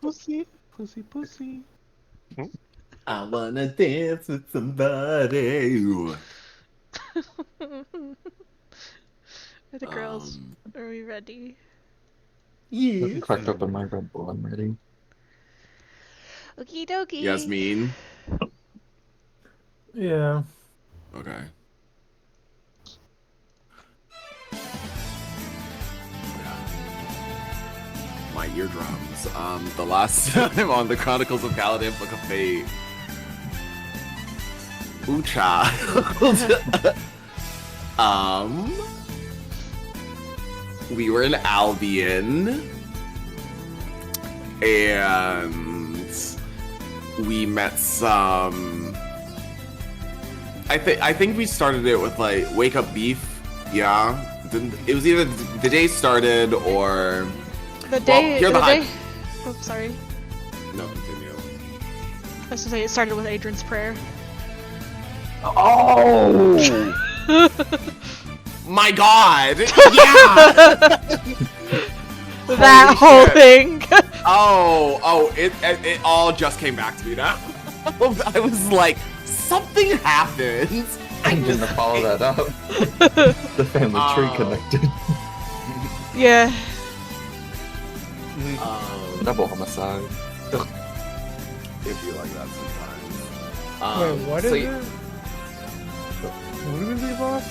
Pussy, pussy, pussy. I wanna dance with somebody. The girls, Um, are we ready? yes. Cracked open my Red Bull. I'm ready. Okie dokie. Yasmin. Yeah. Okay. My eardrums. The last time on the Chronicles of Kaladin Book of Fate, Ucha. We were in Albion, and we met some. I think we started it with like Wake Up Beef. Yeah, it was either the day started or The day. hear the hype. day. Oh, sorry. No, continue. I was gonna say it started with Adrian's prayer. Oh! My God! Yeah! That Holy whole shit. thing. It all just came back to me now. I was like, something happened. I'm gonna follow that up. The family tree connected. Yeah. Double homicide. It'd be like that sometimes. Wait, what is so, it? What did we leave off?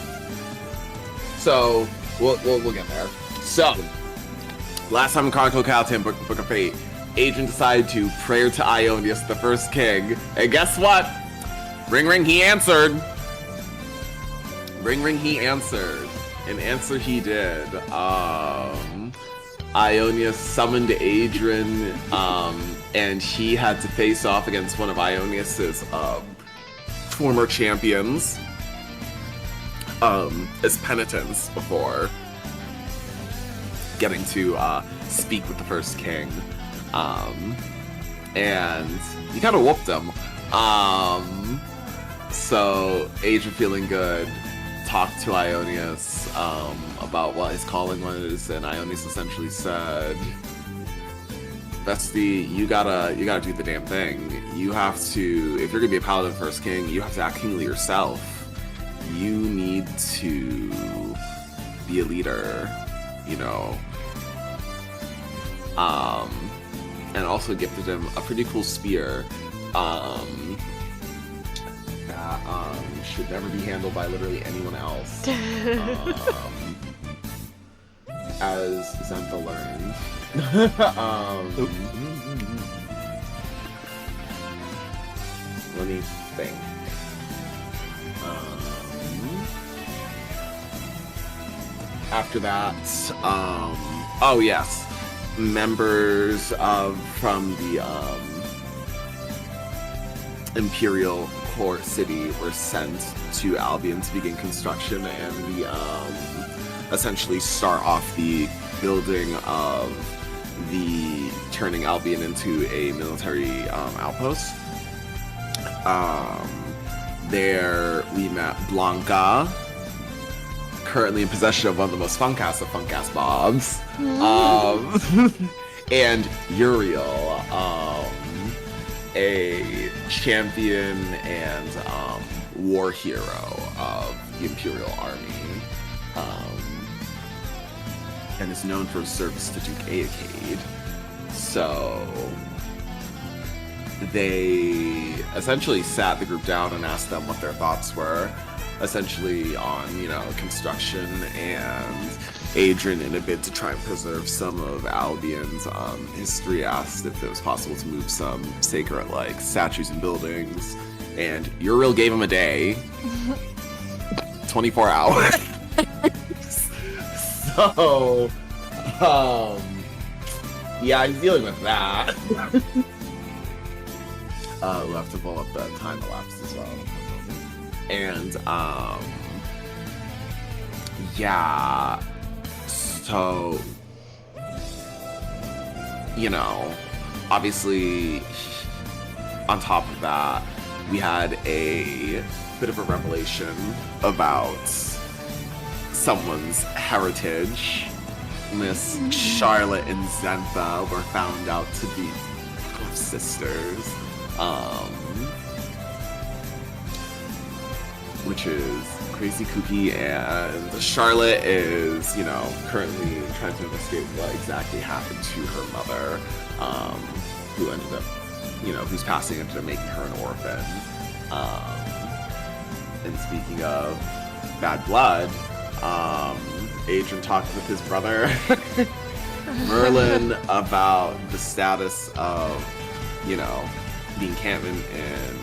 So we'll get there. So last time in Chronicle Kaladin Book of Fate, Adrian decided to pray to Ionius, the first king, and guess what? Ring ring, he answered. Ring ring, he answered. And answer he did. Ionius summoned Adrian, and he had to face off against one of Ionius's former champions. As penitence before getting to speak with the first king. And he kind of whooped him. So Adrian, feeling good, talked to Ionius about what his calling was, and Ionius essentially said, Bestie, you gotta do the damn thing. You have to, if you're gonna be a paladin first king, you have to act kingly yourself. You need to be a leader, you know. And also gifted him a pretty cool spear that should never be handled by literally anyone else. As Zentha learned. Let me think. After that, oh yes, members from the Imperial Core City were sent to Albion to begin construction and essentially start off the building of the turning Albion into a military outpost. There we met Blanca, currently in possession of one of the most funk-ass of funk-ass mobs, and Uriel, a champion and war hero of the Imperial Army, and is known for his service to Duke Aakade. So they essentially sat the group down and asked them what their thoughts were, essentially on, you know, construction, and Adrian, in a bid to try and preserve some of Albion's history, asked if it was possible to move some sacred, like, statues and buildings, and Uriel gave him a day. 24 hours. So, yeah, I'm dealing with that. We'll have to pull up the time elapsed as well. And, yeah, so, you know, obviously, on top of that, we had a bit of a revelation about someone's heritage Miss Charlotte and Zentha were found out to be sisters, which is crazy kooky. And Charlotte is, you know, currently trying to investigate what exactly happened to her mother, who ended up, you know, whose passing ended up making her an orphan. And speaking of bad blood, Adrian talked with his brother Merlin about the status of, you know, the encampment in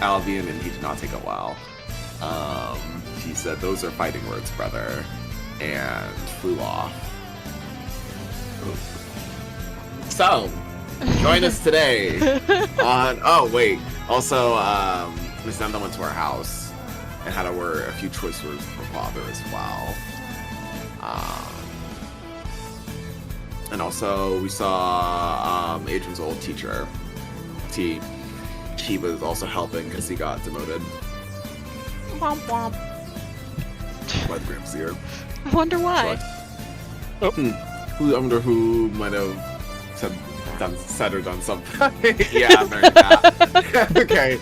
Albion, and he did not take it well. He said, "Those are fighting words, brother," and flew off. So, join us today on. Oh wait, also, Miss Zentha went to our house and had a few choice words for father as well. And also, we saw Adrian's old teacher, T. He was also helping because he got demoted Womp womp. by the Grimseer. I wonder why. I wonder who might have said or done something. Yeah, I'm learning that. Okay.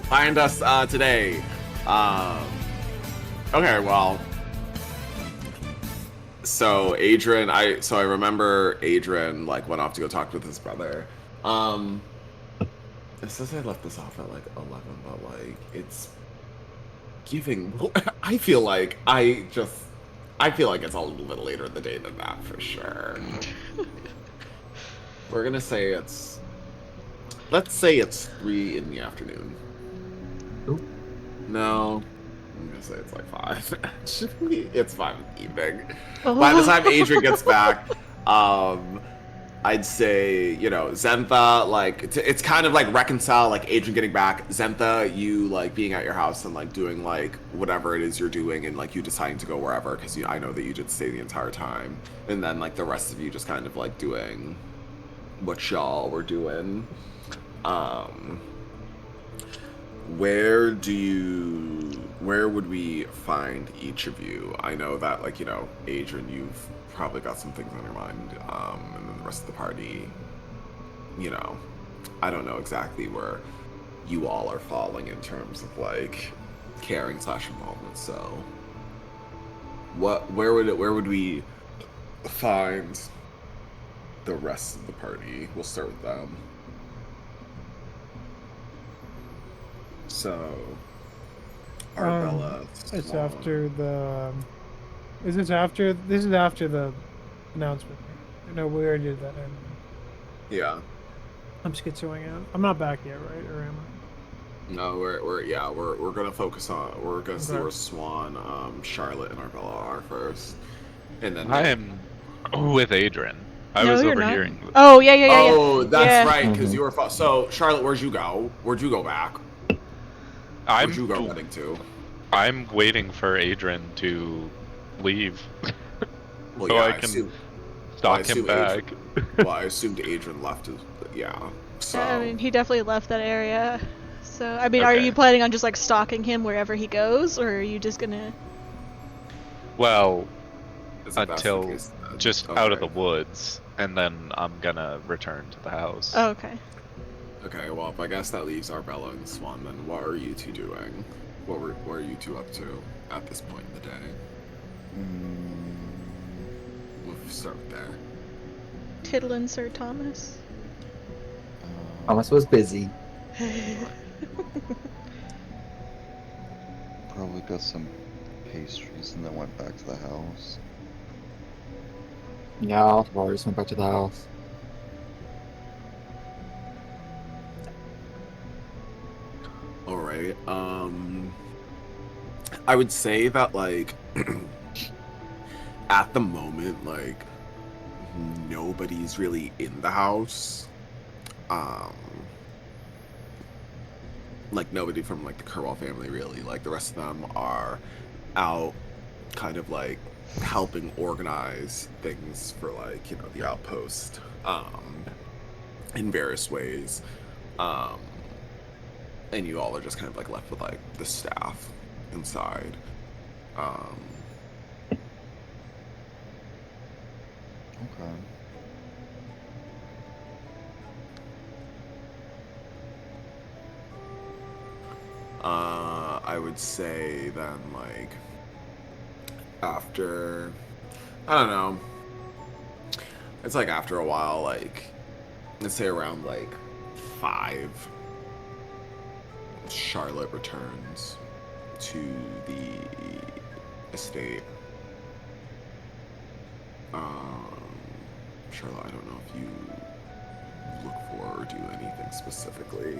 Find us today. Okay, well. So Adrian, I remember Adrian like went off to go talk with his brother. It says I left this off at like 11, but like it's giving. I feel like it's a little bit later in the day than that for sure. We're gonna say let's say it's 3 in the afternoon. Oop. No, I'm gonna say it's like 5. It's 5 in the evening. Oh. By the time Adrian gets back, I'd say, you know, Zentha, like, it's kind of like reconcile, like, Adrian getting back, Zentha, you, like, being at your house and, like, doing, like, whatever it is you're doing, and, like, you deciding to go wherever, because I know that you did stay the entire time, and then, like, the rest of you just kind of, like, doing what y'all were doing. Where would we find each of you? I know that, like, you know, Adrian, you've probably got some things on your mind, and then the rest of the party, you know, I don't know exactly where you all are falling in terms of, like, caring / involvement, so where would we find the rest of the party? We'll start with them. So, Arbella. It's Swan. after the. This is after the announcement. No, we already did that. Yeah. I'm schizoing out. I'm not back yet, right? Or am I? No, we're gonna focus on. We're gonna see Okay. where Swan, Charlotte, and Arbella are first, and then. I am with Adrian. I No, was you're not. overhearing. Oh, yeah. Oh, that's Yeah. right, because Mhm. you were. So, Charlotte, where'd you go? Where'd you go back? Where'd you go heading to? I'm waiting for Adrian to leave Well, so yeah, I can assume, stalk him assume back. well, I assumed Adrian left. Yeah. So. I mean, he definitely left that area. So, I mean, are Okay. you planning on just, like, stalking him wherever he goes, or are you just gonna... Well, if that's the until case, then- just out of the okay. woods, and then I'm gonna return to the house. Oh, okay. Okay, well, if I guess that leaves Arbella and Swan, then what are you two doing? What are you two up to at this point in the day? We'll start with there. Tiddlin' Sir Thomas. Thomas was busy. Probably got some pastries and then went back to the house. Yeah, Boris went back to the house. All right. I would say that like at the moment, like nobody's really in the house. Like nobody from like the Kerwell family really. Like the rest of them are out, kind of like helping organize things for like the outpost, in various ways. And you all are just kind of like left with like the staff inside. Okay. I would say then, like, after, I don't know, it's like after a while, like, let's say around like 5, Charlotte returns to the estate. Charlotte, I don't know if you look for or do anything specifically.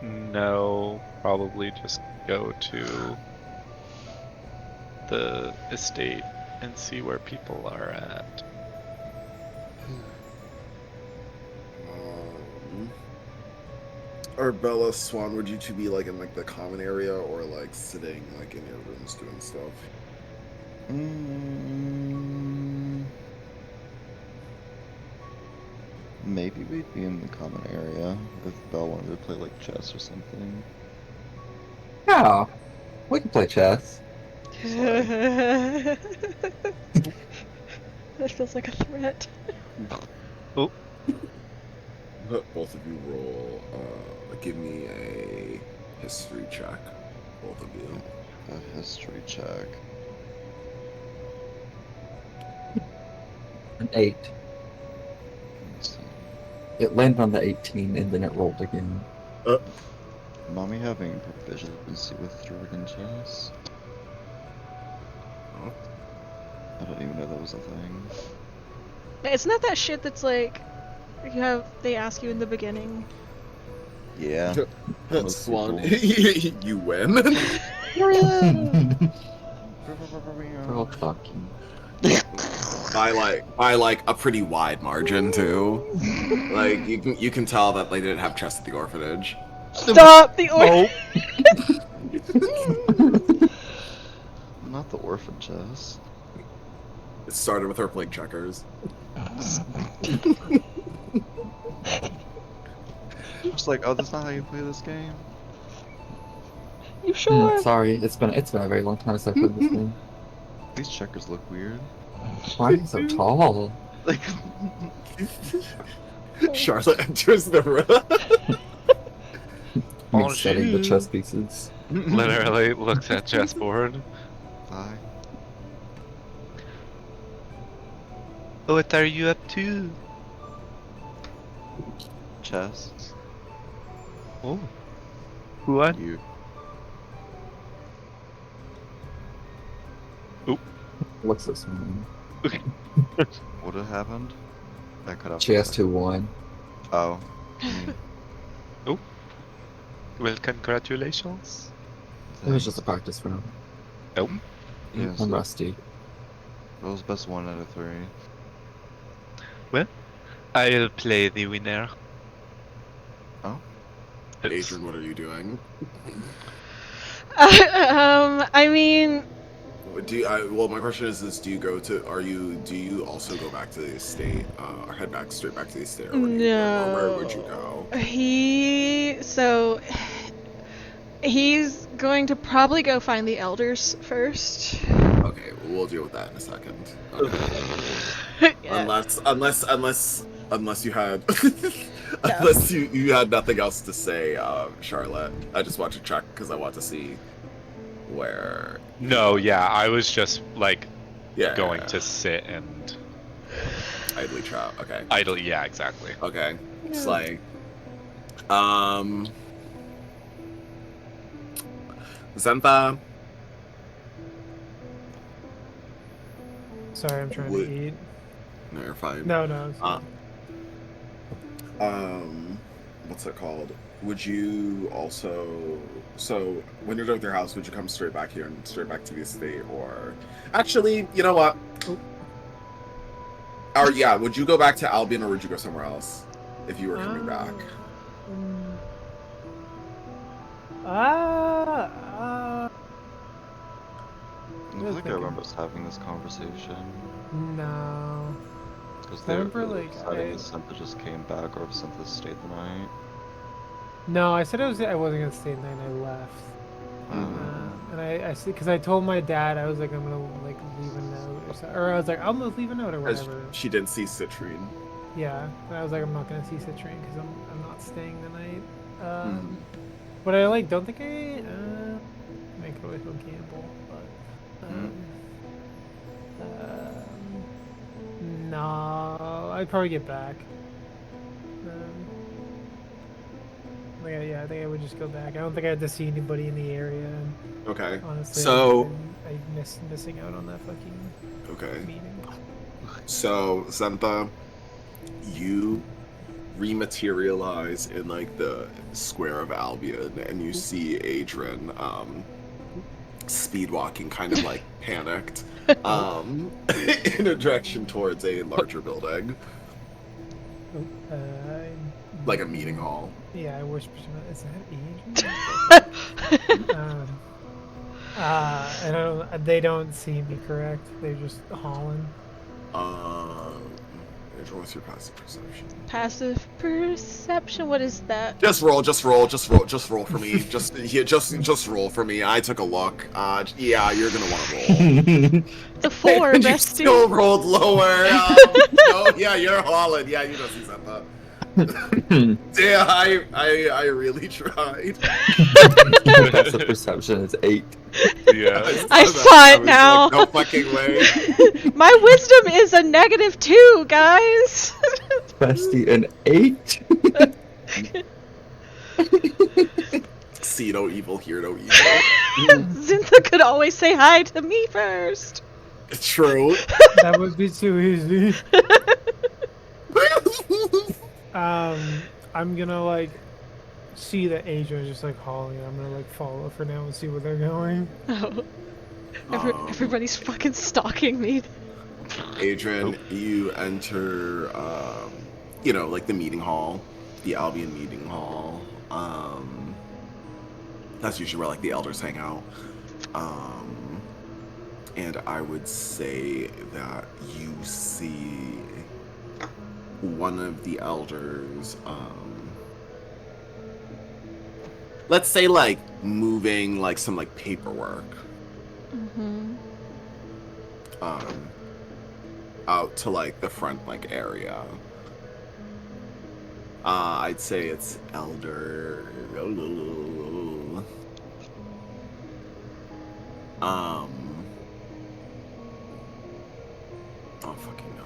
No, probably just go to the estate and see where people are at. Or Bella, Swan, would you two be like in like the common area or like sitting like in your rooms doing stuff? Maybe we'd be in the common area if Belle wanted to play like chess or something. Yeah, we can play chess. That feels like a threat. Oh, Both of you roll. Give me a history check. Both of you. A history check. An 8. Let's see. It landed on the 18 and then it rolled again. Mommy having proficiency with Druid and chess? Oh. I don't even know that was a thing. Isn't that shit that's like they ask you in the beginning? Yeah. Most Swan, people- you win. Girl talking. by like a pretty wide margin too. Like you can tell that they didn't have chess at the orphanage. Stop the order. Not the orphan chess. It started with her playing checkers. Just like, oh, that's not how you play this game. You sure? Sorry, it's been a very long time since I played this game. These checkers look weird. Why are you so tall? Like, Charlotte enters the room. Me Oh, studying the shoot. chess pieces. literally looks at chessboard. hi. What are you up to? Chess. Oh, who won? You. What's this one? What had happened? That cut off. She has 2-1. Oh. Well, congratulations. It was just a practice round. Nope. Yeah, I'm so rusty. it was best 1 out of 3. I'll play the winner. Oh? Adrian, what are you doing? I mean, Well, my question is do you also go back to the estate, or head back straight back to the estate, or where would you go? he's going to probably go find the elders first. Okay, we'll deal with that in a second. Okay. Yeah. Unless you had unless you had nothing else to say, Charlotte. I just want to check because I want to see where. No, yeah, I was just like going Yeah. to sit and idly chat. Okay. idle. Yeah, exactly. Okay. It's like, Zentha. Sorry, I'm trying Would- to eat. No, you're fine. No, no. What's it called? Would you also, so when you're done with your house, would you come straight back here and straight back to the estate, or actually, you know what? Or yeah, would you go back to Albion, or would you go somewhere else if you were coming back? I was think I thinking- remember us having this conversation. No. Because I they were remember, like, deciding I- if Santa just came back or if Santa stayed the night. No, I said I wasn't gonna stay the night. I left. Mm. and I see, because I told my dad, I was like, I'm gonna like leave a note or something, or I was like, I'm gonna leave a note or As whatever. she didn't see Citrine. Yeah, and I was like, I'm not gonna see Citrine because I'm not staying the night. Mhm. But I like don't think I make it with gamble, but no, I'd probably get back. I think I would just go back. I don't think I had to see anybody in the area. And Okay. honestly, So I miss missing out on that fucking okay. meeting. So Zentha, you rematerialize in like the square of Albion, and you see Adrian speed walking, kind of like panicked, in a direction towards a larger building, like a meeting hall. Yeah, I wish. Is that Adrian? I don't. They don't see me, correct? They're just hauling. Adrian, what's your passive perception? Passive perception. What is that? Just roll for me. Just roll for me. I took a look. Yeah, you're gonna want to roll. It's a 4, You bestie. still rolled lower. No, yeah, you're hauling. Yeah, you don't see something. Damn, I really tried. Passive perception is 8. Yeah. I saw saw that. it was now. Like, no fucking way. My wisdom is a -2, guys. Bestie, an 8? See no evil, hear no evil. Zintha could always say hi to me first. True. That would be too easy. I'm gonna like see that Adrian's just like hauling. I'm gonna like follow for now and see where they're going. Oh. Everybody's fucking stalking me. Adrian, you enter, like the meeting hall, the Albion meeting hall. That's usually where like the elders hang out. And I would say that you see one of the elders, let's say like moving like some like paperwork. Mm-hmm. Out to like the front like area. I'd say it's Elder. Oh fucking no.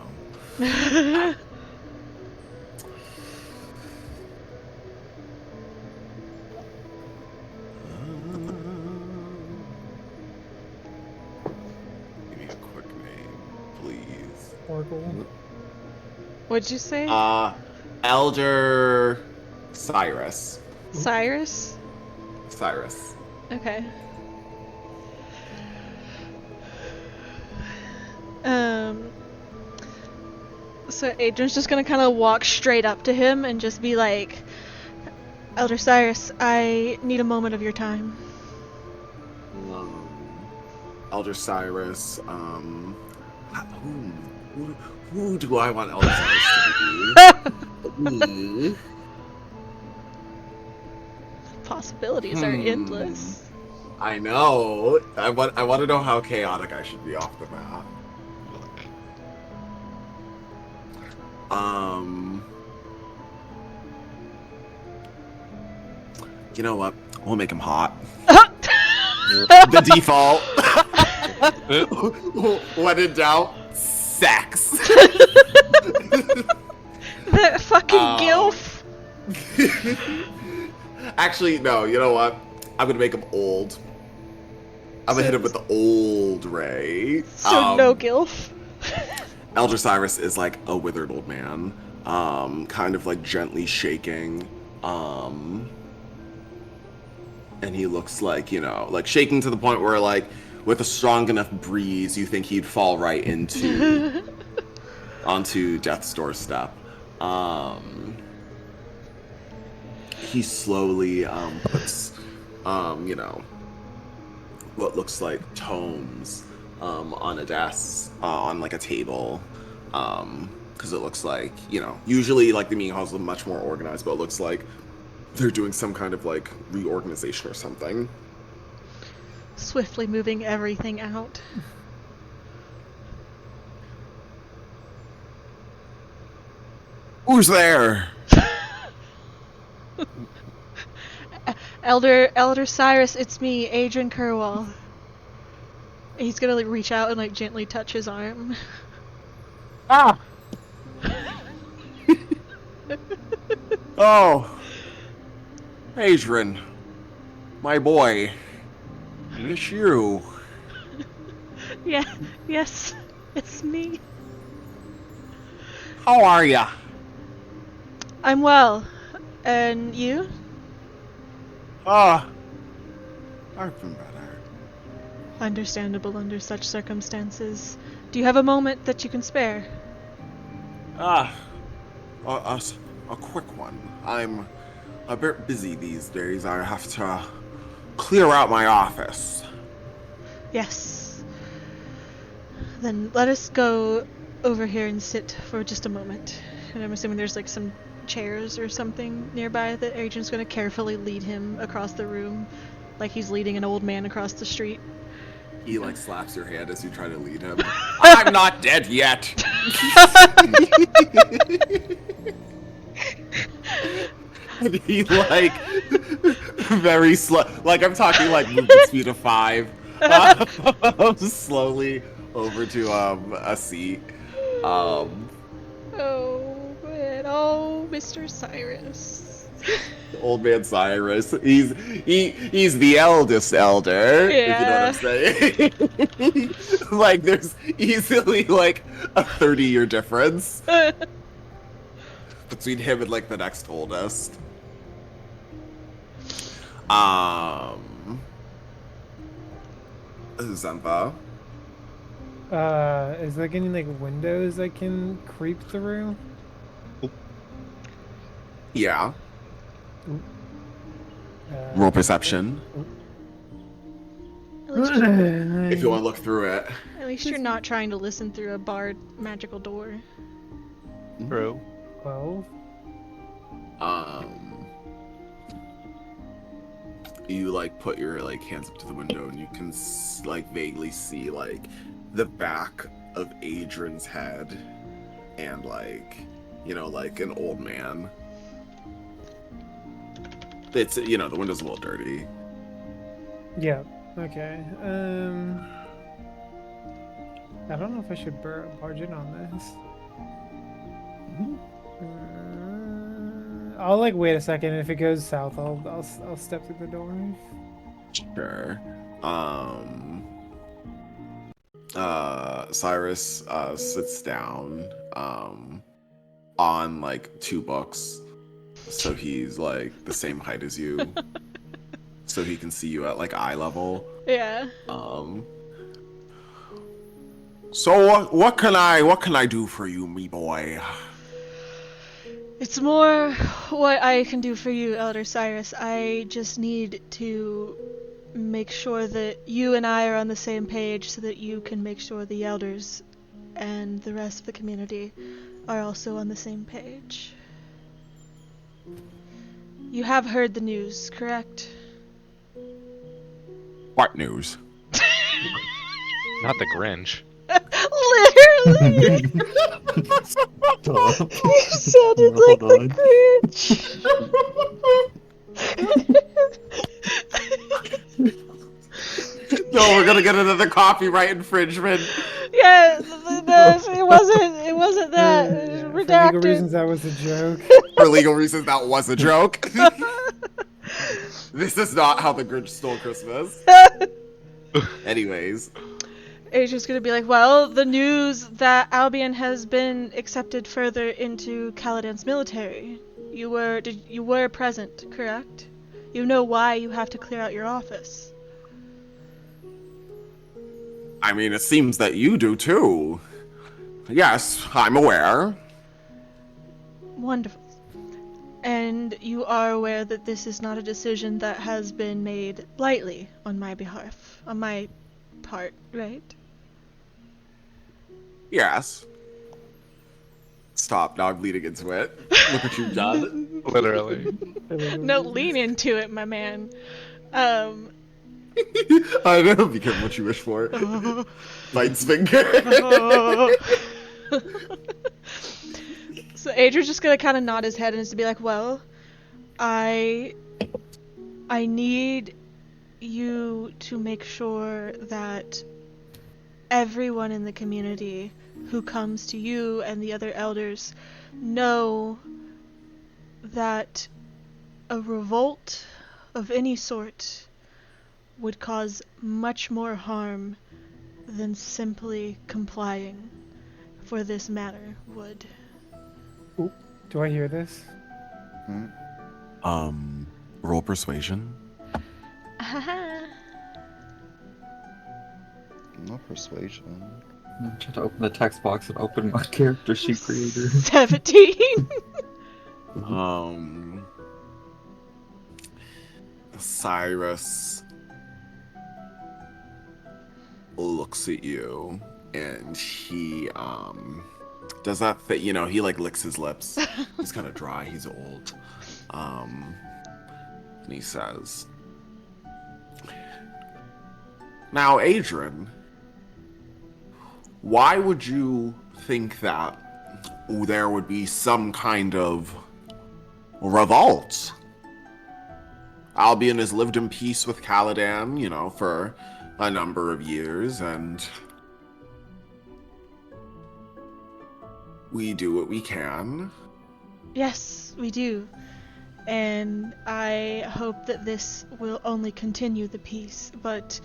Give me a quick name, please. Oracle. What'd you say? Elder Cyrus. Cyrus? Cyrus. Okay. So Adrian's just gonna kind of walk straight up to him and just be like, Elder Cyrus, I need a moment of your time. Elder Cyrus, who do I want Elder Cyrus to be? Possibilities are endless. I know. I want to know how chaotic I should be off the map. You know what? We'll make him hot. The default. When in doubt, sex. That fucking gilf. Actually, no. You know what? I'm gonna make him old. I'm gonna hit him with the old ray. So no gilf. Elder Cyrus is like a withered old man, kind of like gently shaking, and he looks like, like shaking to the point where like with a strong enough breeze, you think he'd fall right onto death's doorstep. He slowly puts, what looks like tomes on a desk, on like a table, because it looks like, usually like the meeting halls are much more organized, but it looks like they're doing some kind of like reorganization or something. swiftly moving everything out. Who's there? Elder Cyrus, it's me, Adrian Kerwal. He's gonna like reach out and like gently touch his arm. Ah! Oh, Adrian, my boy. It's you. Yeah, yes, it's me. How are ya? I'm well. And you? I've been better. Understandable under such circumstances. Do you have a moment that you can spare? A quick one. I'm a bit busy these days. I have to clear out my office. Yes. Then let us go over here and sit for just a moment. And I'm assuming there's like some chairs or something nearby that Adrian's gonna carefully lead him across the room, like he's leading an old man across the street. He like slaps your hand as you try to lead him. I'm not dead yet. And he like very slow, like I'm talking like movement speed of 5, slowly over to a seat. Oh man, oh Mr. Cyrus. Old man Cyrus. He's the eldest elder. Yeah. If you know what I'm saying. Like there's easily like a 30-year difference between him and like the next oldest. Zempa. Is there any like windows I can creep through? Yeah. Uh, Roll perception. At least, If you want to look through it. at least you're not trying to listen through a barred magical door. True. 12. You like put your like hands up to the window and you can like vaguely see like the back of Adrian's head and like, you know, like an old man. It's, you know, the window's a little dirty. Yeah. Okay. I don't know if I should barge in on this. I'll like wait a second. If it goes south, I'll step through the door. Sure. Cyrus sits down on like 2 books, so he's like the same height as you, so he can see you at like eye level. Yeah. So what can I do for you, me boy? It's more what I can do for you, Elder Cyrus. I just need to make sure that you and I are on the same page so that you can make sure the elders and the rest of the community are also on the same page. You have heard the news, correct? What news? Not the Grinch. Literally! Stop. You sounded like Hold on. the Grinch! No, we're gonna get another copyright infringement. Yeah, no, it wasn't that. It was For legal redacted. reasons, that was a joke. For legal reasons, that was a joke. This is not how the Grinch stole Christmas. Anyways. Adrian's gonna be like, well, the news that Albion has been accepted further into Caladan's military. You were present, correct? You know why you have to clear out your office. I mean, it seems that you do too. Yes, I'm aware. Wonderful. And you are aware that this is not a decision that has been made lightly on my behalf, on my part, right? Yes. Stop, now I'm leading into it. Look what you've done. Literally. No, lean into it, my man. I know, be careful what you wish for. Bites finger. So Adrian's just gonna kind of nod his head and just be like, well, I need you to make sure that everyone in the community who comes to you and the other elders know that a revolt of any sort would cause much more harm than simply complying, for this matter would. Do I hear this? Roll persuasion. No persuasion. I'm trying to open the text box and open my character sheet creator. 17. Cyrus looks at you and he does that fit, he like licks his lips. He's kind of dry, he's old. And he says, now Adrian, why would you think that there would be some kind of revolt? Albion has lived in peace with Caladan, for a number of years, and we do what we can. Yes, we do. And I hope that this will only continue the peace, but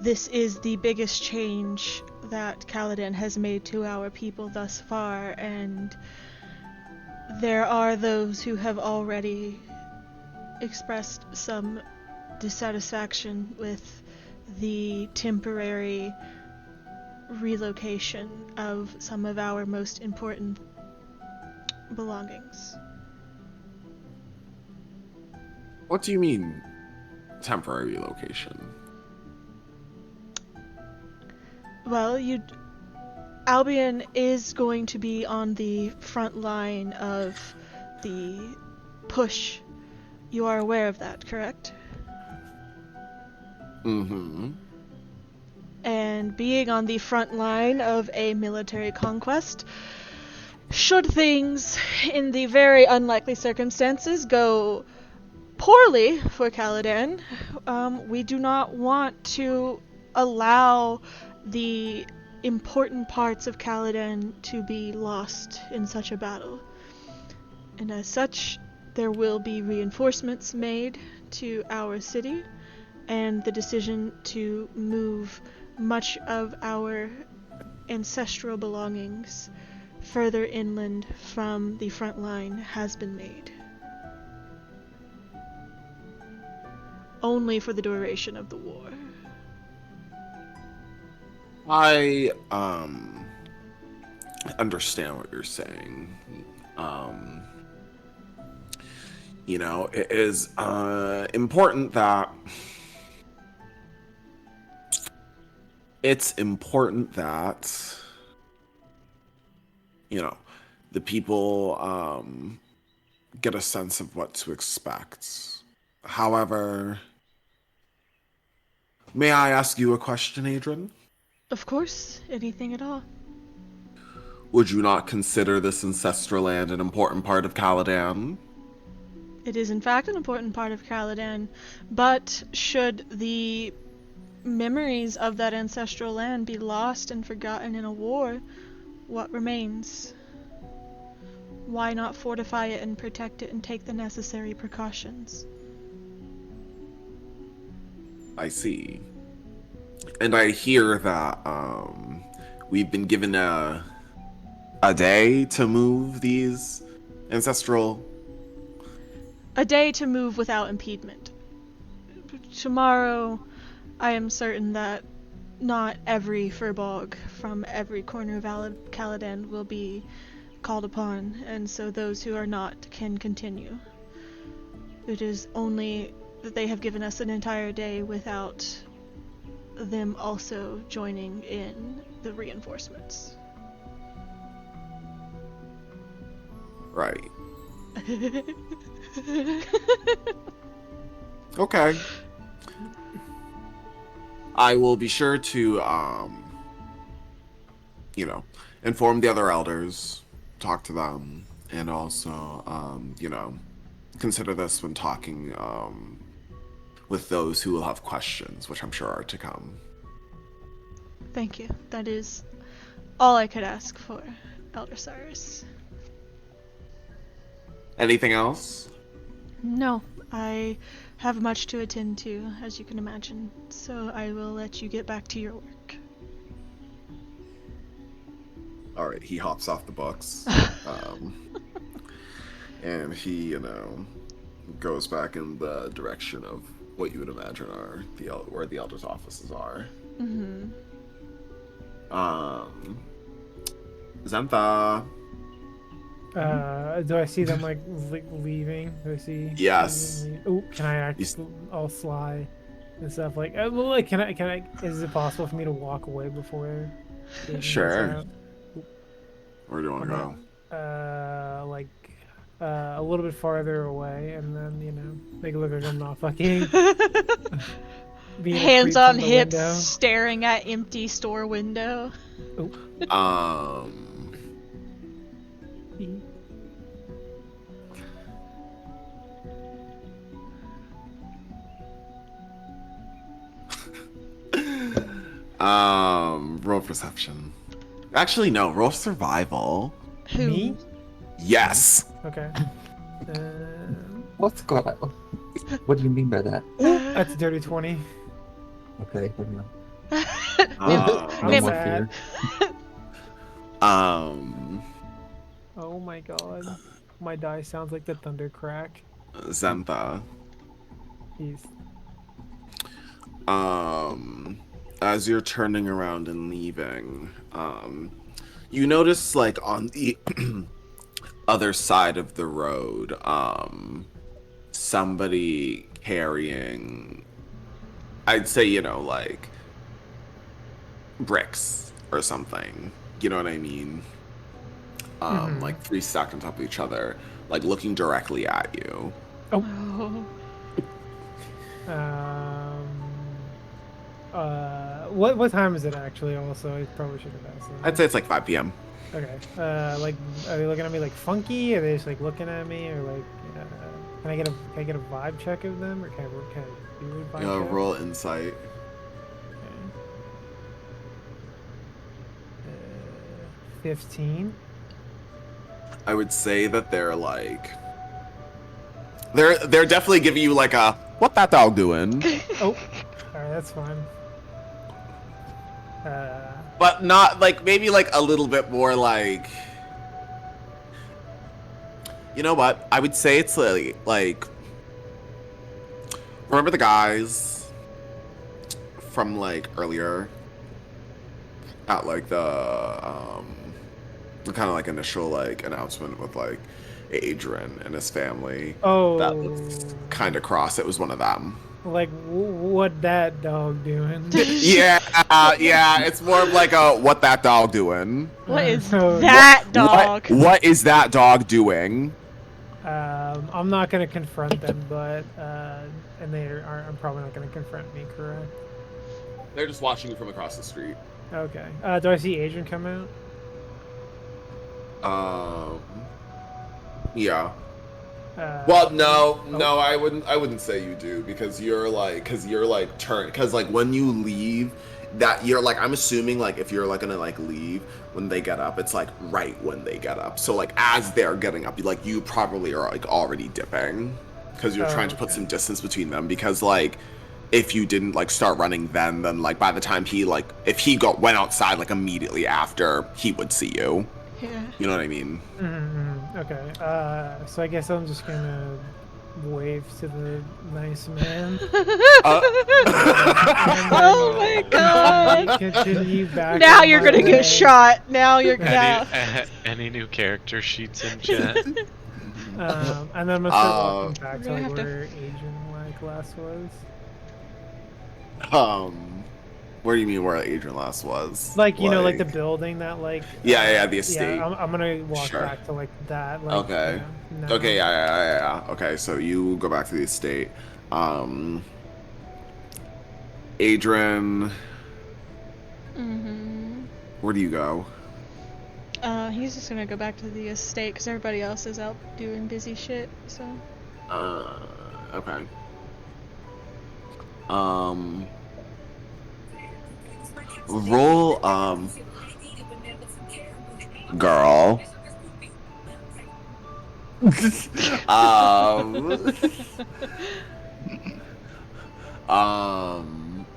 this is the biggest change that Caladan has made to our people thus far, and there are those who have already expressed some dissatisfaction with the temporary relocation of some of our most important belongings. What do you mean, temporary relocation? Well, Albion is going to be on the front line of the push. You are aware of that, correct? Mm-hmm. And being on the front line of a military conquest, should things, in the very unlikely circumstances, go poorly for Caladan, we do not want to allow the important parts of Caladan to be lost in such a battle. And as such, there will be reinforcements made to our city, and the decision to move much of our ancestral belongings further inland from the front line has been made. Only for the duration of the war. I understand what you're saying. It is important that the people get a sense of what to expect. However, may I ask you a question, Adrian? Of course, anything at all. Would you not consider this ancestral land an important part of Caladan? It is in fact an important part of Caladan, but should the memories of that ancestral land be lost and forgotten in a war, what remains? Why not fortify it and protect it and take the necessary precautions? I see. And I hear that we've been given a day to move these ancestral... A day to move without impediment. Tomorrow, I am certain that not every Furbolg from every corner of Caladan will be called upon, and so those who are not can continue. It is only that they have given us an entire day without them also joining in the reinforcements. Right. Okay. I will be sure to, you know, inform the other elders, talk to them, and also, you know, consider this when talking with those who will have questions, which I'm sure are to come. Thank you. That is all I could ask for, Elder Cyrus. Anything else? No, I have much to attend to, as you can imagine, so I will let you get back to your work. All right, he hops off the books, and he, you know, goes back in the direction of what you would imagine are where the elders' offices are. Mm-hmm. Xantha. Do I see them like leaving? Do I see? Yes. Oh, can I act all sly and stuff? Like, well, like, can I? Is it possible for me to walk away before? They Sure. Where do you want to go? Like, a little bit farther away, and then make it look like I'm not fucking. being a Hands creep on from the hips, window. staring at empty store window. Roll perception. Actually, no. Roll survival. Who? Me? Yes. Okay. What's going on? What do you mean by that? That's a dirty 20. Okay, let me know. Uh, No Him. more sad. fear. Oh my god. My die sounds like the thunder crack. Xantha. He's As you're turning around and leaving, you notice, like, on the other side of the road, somebody carrying, I'd say, like, bricks or something. You know what I mean? Like 3 stacked on top of each other, like looking directly at you. Oh. What time is it actually? Also, I probably should have asked that. I'd say it's like 5 p.m. Okay. Like, are they looking at me like funky? Are they just like looking at me, or like, can I get a vibe check of them, or can I do a vibe check? Roll insight. Okay. 15. I would say that they're like, they're definitely giving you like a what that dog doing, Oh, alright, that's fine. but not like, maybe like a little bit more like, you know what? I would say it's like remember the guys from like earlier at like the kind of like initial like announcement with like Adrian and his family. Oh, That was kind of cross. It was one of them. like what that dog doing? Yeah, yeah. It's more of like a what that dog doing. What is Oh, that dog? What is that dog doing? I'm not gonna confront them, but and they are probably not gonna confront me, correct? They're just watching you from across the street. Okay. Do I see Adrian come out? Yeah. Well, No, I wouldn't say you do, because you're like when you leave, that you're like, I'm assuming like if you're like gonna like leave when they get up, it's like right when they get up. So like as they're getting up, you probably are like already dipping, because you're trying to put some distance between them, because like if you didn't like start running then like by the time he like if he went outside like immediately after, he would see you. Yeah. You know what I mean? Okay. So I guess I'm just gonna wave to the nice man. Oh my god! Continue back. Now on you're my gonna way. get shot. Now you're now. Any new character sheets in chat? And then I'm gonna start walking back to We're gonna like have to- where Adrian like last was. Where do you mean where Adrian last was? Like like the building that like. Yeah, the estate. Yeah, I'm gonna walk Sure. back to like that. Like, Okay. now. Okay, yeah. Okay, so you go back to the estate. Adrian, Mm-hmm. where do you go? He's just gonna go back to the estate because everybody else is out doing busy shit. So. Okay. Roll, girl.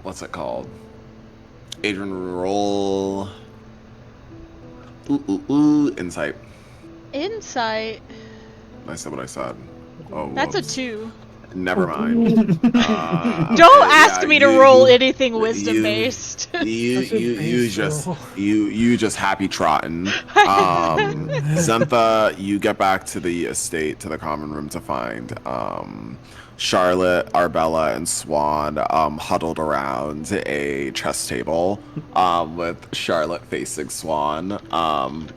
What's it called? Adrian, roll. Insight. Insight. I said what I said. Oh, That's whoops. a 2. Never mind. Don't Okay, ask yeah, me to you- roll you- anything wisdom based. You That's a base just roll. you just happy trotting. Zentha, you get back to the estate, to the common room to find Charlotte, Arbella, and Swan huddled around a chess table with Charlotte facing Swan.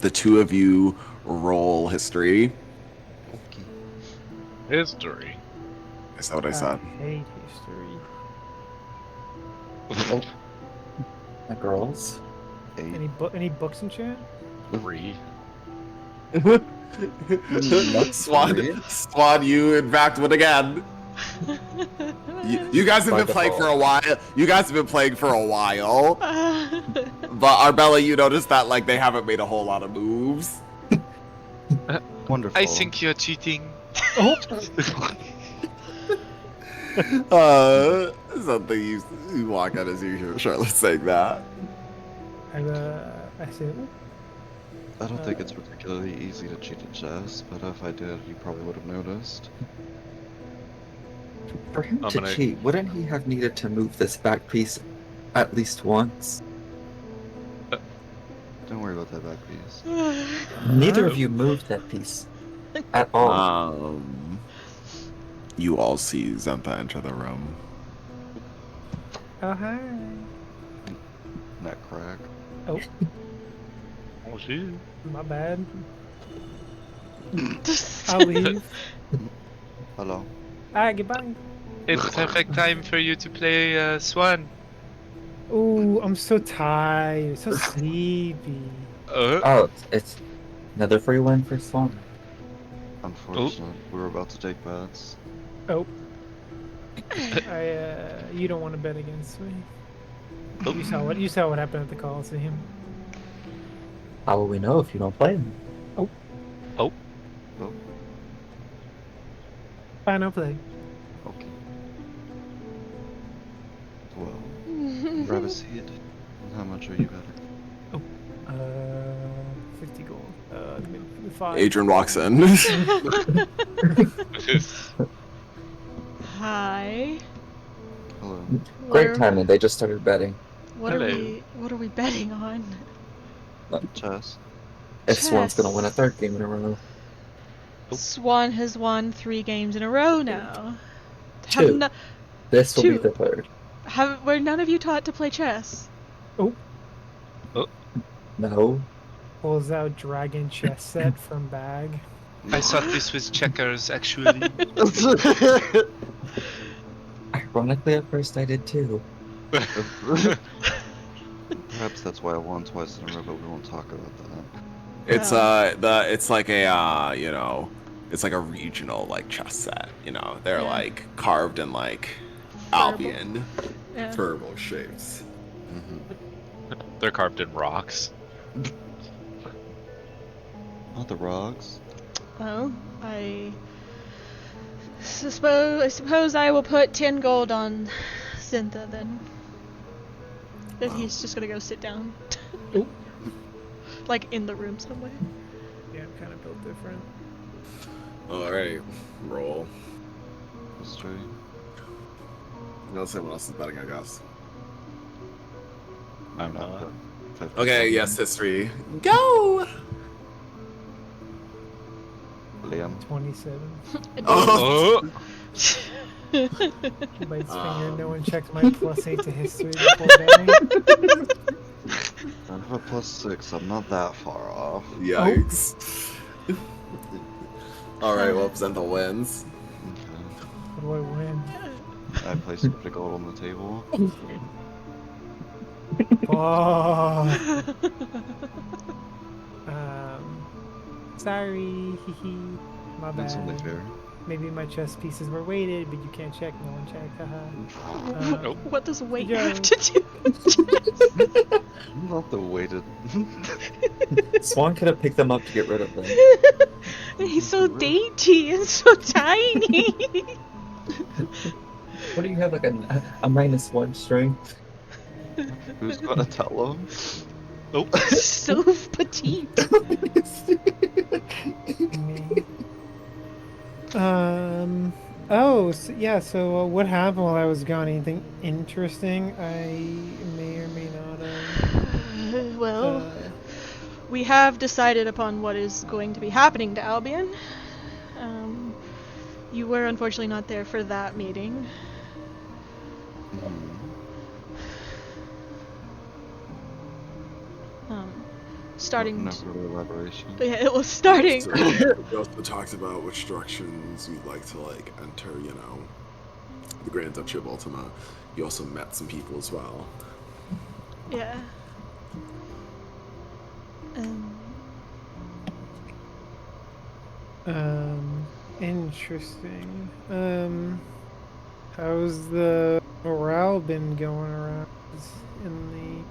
The two of you roll history. Okay. History. Is that what I said? I hate history. Oh. The girls. 8. Any books in chat? 3. Swan, you in fact win again. You guys have By been playing default. for a while. You guys have been playing for a while. But Arbella, you notice that like they haven't made a whole lot of moves. Wonderful. I think you're cheating. Something you walk out as you hear Charlotte saying that. I said, I don't think it's particularly easy to cheat at chess, but if I did, you probably would have noticed. For him I'm to gonna- cheat, wouldn't he have needed to move this back piece at least once? Don't worry about that back piece. Neither of you moved that piece at all. You all see Zentha enter the room. oh hi. Neck crack. Oh, Oh shit. my bad. I'll leave. Hello. Alright, goodbye. It's perfect time for you to play Swan. Ooh, I'm so tired, so sleepy. Oh, it's another free win for Swan. Unfortunate. We were about to take bets. Oh. You don't want to bet against me. You saw what happened at the Coliseum. How will we know if you don't play him? Oh, Fine, I'll play. okay. Well, grab a seat. How much are you betting? 50 gold. Give me 5. Adrian walks in. Hi. Hello. Great timing. They just started betting. What Hello. are we betting on? Chess. If Swan's gonna Chess. win a third game in a row. Swan has won 3 games in a row now. Two. no- This will be Two. the third. were none of you taught to play chess? No. Pulls out dragon chess set from bag. I thought this was checkers, actually. Ironically, at first I did too. Perhaps that's why I won twice in a row, but we won't talk about that. It's it's like a it's like a regional like chess set. You know, they're Yeah. like carved in like Verbal. Albion Yeah. verbal shapes. They're carved in rocks. Not the rocks. Well, I suppose I will put 10 gold on Zentha then. That he's just gonna go sit down. Oop. Like in the room somewhere. Yeah, I'm kind of built different. All right, roll. History. Let's see what else is betting, I guess. I'm not. Okay, yes, history. Go. Liam. 27. Oh. Bites finger. No one checked my +8 to history before betting. I have a +6. I'm not that far off. Yikes. All right, well, Zentha wins. Okay. What do I win? I place a bit of gold on the table. Oh. Sorry. My That's only bad. fair. Maybe my chess pieces were weighted, but you can't check. No one checked. Haha. Nope. What does weight Yeah. have to do with chess? Not the weighted. Swan could have picked them up to get rid of them. He's so dainty and so tiny. What do you have, like a -1 strength? Who's gonna tell him? Nope. So petite. Me. Oh, so, yeah. So what happened while I was gone? Anything interesting? I may or may not have. Well, we have decided upon what is going to be happening to Albion. You were unfortunately not there for that meeting. Starting. No further elaboration. Yeah, it was starting. So, we also talked about which directions we'd like to like enter, you know, the Grand Duchy of Ultima. You also met some people as well. Yeah. Interesting. How's the morale been going around in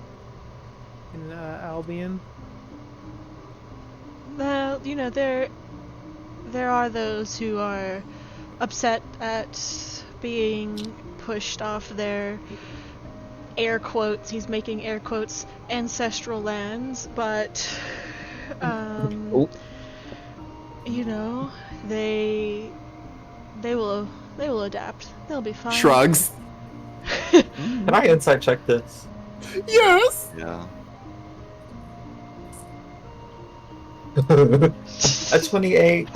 Albion? Well, you know, there are those who are upset at being pushed off their air quotes, he's making air quotes, ancestral lands, but you know, they will adapt. They'll be fine. Shrugs. Can I inside check this? Yes. Yeah. A 28.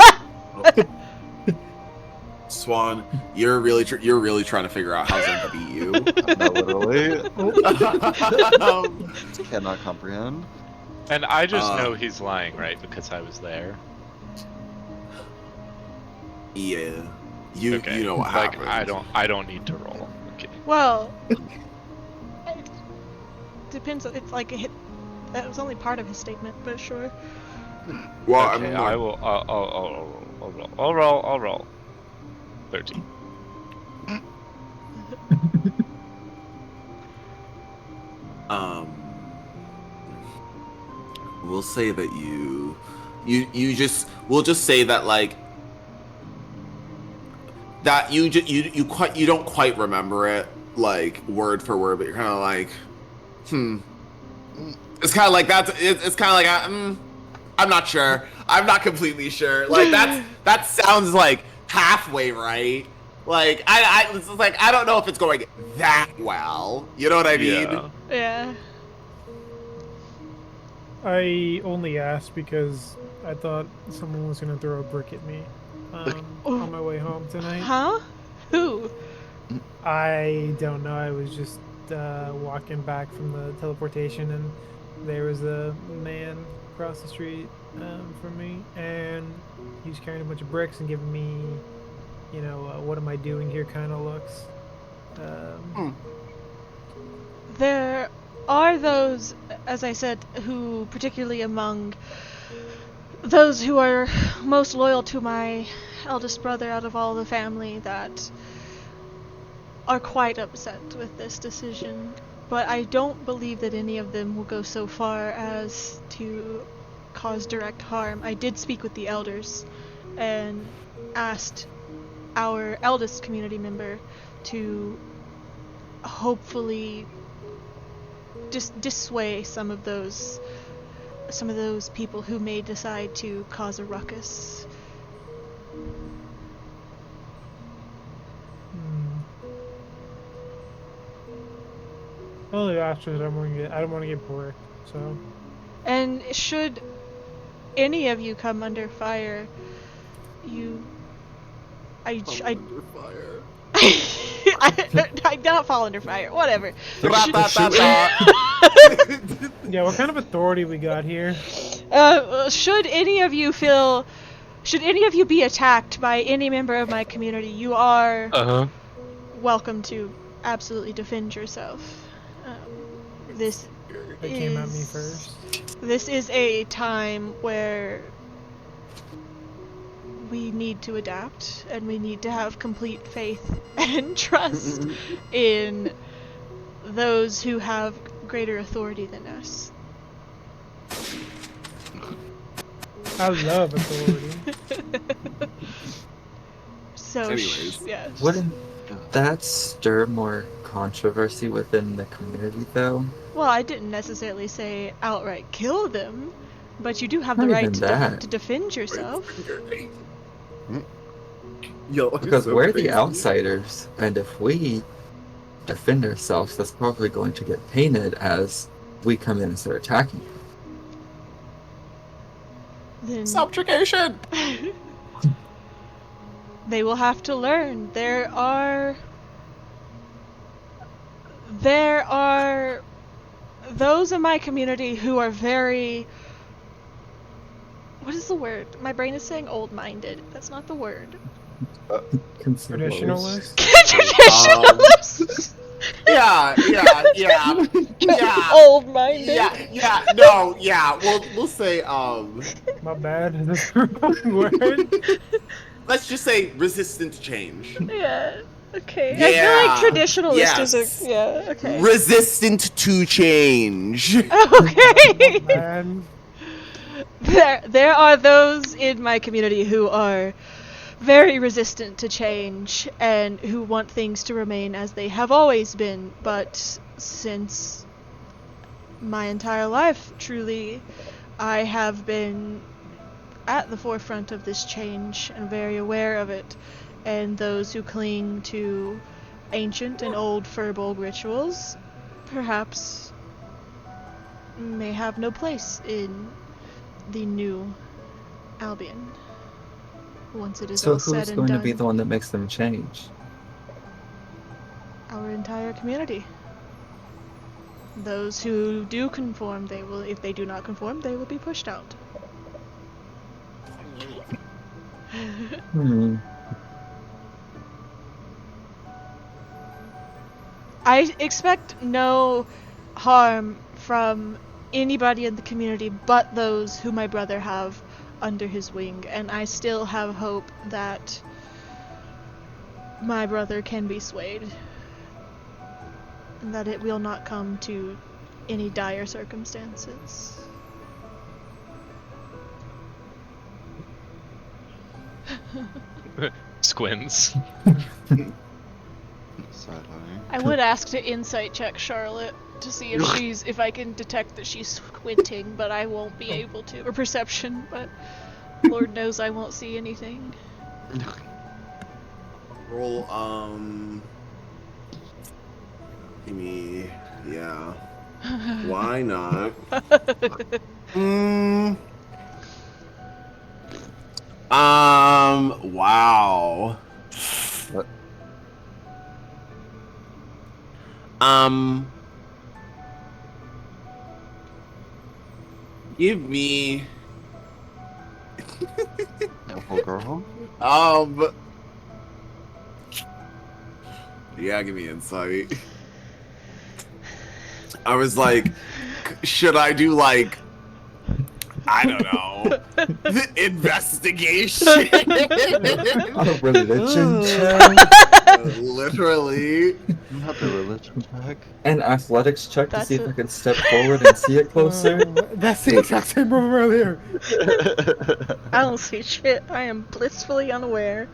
Swan, you're really trying to figure out how Zen to beat you. Not literally. Cannot comprehend. And I just know he's lying, right? Because I was there. Yeah. You Okay. you know what like, happened. I don't need to roll. Okay. Well, it depends. It's like that was only part of his statement, but sure. Well, Okay, I mean, I will. I'll roll. 13. We'll say that we'll just say that like that you don't quite remember it like word for word, but you're kind of like, It's kind of like it's kind of like I'm not sure. I'm not completely sure. Like that sounds like halfway right. Like it's just like I don't know if it's going that well. You know what I mean? Yeah. Yeah. I only asked because I thought someone was gonna throw a brick at me on my way home tonight. Huh? Who? I don't know. I was just walking back from the teleportation, and there was a man across the street from me, and he was carrying a bunch of bricks and giving me, you know, what am I doing here kind of looks. There are those, as I said, who, particularly among those who are most loyal to my eldest brother out of all the family, that are quite upset with this decision. But I don't believe that any of them will go so far as to cause direct harm. I did speak with the elders and asked our eldest community member to hopefully dissuade some of those people who may decide to cause a ruckus. Only after that I don't want to get bored. So. And should any of you come under fire, I don't fall under fire. Whatever. Yeah, what kind of authority we got here? Should any of you be attacked by any member of my community, you are welcome to absolutely defend yourself. This They came at me first. This is a time where we need to adapt, and we need to have complete faith and trust in those who have greater authority than us. I love authority. So, Anyways. yeah. Wouldn't that stir more controversy within the community, though? Well, I didn't necessarily say outright kill them, but you do have the Not right even to, that. to defend yourself. Yo, Because so we're crazy. the outsiders, and if we defend ourselves, that's probably going to get painted as we come in and start attacking you. Then Subjugation! they will have to learn. There are those in my community who are very, what is the word? My brain is saying old-minded. That's not the word. Traditionalist. Traditionalists. Yeah. Old-minded. We'll say, My bad. That's the wrong word. let's just say resistant to change. Yeah. Okay. I Yeah, feel like traditionalist yes. is a yeah. Okay. Resistant to change. Okay. Man. There are those in my community who are very resistant to change and who want things to remain as they have always been, but since my entire life, truly, I have been at the forefront of this change and very aware of it, and those who cling to ancient and old Firbolg rituals perhaps may have no place in the new Albion once it is So all said who's and going done. to be the one that makes them change? Our entire community. Those who do conform, they will. If they do not conform, they will be pushed out. I expect no harm from anybody in the community but those who my brother have under his wing, and I still have hope that my brother can be swayed, and that it will not come to any dire circumstances. Squints. Side-eye. I would ask to insight check Charlotte to see if I can detect that she's squinting, but I won't be able to. Or perception, but Lord knows I won't see anything. Roll, give me, yeah. Why not? Wow. What? Give me, Oh, girl. yeah, give me insight. I was like, should I do like, I don't know, investigation? A religion check? Literally. Not the religion check. An athletics check to That's see if a- I can step forward and see it closer? That's the exact same move earlier. I don't see shit. I am blissfully unaware.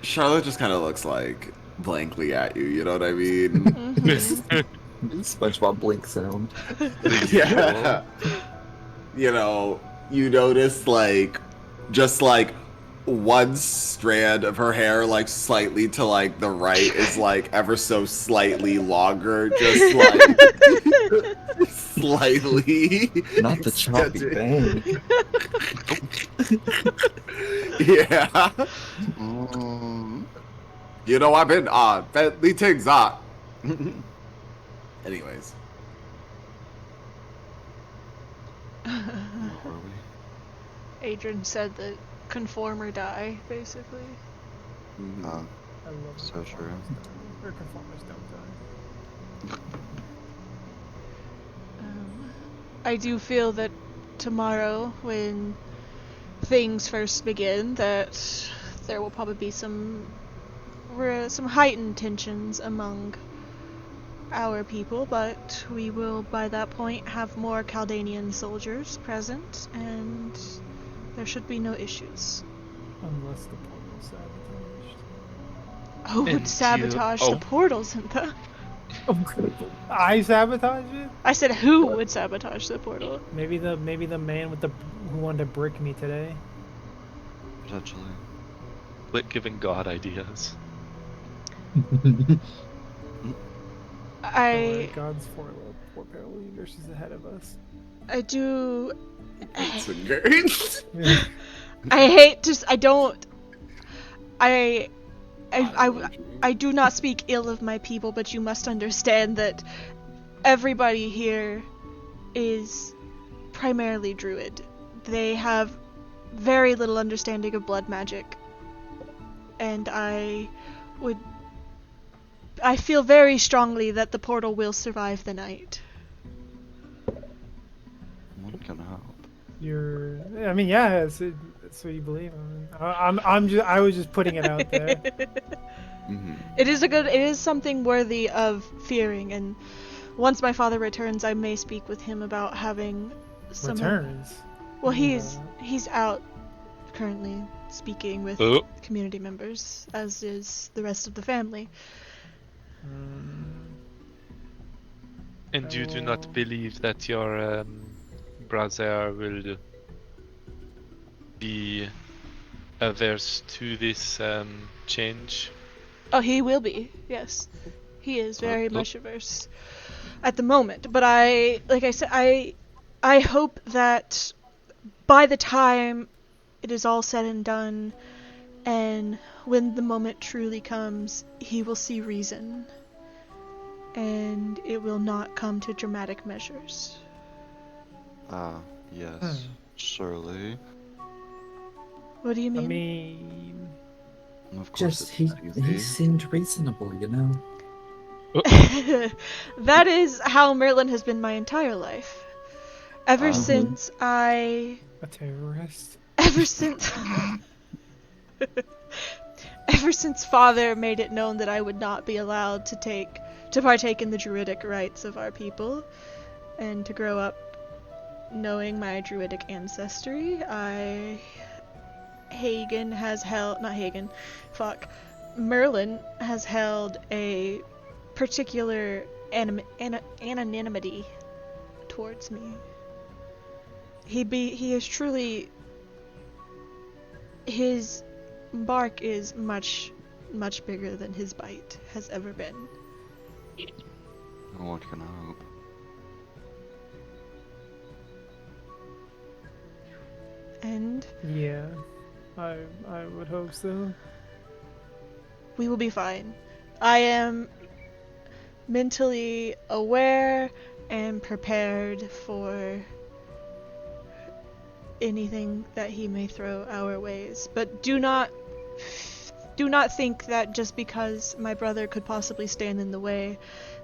Charlotte just kind of looks like blankly at you, you know what I mean? Mhm. SpongeBob blink sound. Yeah. You know, you notice like just like one strand of her hair like slightly to like the right is like ever so slightly longer, just like slightly. Not the choppy extended. bang. Yeah. Mm. You know, I've been Bentley Ting's hot. Anyways. Where are we? Adrian said that conform or die, basically. Mhm. I love So conformers true. don't- Or conformers don't die. I do feel that tomorrow, when things first begin, that there will probably be some heightened tensions among our people, but we will by that point have more Caldanian soldiers present, and there should be no issues. Unless the portal's sabotaged. Who would And sabotage the portal, Zinta? I sabotage it? I said who would sabotage the portal? Maybe the man with the who wanted to brick me today. Potentially. Quit giving God ideas. Don't worry, I God's four parallel universes ahead of us. do. It's a great. I hate to. I don't. I do not speak ill of my people, but you must understand that everybody here is primarily druid. They have very little understanding of blood magic. And I feel very strongly that the portal will survive the night. One can hope. I mean, yeah, that's what you believe. I was just putting it out there. Mhm. It is something worthy of fearing, and once my father returns, I may speak with him about having some. Returns. Well, Yeah. he's out currently speaking with Oh. community members, as is the rest of the family. And you do Oh. not believe that your brother will be averse to this change? Oh, he will be. Yes, he is very Oh. much averse at the moment. But like I said, I hope that by the time it is all said and done, and when the moment truly comes, he will see reason, and it will not come to dramatic measures. Yes, surely. What do you I mean? mean, Of course Just it's he easy. seemed reasonable, you know. That is how Merlin has been my entire life. Ever Mhm. since a terrorist. ever since ever since father made it known that I would not be allowed to partake in the druidic rites of our people, and to grow up knowing my druidic ancestry, Merlin has held a particular anonymity towards me. He is truly, his bark is much bigger than his bite has ever been. One can hope. And Yeah, I would hope so. we will be fine. I am mentally aware and prepared for anything that he may throw our ways. But do not think that just because my brother could possibly stand in the way,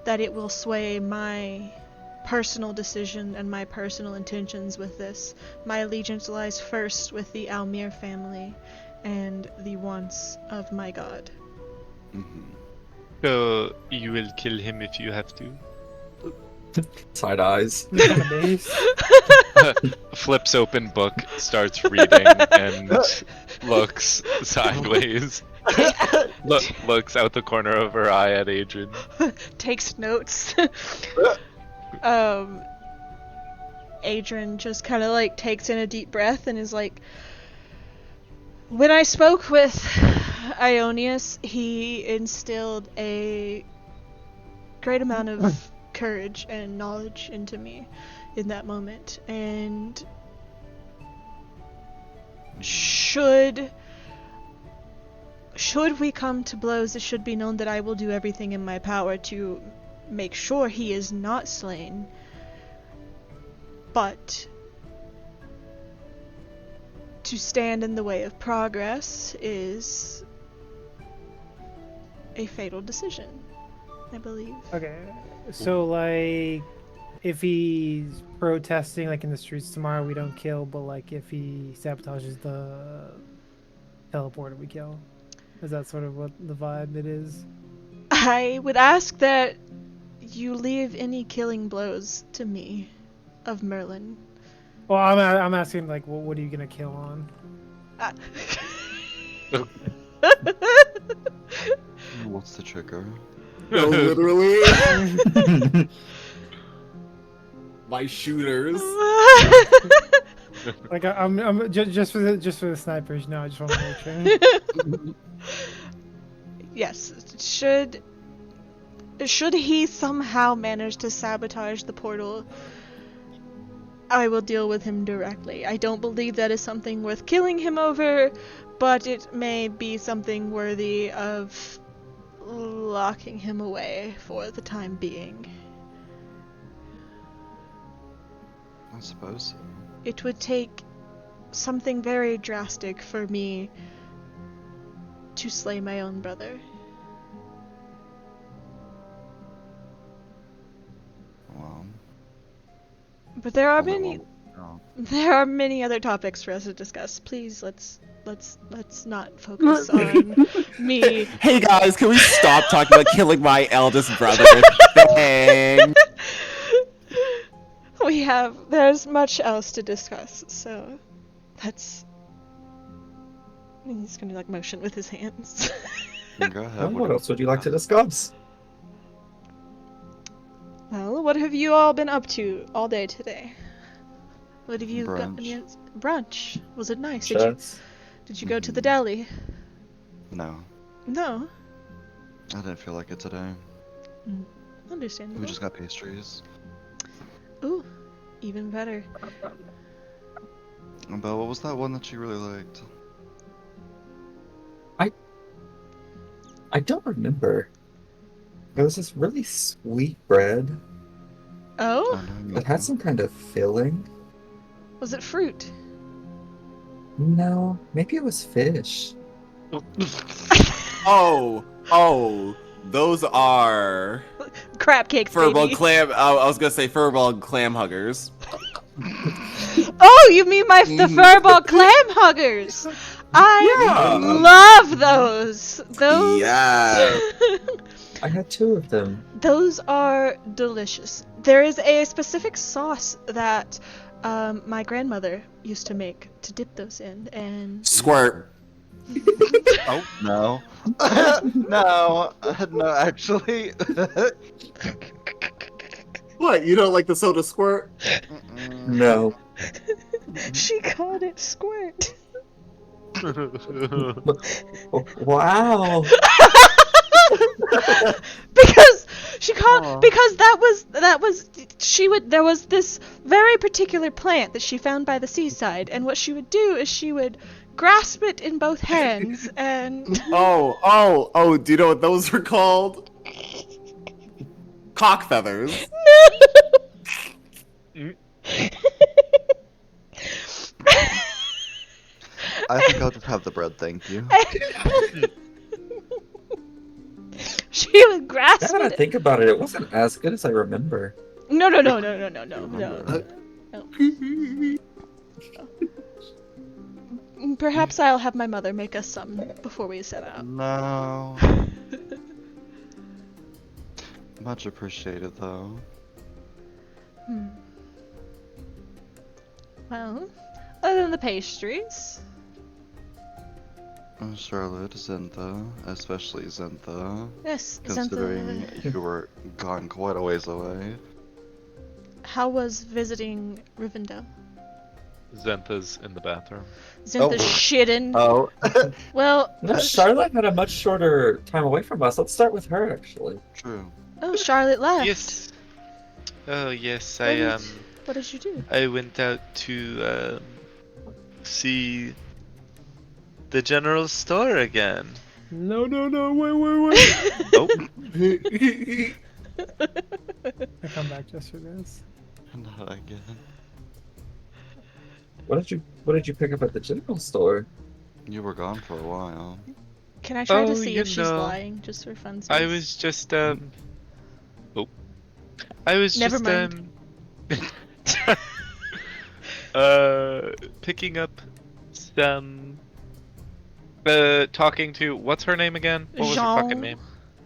that it will sway my personal decision and my personal intentions with this. My allegiance lies first with the Almir family and the wants of my god. Mhm. So you will kill him if you have to? Side eyes. Kind of based. Flips open book, starts reading, and looks sideways. Looks out the corner of her eye at Adrian. Takes notes. Adrian just kind of like takes in a deep breath and is like, when I spoke with Ionius, he instilled a great amount of courage and knowledge into me in that moment, and should we come to blows, it should be known that I will do everything in my power to make sure he is not slain. But to stand in the way of progress is a fatal decision, I believe. Okay, so like, if he's protesting like in the streets tomorrow, we don't kill. But like, if he sabotages the teleporter, we kill. Is that sort of what the vibe it is? I would ask that you leave any killing blows to me, of Merlin. Well, I'm asking like, what are you gonna kill on? What's the trigger? No, literally. My shooters. Like, I'm just for the snipers. No, I just want to make sure. Yes, should he somehow manage to sabotage the portal, I will deal with him directly. I don't believe that is something worth killing him over, but it may be something worthy of locking him away for the time being. I suppose so. It would take something very drastic for me to slay my own brother. Well, But there are only many one- there are many other topics for us to discuss. Please let's not focus on me. Hey guys, can we stop talking about killing my eldest brother? Dang. There's much else to discuss, so he's gonna like motion with his hands. Go ahead. Well, what else would you like to discuss? Well, what have you all been up to all day today? What have you got? Brunch. Brunch. Was it nice? Chats? Did you go to the deli? No, No. I didn't feel like it today. Understandable. We just got pastries. Ooh, even better. But what was that one that you really liked? I don't remember. It was this really sweet bread Oh, that had some kind of filling. was it fruit? No, maybe it was fish. Oh, those are Crab cakes, furball baby. clam. I was gonna say furball clam huggers. Oh, you mean the furball clam huggers? I love those. Those. Yeah. I had 2 of them. Those are delicious. There is a specific sauce that my grandmother used to make to dip those in, and Squirt. Oh no, no, no, actually. What? You don't like the soda squirt? No. she called it squirt. Wow. Because she called because that was there was this very particular plant that she found by the seaside, and what she would do is she would grasp it in both hands and Oh, do you know what those are called? Cock feathers. I think I'll just have the bread, thank you. she would grasp Now that I it. think about it, it wasn't as good as I remember. No. Perhaps I'll have my mother make us some before we set out. No. Much appreciated, though. Well, other than the pastries. Charlotte, Zentha, especially Zentha, Yes, considering Zentha. you were gone quite a ways away. How was visiting Rivendell? Zentha's in the bathroom. Zentha's shitting. Oh. Well, No, Charlotte had a much shorter time away from us. Let's start with her, actually. True. oh, Charlotte left. Yes. Oh yes, What did you do? I went out to see the general store again. No, wait. Oh, I come back just for this. Not again. What did you pick up at the general store? You were gone for a while. Can I try to Oh, see you if she's know, lying, just for funsies? I was just oh. I was Never just mind. picking up some talking to what's her name again? What was her fucking Jean. name?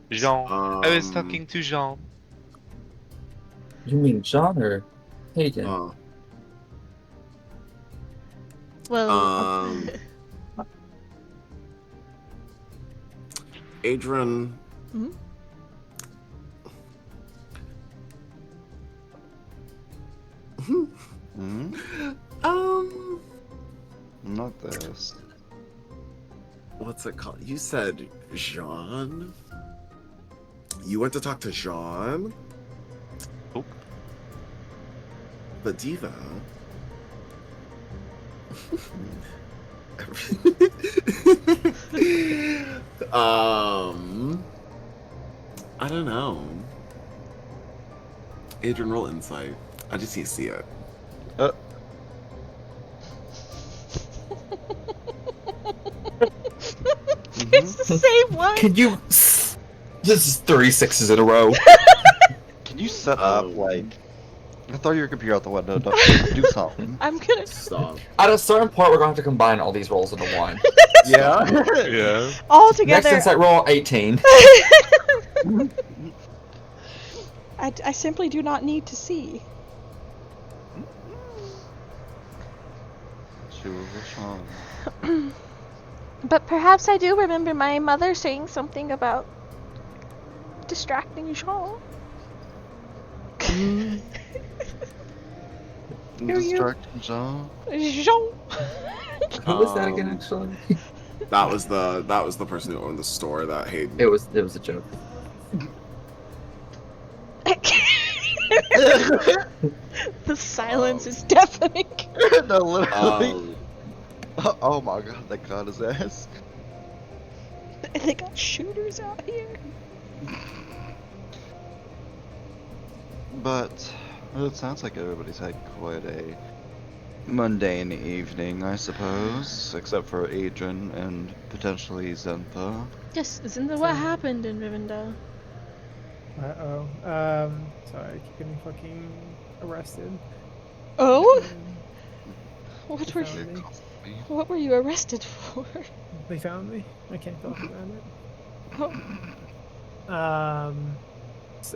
Jean. I was talking to Jean. You mean John or Hagen? Well, Adrian. Mhm. Hmm? Not this. What's it called? You said Jean? You went to talk to Jean? Oh. But Diva. I don't know. Adrian, roll insight. I just need to see it. It's the same one. Can you? This is 3 6s in a row. Can you set up, like... I throw your computer out the window, do something. I'm gonna. Stop. At a certain point, we're going to have to combine all these rolls into one. Yeah. Yeah. All Next together. insight roll, 18. I simply do not need to see. She was a Sean. But perhaps I do remember my mother saying something about distracting Jean. Distracting Jean. Jean. Who was that again, actually? That was the person who owned the store that Hayden. It was a joke. The silence is deafening. No, literally. Um, Oh my god, that got his ass. They got shooters out here. But it sounds like everybody's had quite a mundane evening, I suppose, except for Adrian and potentially Zentha. Yes, isn't that what happened in Rivendell? Uh-oh. Sorry, I keep getting fucking arrested. Oh? They What were found me. what were you arrested for? They found me. I can't talk about it. Oh.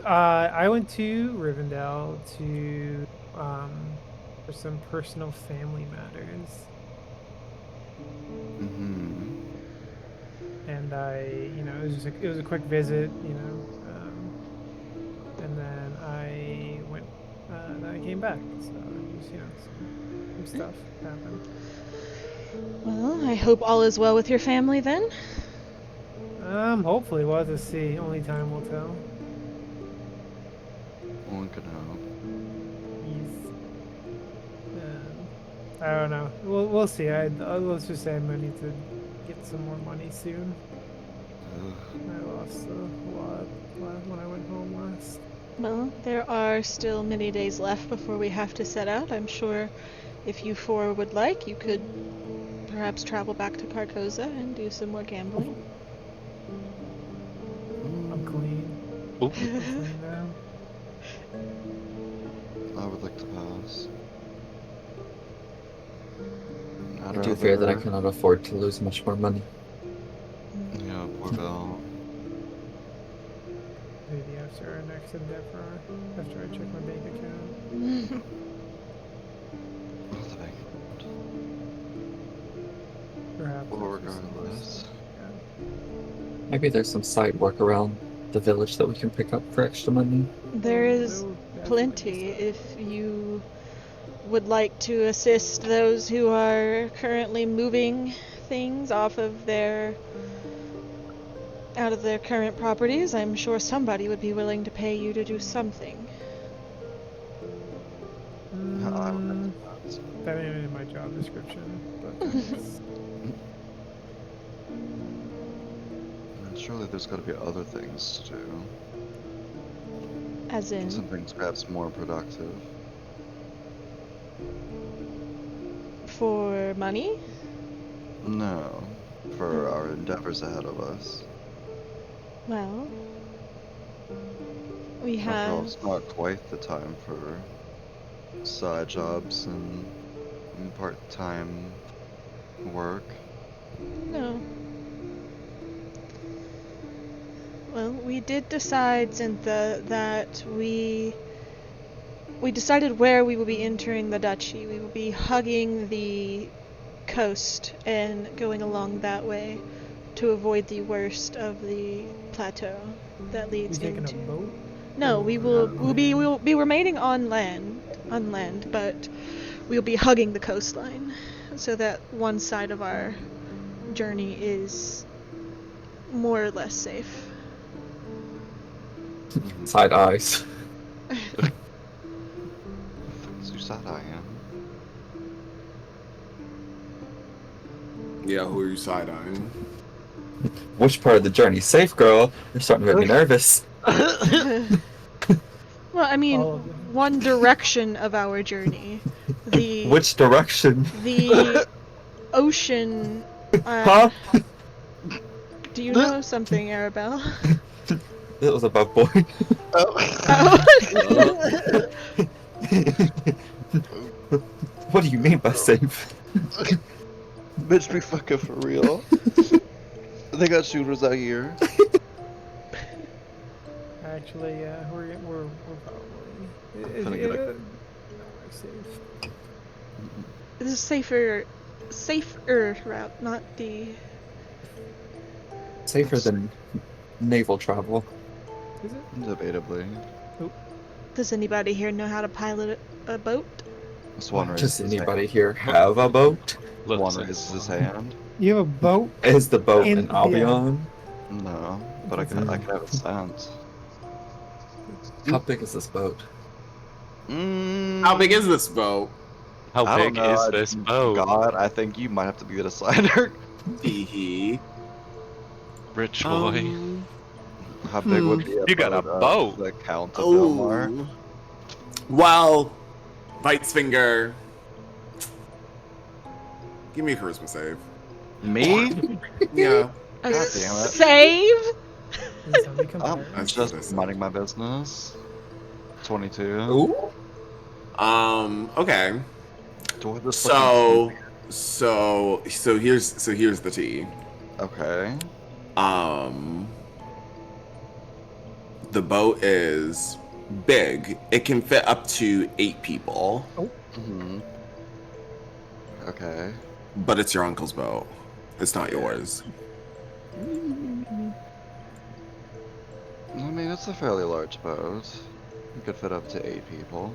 I went to Rivendell to for some personal family matters, Mm-hmm. and it was a quick visit, and then I went, then I came back. So just, some stuff happened. Well, I hope all is well with your family then. Hopefully we'll have to see. Only time will tell. One could hope. I don't know. We'll see. Let's just say I'm gonna need to get some more money soon. I lost a lot when I went home last. Well, there are still many days left before we have to set out. I'm sure if you four would like, you could perhaps travel back to Carcosa and do some more gambling. I'm clean. Oh. I'm clean now. I would like to pass. I do fear that I cannot afford to lose much more money. Yeah, poor Val. Maybe after our next endeavor, after I check my bank account. Oh, the bank. Perhaps. Well, after some more regardless. stuff. Yeah. Maybe there's some side work around the village that we can pick up for extra money. There is There will definitely be plenty stuff. if you would like to assist those who are currently moving things out of their current properties. I'm sure somebody would be willing to pay you to do something. I would like Mm, to pass. that ain't in my job description, but thanks. And surely there's got to be other things to do. As in, Some things perhaps more productive. For money? No, for our endeavors ahead of us. Well, we After all, have. it's not quite the time for side jobs and part-time work. No. Well, we did decide, Zintha, that we decided where we will be entering the duchy. We will be hugging the coast and going along that way to avoid the worst of the plateau that We leads taking a into. boat? No, we will be remaining on land, but we'll be hugging the coastline so that one side of our journey is more or less safe. Side eyes. As you said, I am. Yeah, who are you side-eyeing? Which part of the journey? Safe, girl. You're starting to make me nervous. Well, I mean, All of them. one direction of our journey. The Which direction? the ocean. Huh? Do you know something, Arabelle? It was about boy. Oh. What do you mean by safe? Bitch, be fucking for real. They got shooters out here. Actually, yeah, we're probably. Gonna get a- We're safe. This is safer route, not the. Safer than naval travel. Is it? Debatably. Does anybody here know how to pilot a boat? Swan Does raises his anybody here have a boat? hand. Looks Swan like raises his hand. You have a boat? Is the boat In- in Albion? No, but I can have a sense. How big is this boat? How big is this boat? How I don't big know. is this boat? God, I think you might have to be a decider. Hee Rich boy. How big would be You got a boat. The Count of Belmar? Oh. Well, Bites Finger. Give me a charisma save. Me? Yeah. A God damn it. save? Please don't be I'm compared. That's just what I said. minding my business. 22. Ooh. Okay. Do I just So here's the tea. Okay. The boat is big. It can fit up to 8 people, hmm Okay. but it's your uncle's boat. It's not yours. I mean, it's a fairly large boat. You could fit up to 8 people.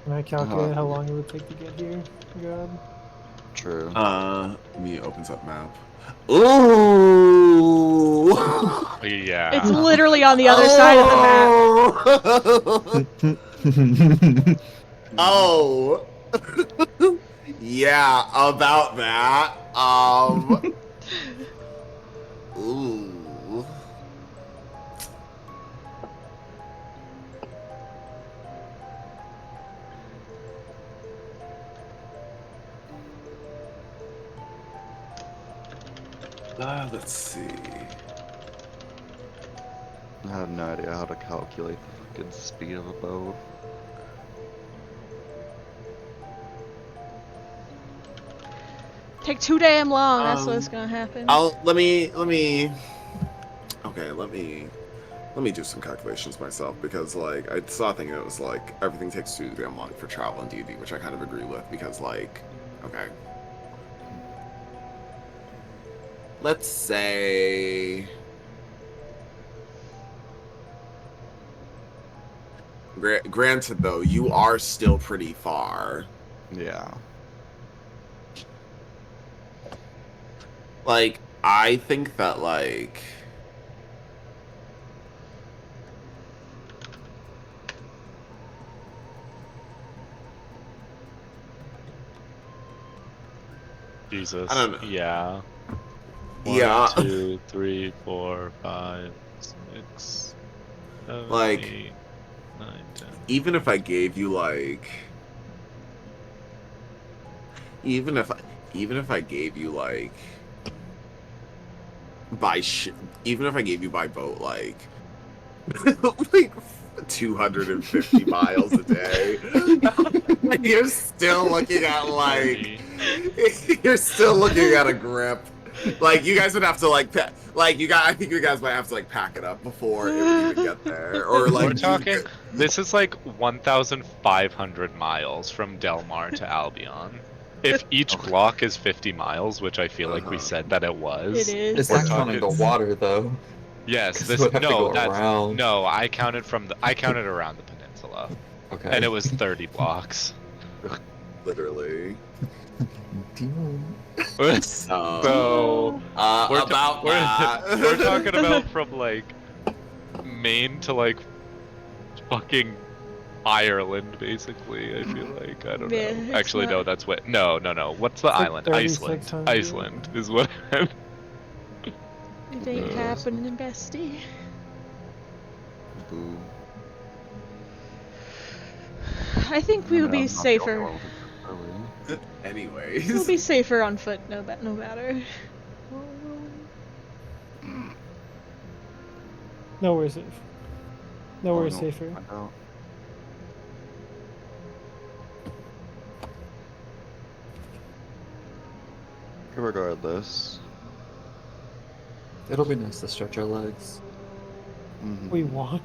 Can I calculate how long it would take to get here? God. True. Me opens up map. Ooh. Yeah. It's literally on the other side of the map. Oh. Yeah, about that. Ooh. Let's see. I have no idea how to calculate the fucking speed of a boat. Take too damn long. That's what's gonna happen. Let me do some calculations myself, because like I saw a thing that was like everything takes too damn long for travel in D&D, which I kind of agree with, because like, okay, let's say granted though, you are still pretty far. Yeah. Like, I think that like Jesus. I don't know. Yeah. Yeah. 1, 2, 3, 4, 5, 6, 7, Like, 8, 9, 10. even if I gave you like even if I gave you like even if I gave you by boat like like 250 miles a day, you're still looking at like you're still looking at a grip. Like you guys would have to like I think you guys might have to like pack it up before it would even get there, or like We're talking. This is like 1,500 miles from Del Mar to Albion. If each block is 50 miles, which I feel like we said that it was. It is. It's We're not counting the talking- water though. Yes, 'Cause this it would have to no, go that's around. no. I counted around the peninsula, Okay. and it was 30 blocks. literally. Damn. So we're About that. we're talking about from like Maine to like fucking Ireland, basically. I feel like I don't Yeah, know. it's Actually, no, not- that's what. No. What's the It's like island? Iceland. 3,600. Iceland is what. It ain't happening, bestie. Boo. I think we will be safer. Anyways. We'll be safer on foot, no matter. Nowhere safe. Nowhere Oh, no. safer. I don't. Regardless. It'll be nice to stretch our legs. Mhm. We walk.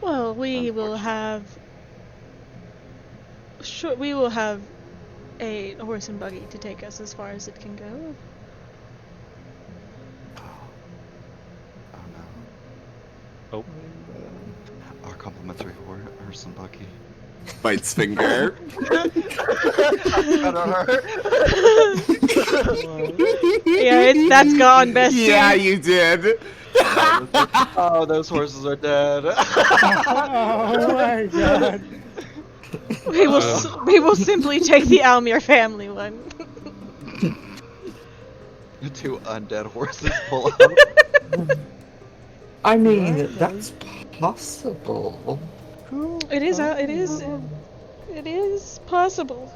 Well, we will have. Sure, we will have a horse and buggy to take us as far as it can go. Oh no. Oh. Our complimentary horse and buggy. Bites finger. Yeah, that's gone, bestie. Yeah, you did. Oh, those horses are dead. Oh my god. We will simply take the Almir family one. Two undead horses pull up. I mean, that's possible. It is. It is possible.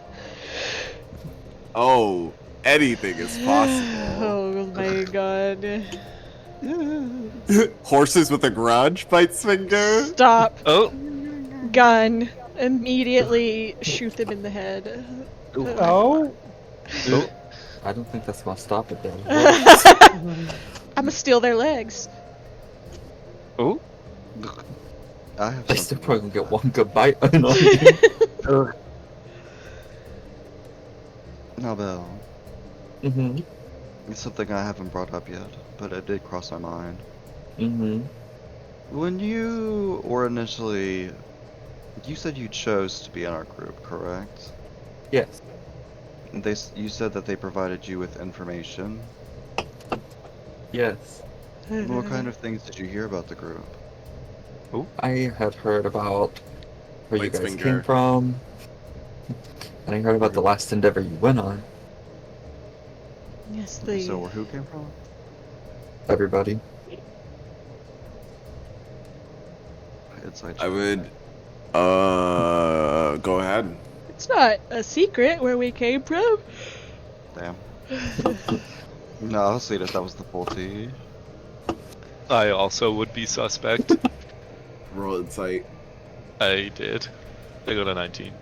Oh, anything is possible. Oh my god. Horses with a grudge, Bites finger. Stop. Oh, Gun. Immediately shoot them in the head. Oh? I don't think that's gonna stop it though. I'ma steal their legs. oh, I have They still something. probably gonna get one good bite in on you. Now, Belle, Mm-hmm. it's something I haven't brought up yet, but it did cross my mind. Mm-hmm. When you were initially, you said you chose to be in our group, correct? Yes. You said that they provided you with information. Yes. What kind of things did you hear about the group? I had heard about where you Bites guys finger. came from. And I heard about the last endeavor you went on. Yes, So, where who came from? Everybody. Inside I joke. would. Go ahead. It's not a secret where we came from. Damn. No, I'll see that was the full T. I also would be suspect. Roll insight. I did. I got a 19.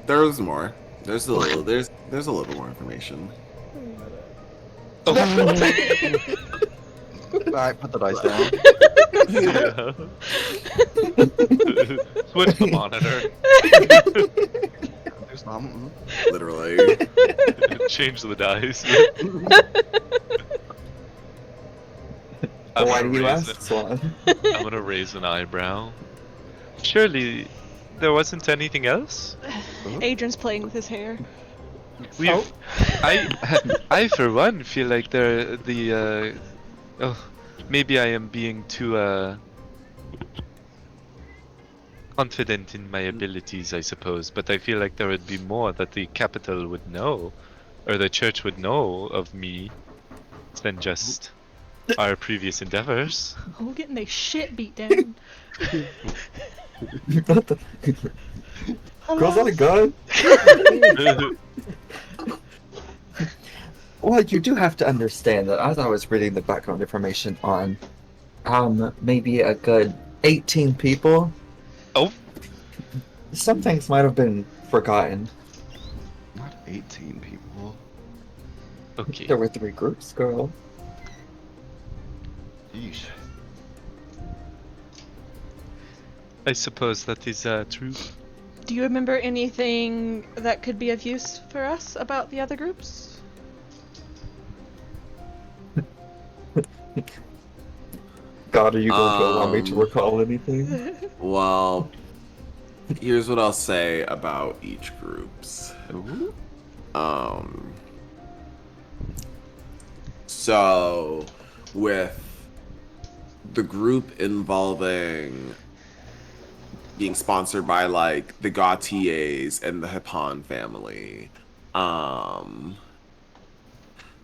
There's more. There's a little. There's a little bit more information. Alright, put the dice down. Switch the monitor. There's not. Literally. Change the dice. Why gonna do you raise ask, Swan? I'm gonna raise an eyebrow. Surely there wasn't anything else? Adrian's playing with his hair. We've, I for one feel like maybe I am being too confident in my abilities, I suppose, but I feel like there would be more that the capital would know, or the church would know of me, than just our previous endeavors. Oh, getting their shit beat down. What the? Girl's that a gun? Well, you do have to understand that as I was reading the background information on maybe a good 18 people, Oh, some things might have been forgotten. Not 18 people. okay. There were 3 groups, girl. Yeesh. I suppose that is true. Do you remember anything that could be of use for us about the other groups? God, are you going to allow me to recall anything? Well, here's what I'll say about each groups. So with the group involving being sponsored by like the Gautiers and the Hippon family,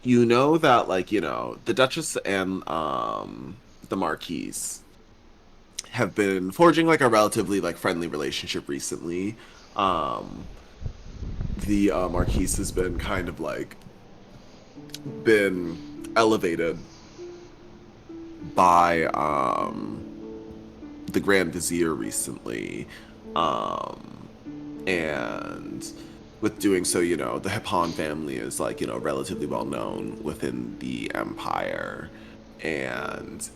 you know that like, you know, the Duchess and the Marquise have been forging like a relatively like friendly relationship recently. The Marquise has been kind of like been elevated by the Grand Vizier recently, and with doing so, you know, the Hippon family is like, you know, relatively well known within the empire, and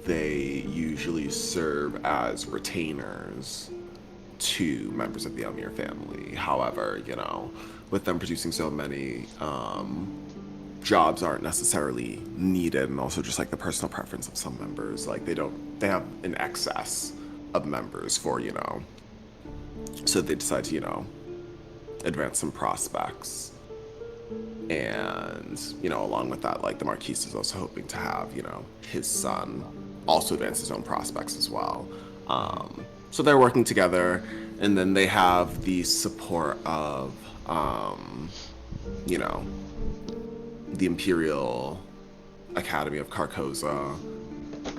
they usually serve as retainers to members of the Elmir family. However, you know, with them producing so many, jobs aren't necessarily needed, and also just like the personal preference of some members, like they have an excess of members for, you know, so they decide to, you know, advance some prospects. And, you know, along with that, like the Marquise is also hoping to have, you know, his son also advance his own prospects as well. So they're working together, and then they have the support of, you know, the Imperial Academy of Carcosa,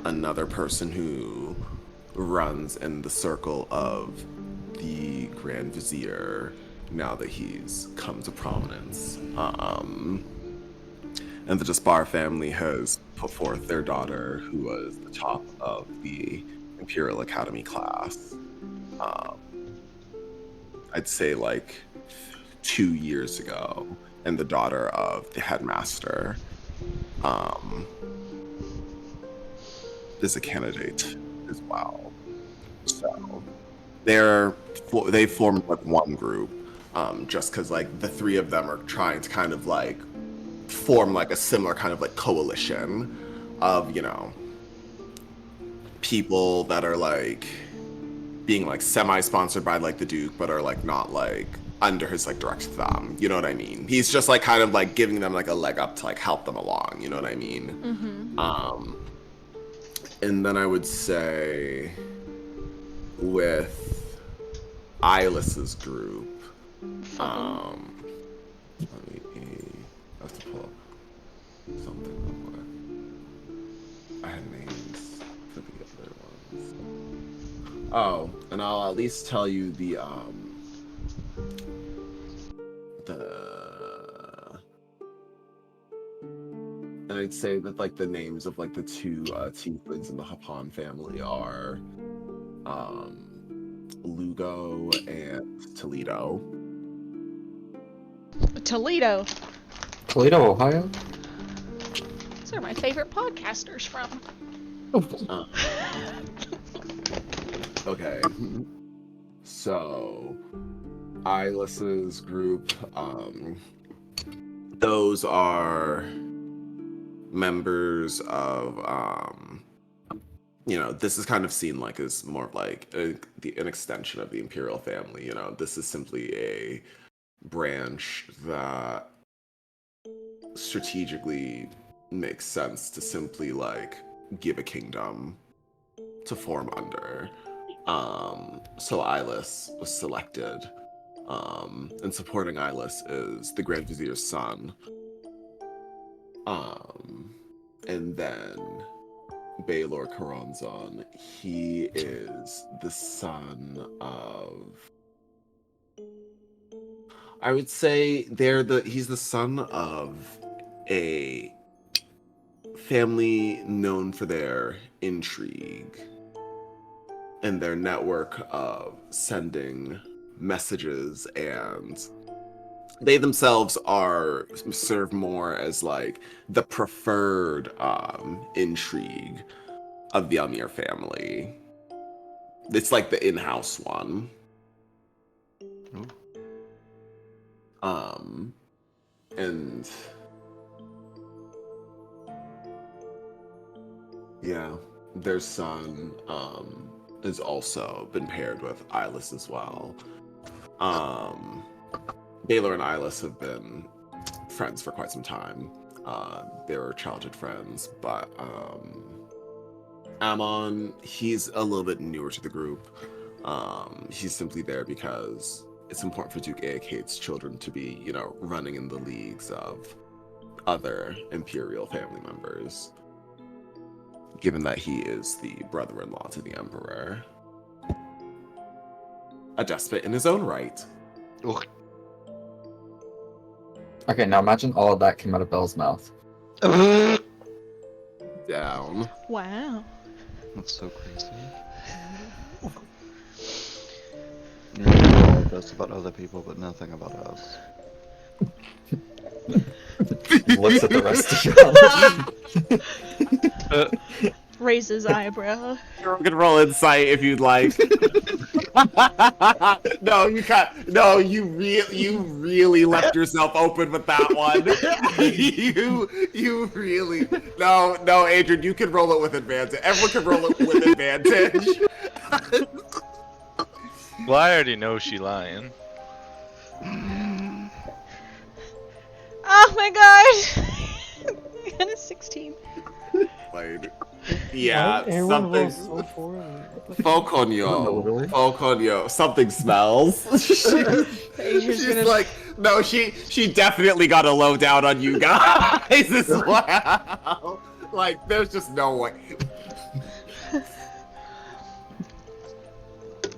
another person who runs in the circle of the Grand Vizier now that he's come to prominence. And the Despar family has put forth their daughter, who was the top of the Imperial Academy class. I'd say like 2 years ago, and the daughter of the headmaster is a candidate as well. So they formed like one group, just because like the 3 of them are trying to kind of like form like a similar kind of like coalition of, you know, people that are like being like semi-sponsored by like the Duke, but are like not like under his like direct thumb. You know what I mean? He's just like kind of like giving them like a leg up to like help them along. You know what I mean? Mm-hmm. And then I would say with Eyeless's group, let me I have to pull up something real quick. I had names for the other ones. Oh, and I'll at least tell you the and I'd say that like the names of like the 2 tieflings in the Hapan family are Lugo and Toledo. Toledo. Toledo, Ohio? Those are my favorite podcasters from. Okay. So Eyeless's group, those are members of you know, this is kind of seen like as more of like an extension of the Imperial family. You know, this is simply a branch that strategically makes sense to simply like give a kingdom to form under. So Eyeless was selected, and supporting Eyeless is the Grand Vizier's son. And then Baylor Karanzan. He is the son of, I would say he's the son of a family known for their intrigue and their network of sending messages, and they themselves serve more as like the preferred intrigue of the Amir family. It's like the in-house one. Ooh. And yeah, their son has also been paired with Eyeless as well. Baylor and Eyeless have been friends for quite some time. They were childhood friends, but Amon, he's a little bit newer to the group. He's simply there because it's important for Duke Aakate's children to be, running in the leagues of other Imperial family members, given that he is the brother-in-law to the Emperor. A despot in his own right. Ugh. Okay, now imagine all of that came out of Belle's mouth. Down. Wow. That's so crazy. You know all of this about other people, but nothing about us. He looks at the rest of you. Raises eyebrow. You can roll insight if you'd like. No, you can't. No, you really left yourself open with that one. you really. No, Adrian, you can roll it with advantage. Everyone can roll it with advantage. Well, I already know she lying. Oh my gosh! I got a 16. Like, yeah, Everyone rolls something. so poorly. Really? Falconio, something smells. She's gonna- like, no, she definitely got a lowdown on you guys as well. Like, there's just no way.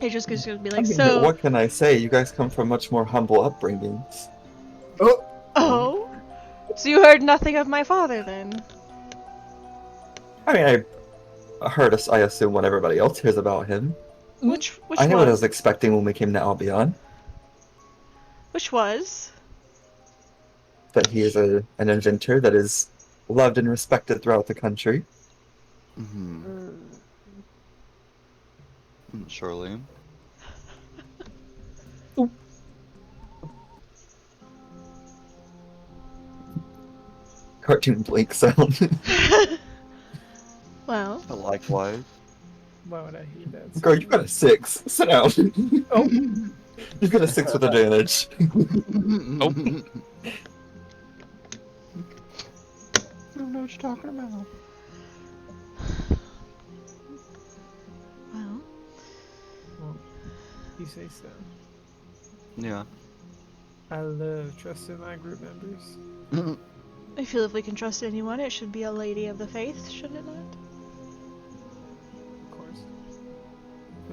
Adrian's just gonna be I like, mean, so. what can I say? You guys come from much more humble upbringings. Oh? So you heard nothing of my father then? I mean, I heard us. I assume what everybody else hears about him. Which I knew what I was? was expecting when we came to Albion. Which was? That he is an inventor that is loved and respected throughout the country. Mm-hmm. Charlene? Cartoon Blake sound. Well, Likewise. Why would I hear that? Girl, you got a 6. Sit down. Oh, you got a 6 with advantage. Oh. I don't know what you're talking about. well. Well, you say so. Yeah. I love trusting my group members. I feel if we can trust anyone, it should be a lady of the faith, shouldn't it not? Of course.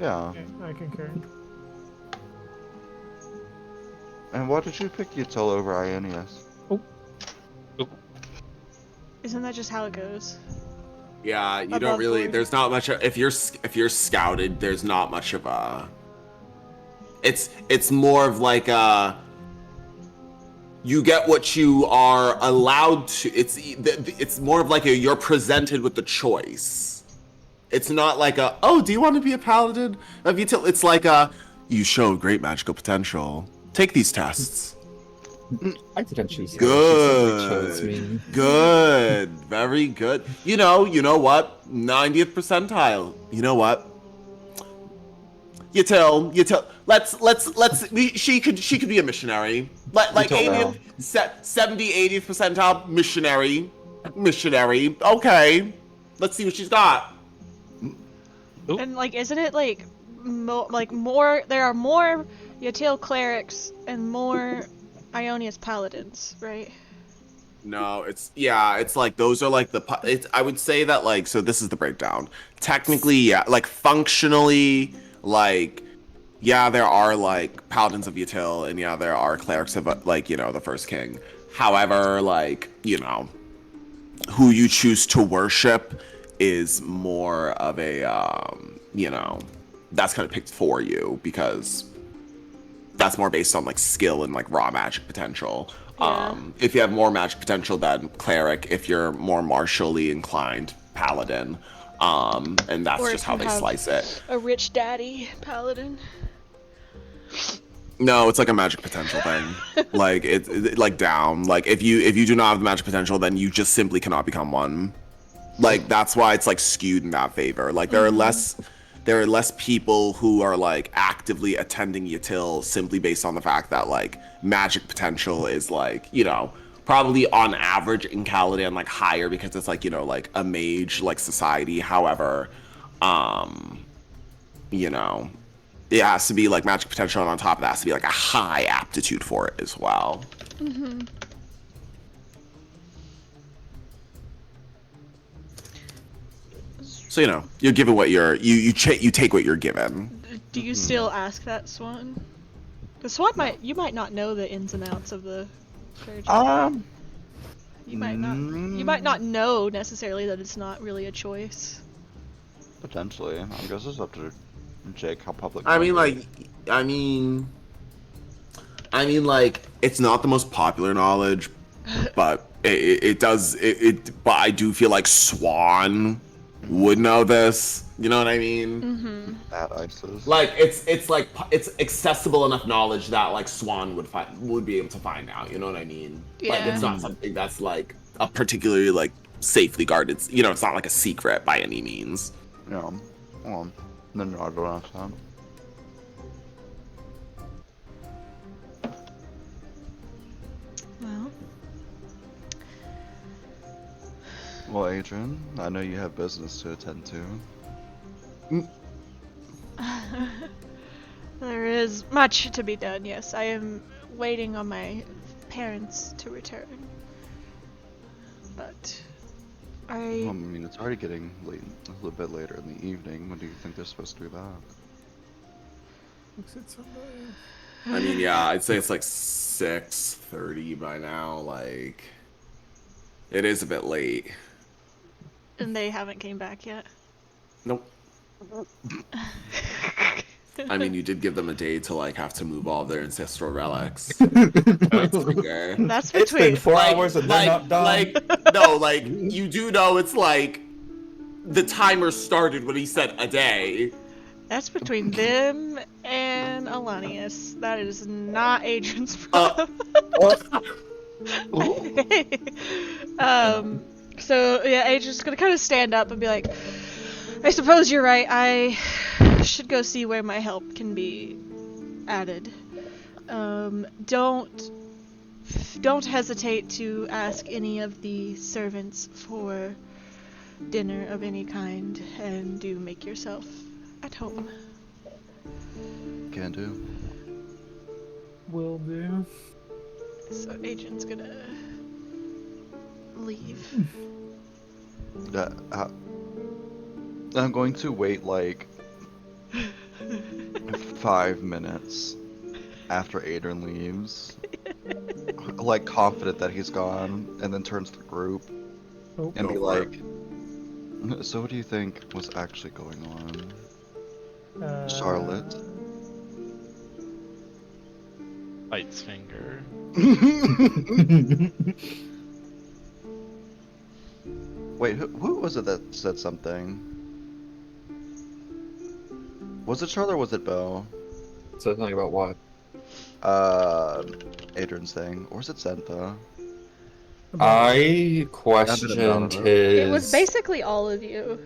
Yeah. Okay, I concur. And why did you pick Util over Ionius? Isn't that just how it goes? Yeah, you Above don't really. board. There's not much. If you're scouted, there's not much of a. It's more of like a. You get what you are allowed to. It's more of like you're presented with the choice. It's not like do you want to be a paladin of Util? It's like you show great magical potential. Take these tests. I didn't choose you. Good. She chose me. Good. Very good. You know what? 90th percentile. You know what? You tell. She could be a missionary. Like You tell 80th, 70, 80th percentile missionary. Okay. Let's see what she's got. Oop. And like, isn't it like, more? There are more Yatil clerics and more Ionius paladins, right? No, it's like those are like I would say that like, so this is the breakdown. Technically, yeah, like functionally, like yeah, there are like paladins of Yatil, and yeah, there are clerics of like, the First King. However, like, who you choose to worship is more of a that's kind of picked for you, because that's more based on like skill and like raw magic potential. Yeah. If you have more magic potential than cleric, if you're more martially inclined, paladin, and that's Or just if how you they have slice it. a rich daddy paladin. No, it's like a magic potential thing. Like it like down. Like if you do not have the magic potential, then you just simply cannot become one. Like that's why it's like skewed in that favor. Like there are less people who are like actively attending Yatil simply based on the fact that like magic potential is like, probably on average in Caladan like higher, because it's like, like a mage like society. However, it has to be like magic potential, and on top of that has to be like a high aptitude for it as well. Mm-hmm. So you're given what you take what you're given. Do you still ask that Swan? The Swan you might not know the ins and outs of the clergy. You might not know necessarily that it's not really a choice. Potentially. I guess it's up to Jake how public. I mean, like, it's not the most popular knowledge, but it does. But I do feel like Swan would know this. You know what I mean? Mm-hmm. That ISIS. Like, it's accessible enough knowledge that like Swan would be able to find out. You know what I mean? Yeah. Like, it's not something that's like a particularly like safely guarded. It's not like a secret by any means. Yeah. Well, then I don't understand. Well, Adrian, I know you have business to attend to. There is much to be done, yes. I am waiting on my parents to return. But Well, I mean, it's already getting late, a little bit later in the evening. When do you think they're supposed to be back? Looks at somebody. I mean, yeah, I'd say it's like 6:30 by now. Like, it is a bit late. And they haven't came back yet. Nope. I mean, you did give them a day to like have to move all their ancestral relics. That's pretty good. That's It's between been 4 hours and they're not done. Like you do know it's like the timer started when he said a day. that's between them and Alanius. That is not Adrian's problem. So yeah, Adrian's gonna kind of stand up and be like, I suppose you're right. I should go see where my help can be added. Don't hesitate to ask any of the servants for dinner of any kind, and do make yourself at home. Can do. Will do. So Adrian's gonna leave. I'm going to wait like 5 minutes after Adrian leaves, like confident that he's gone, and then turns to the group Oh, and be like, "So what do you think was actually going on, Charlotte?" Bites finger. Wait, who was it that said something? Was it Charlotte or was it Belle? So something about what? Adrian's thing. Or was it Senta? I questioned his... It was basically all of you.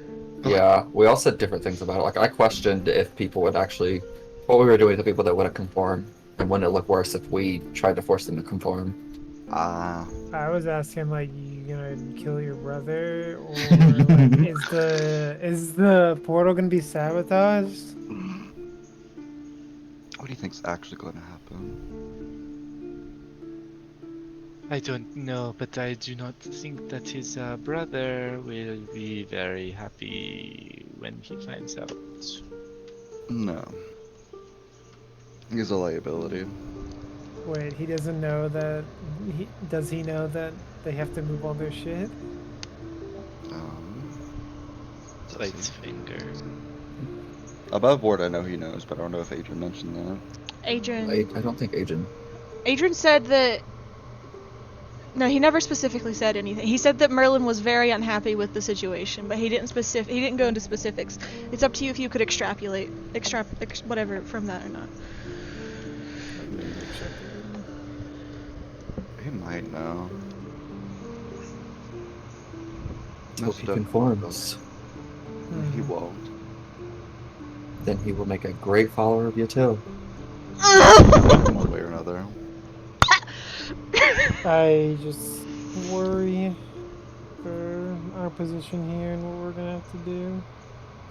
Yeah, we all said different things about it. Like, I questioned if people would actually... What we were doing to people that wouldn't conform, and wouldn't it look worse if we tried to force them to conform. Ah. I was asking, like, you gonna kill your brother, or like, is the portal gonna be sabotaged? What do you think's actually going to happen? I don't know, but I do not think that his brother will be very happy when he finds out. No. He's a liability. Wait, he doesn't know that. Does he know that they have to move all their shit? Does Light's he? finger. Above board, I know he knows, but I don't know if Adrian mentioned that. Adrian. I don't think Adrian. Adrian said that. No, he never specifically said anything. He said that Merlin was very unhappy with the situation, but he didn't go into specifics. It's up to you if you could extrapolate, whatever from that or not. He might know. Hope he conforms. He won't. Then he will make a great follower of you too. One way or another. I just worry for our position here and what we're gonna have to do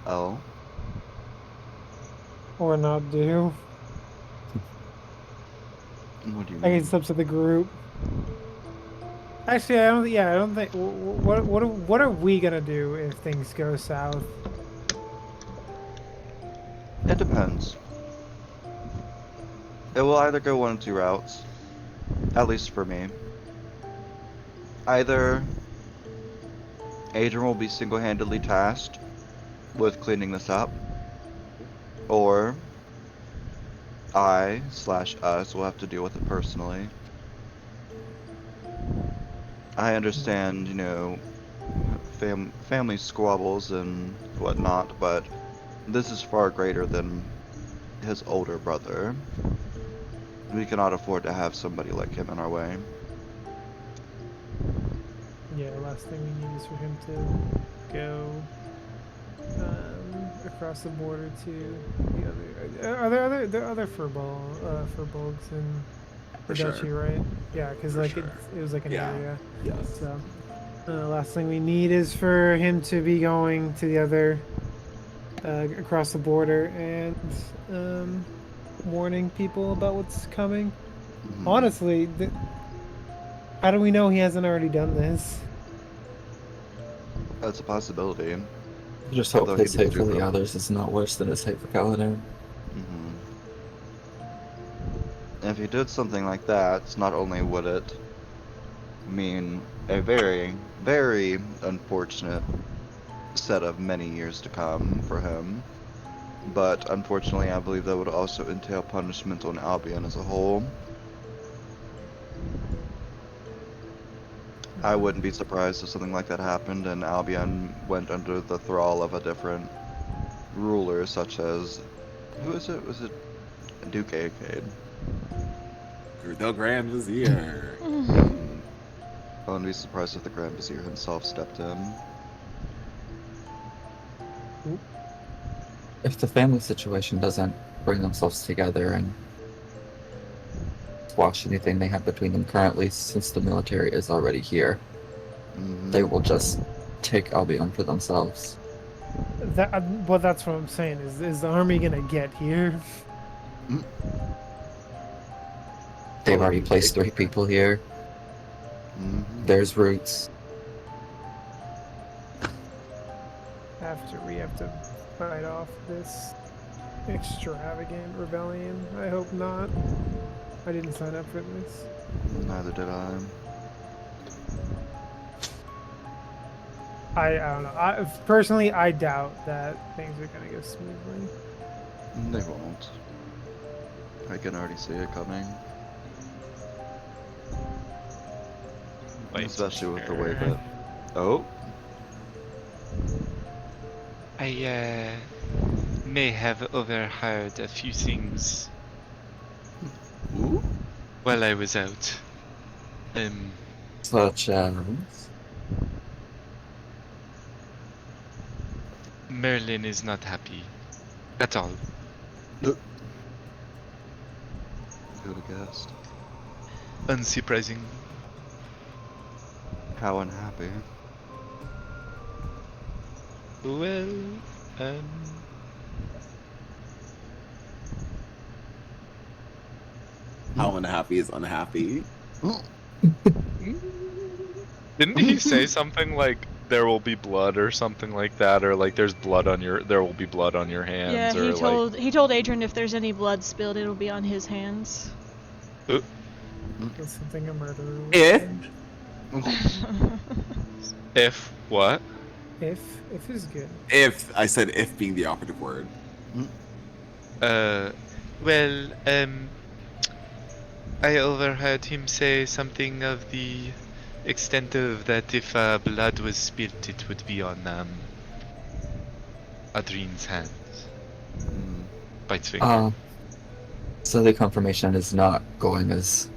Oh. or not do. What do you I mean? guess it's up to the group. Actually, I don't. Yeah, I don't think. What are we gonna do if things go south? It depends. It will either go one of two routes. At least for me. Either Adrian will be single-handedly tasked with cleaning this up, or I/us will have to deal with it personally. I understand, you know, family squabbles and whatnot, but this is far greater than his older brother. We cannot afford to have somebody like him in our way. Yeah, the last thing we need is for him to go across the border to the other. Are there are other furbolgs in For the duchy, sure. right? Yeah, because For like sure. it was like an Yeah. area. Yes. So last thing we need is for him to be going to the other across the border and warning people about what's coming. Mhm. Honestly, how do we know he hasn't already done this? That's a possibility. I just hope Although his he was hate for due the for- others is not worse than his hate for Kaladin. If he did something like that, not only would it mean a very, very unfortunate set of many years to come for him, but unfortunately I believe that would also entail punishment on Albion as a whole. I wouldn't be surprised if something like that happened and Albion went under the thrall of a different ruler, such as... who is it? Was it Duke Acade? The Grand Vizier. I wouldn't be surprised if the Grand Vizier himself stepped in. If the family situation doesn't bring themselves together and squash anything they have between them currently, since the military is already here, they will just take Albion for themselves. Well, that's what I'm saying. Is the army gonna get here? They've already placed 3 people here. There's roots. After we have to fight off this extravagant rebellion. I hope not. I didn't sign up for this. Neither did I. I don't know. Personally, I doubt that things are gonna go smoothly. They won't. I can already see it coming. Light's Especially with the way finger. that... Oh? I may have overheard a few things Ooh? while I was out. Such as... Merlin is not happy at all. Who would have guessed? Unsurprising. How unhappy. Well, How unhappy is unhappy? Didn't he say something like there will be blood or something like that, or like there will be blood on your hands, Yeah, or he told Adrian if there's any blood spilled, it'll be on his hands. like Was something a murderer would If- say. if what? If is good. If I said if being the operative word. Well, I overheard him say something of the extent of that if blood was spilt, it would be on Adrine's hands. Bites finger. So the confirmation is not going as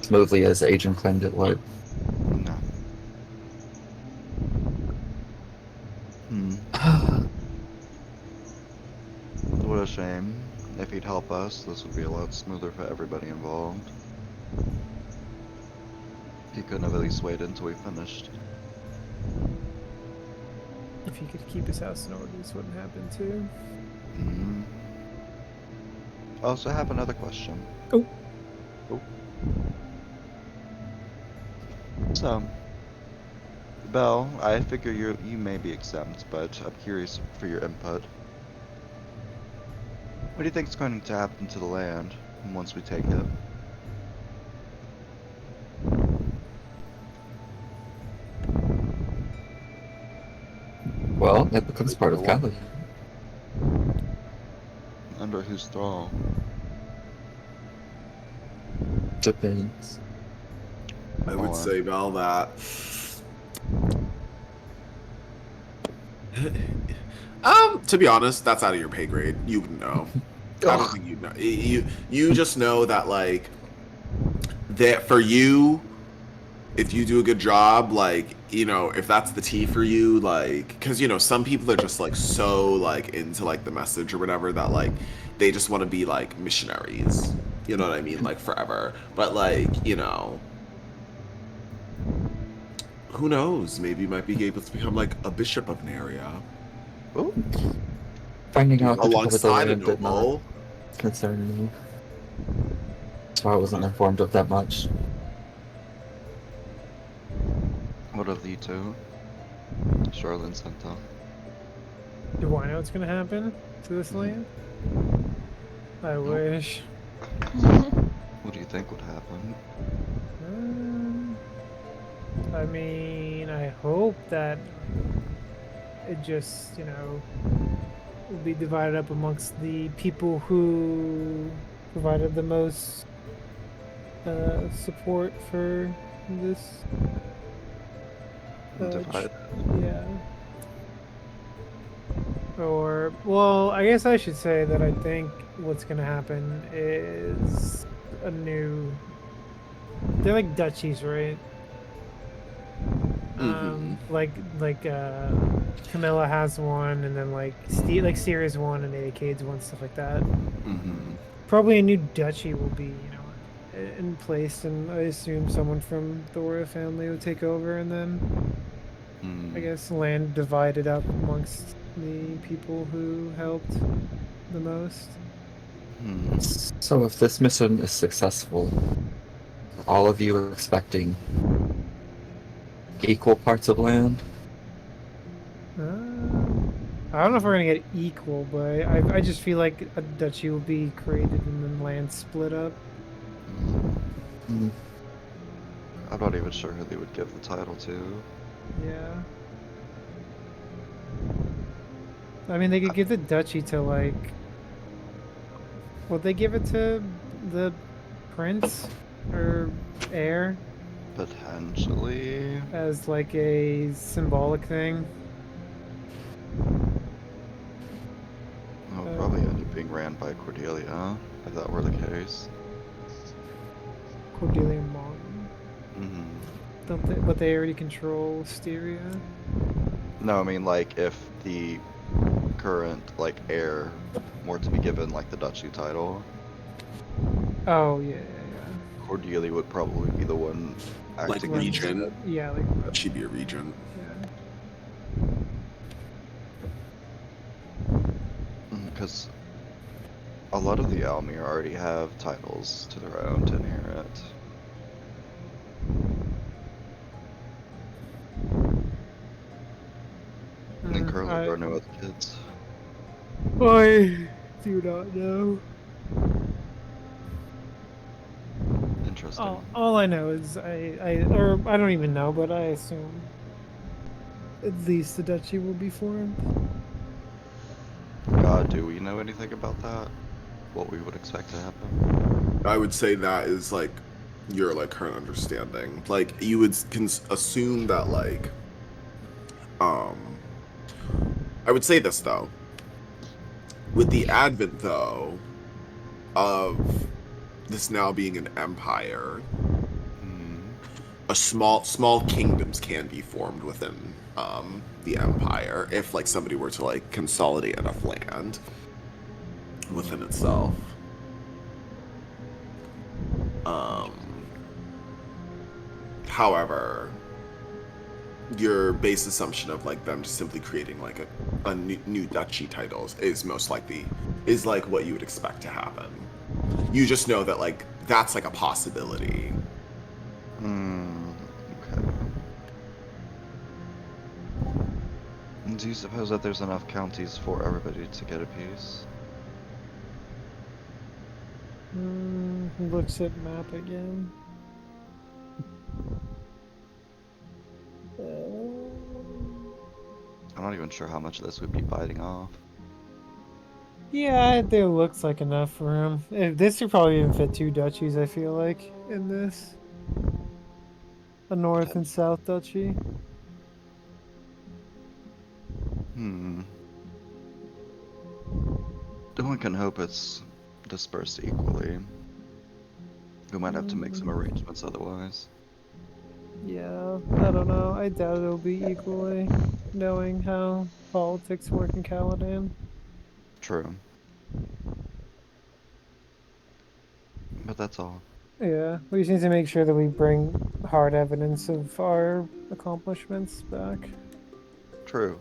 smoothly as Adrian claimed it would. No. What a shame. If he'd help us, this would be a lot smoother for everybody involved. He couldn't have at least waited until we finished. If he could keep his house in order, this wouldn't happen too. I also have another question. Oh. So, Belle, I figure you may be exempt, but I'm curious for your input. What do you think is going to happen to the land once we take it? Well, it becomes part of Cali. Under whose thrall? Depends. I would say, Val, that. To be honest, that's out of your pay grade. You wouldn't know. I don't think you'd know. You just know that, like, that for you, if you do a good job, like, you know, if that's the tea for you, like, because, you know, some people are just, like, so, like, into, like, the message or whatever that, like, they just want to be, like, missionaries. You know what I mean? Like, forever. But, like, you know, who knows? Maybe you might be able to become, like, a bishop of an area. Oh, Finding out the people with the Alongside a land did not noble. concern me. That's why I wasn't informed of that much. what of the two? Charlotte and Santa. Do I know what's gonna happen to this land? I wish. What do you think would happen? I mean, I hope that it just, you know, will be divided up amongst the people who provided the most support for this. Divided. Yeah. Or, well, I guess I should say that I think what's gonna happen is a new. They're like duchies, right? Like Camilla has one, and then like Sirius one, and Acade's one, stuff like that. Probably a new duchy will be, you know, in place, and I assume someone from the royal family will take over, and then I guess land divided up amongst the people who helped the most. So if this mission is successful, all of you are expecting equal parts of land? I don't know if we're gonna get equal, but I just feel like a duchy will be created and then land split up. Mm. I'm not even sure who they would give the title to. Yeah. I mean, they could give the duchy to, like... Would they give it to the prince? Or heir? Potentially. As, like, a symbolic thing? It'll probably end up being ran by Cordelia, if that were the case. Cordelia Martin. Don't they, but they already control Styria? No, I mean, like, if the current, like, heir were to be given, like, the duchy title, Oh, yeah. Cordelia would probably be the one Like acting a as- regent. Yeah, like... She'd be a regent. Because a lot of the Almir already have titles to their own to inherit. are no other kids. I do not know. Interesting. All I know is I don't even know, but I assume at least the duchy will be formed. Do we know anything about that? What we would expect to happen? I would say that is like your like current understanding. Like you would assume that like I would say this though. With the advent though of this now being an empire, a small kingdoms can be formed within the empire if like somebody were to like consolidate enough land within itself. However, your base assumption of like them just simply creating like a new duchy titles is most likely is like what you would expect to happen. You just know that like that's like a possibility. Okay. Do you suppose that there's enough counties for everybody to get a piece? Looks at map again. I'm not even sure how much of this would be biting off. Yeah, there looks like enough room. This could probably even fit 2 duchies, I feel like, in this. A north and south duchy. One can hope it's dispersed equally. We might have to make some arrangements otherwise. Yeah, I don't know. I doubt it'll be equally, knowing how politics work in Caladan. True. But that's all. Yeah, we just need to make sure that we bring hard evidence of our accomplishments back. True.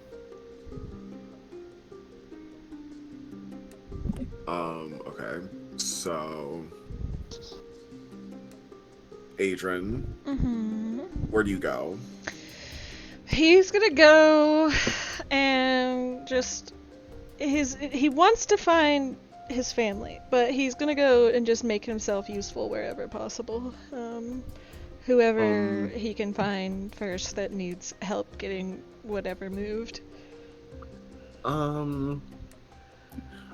Okay. So Adrian, where do you go? He's gonna go and just he wants to find his family, but he's gonna go and just make himself useful wherever possible. Whoever he can find first that needs help getting whatever moved.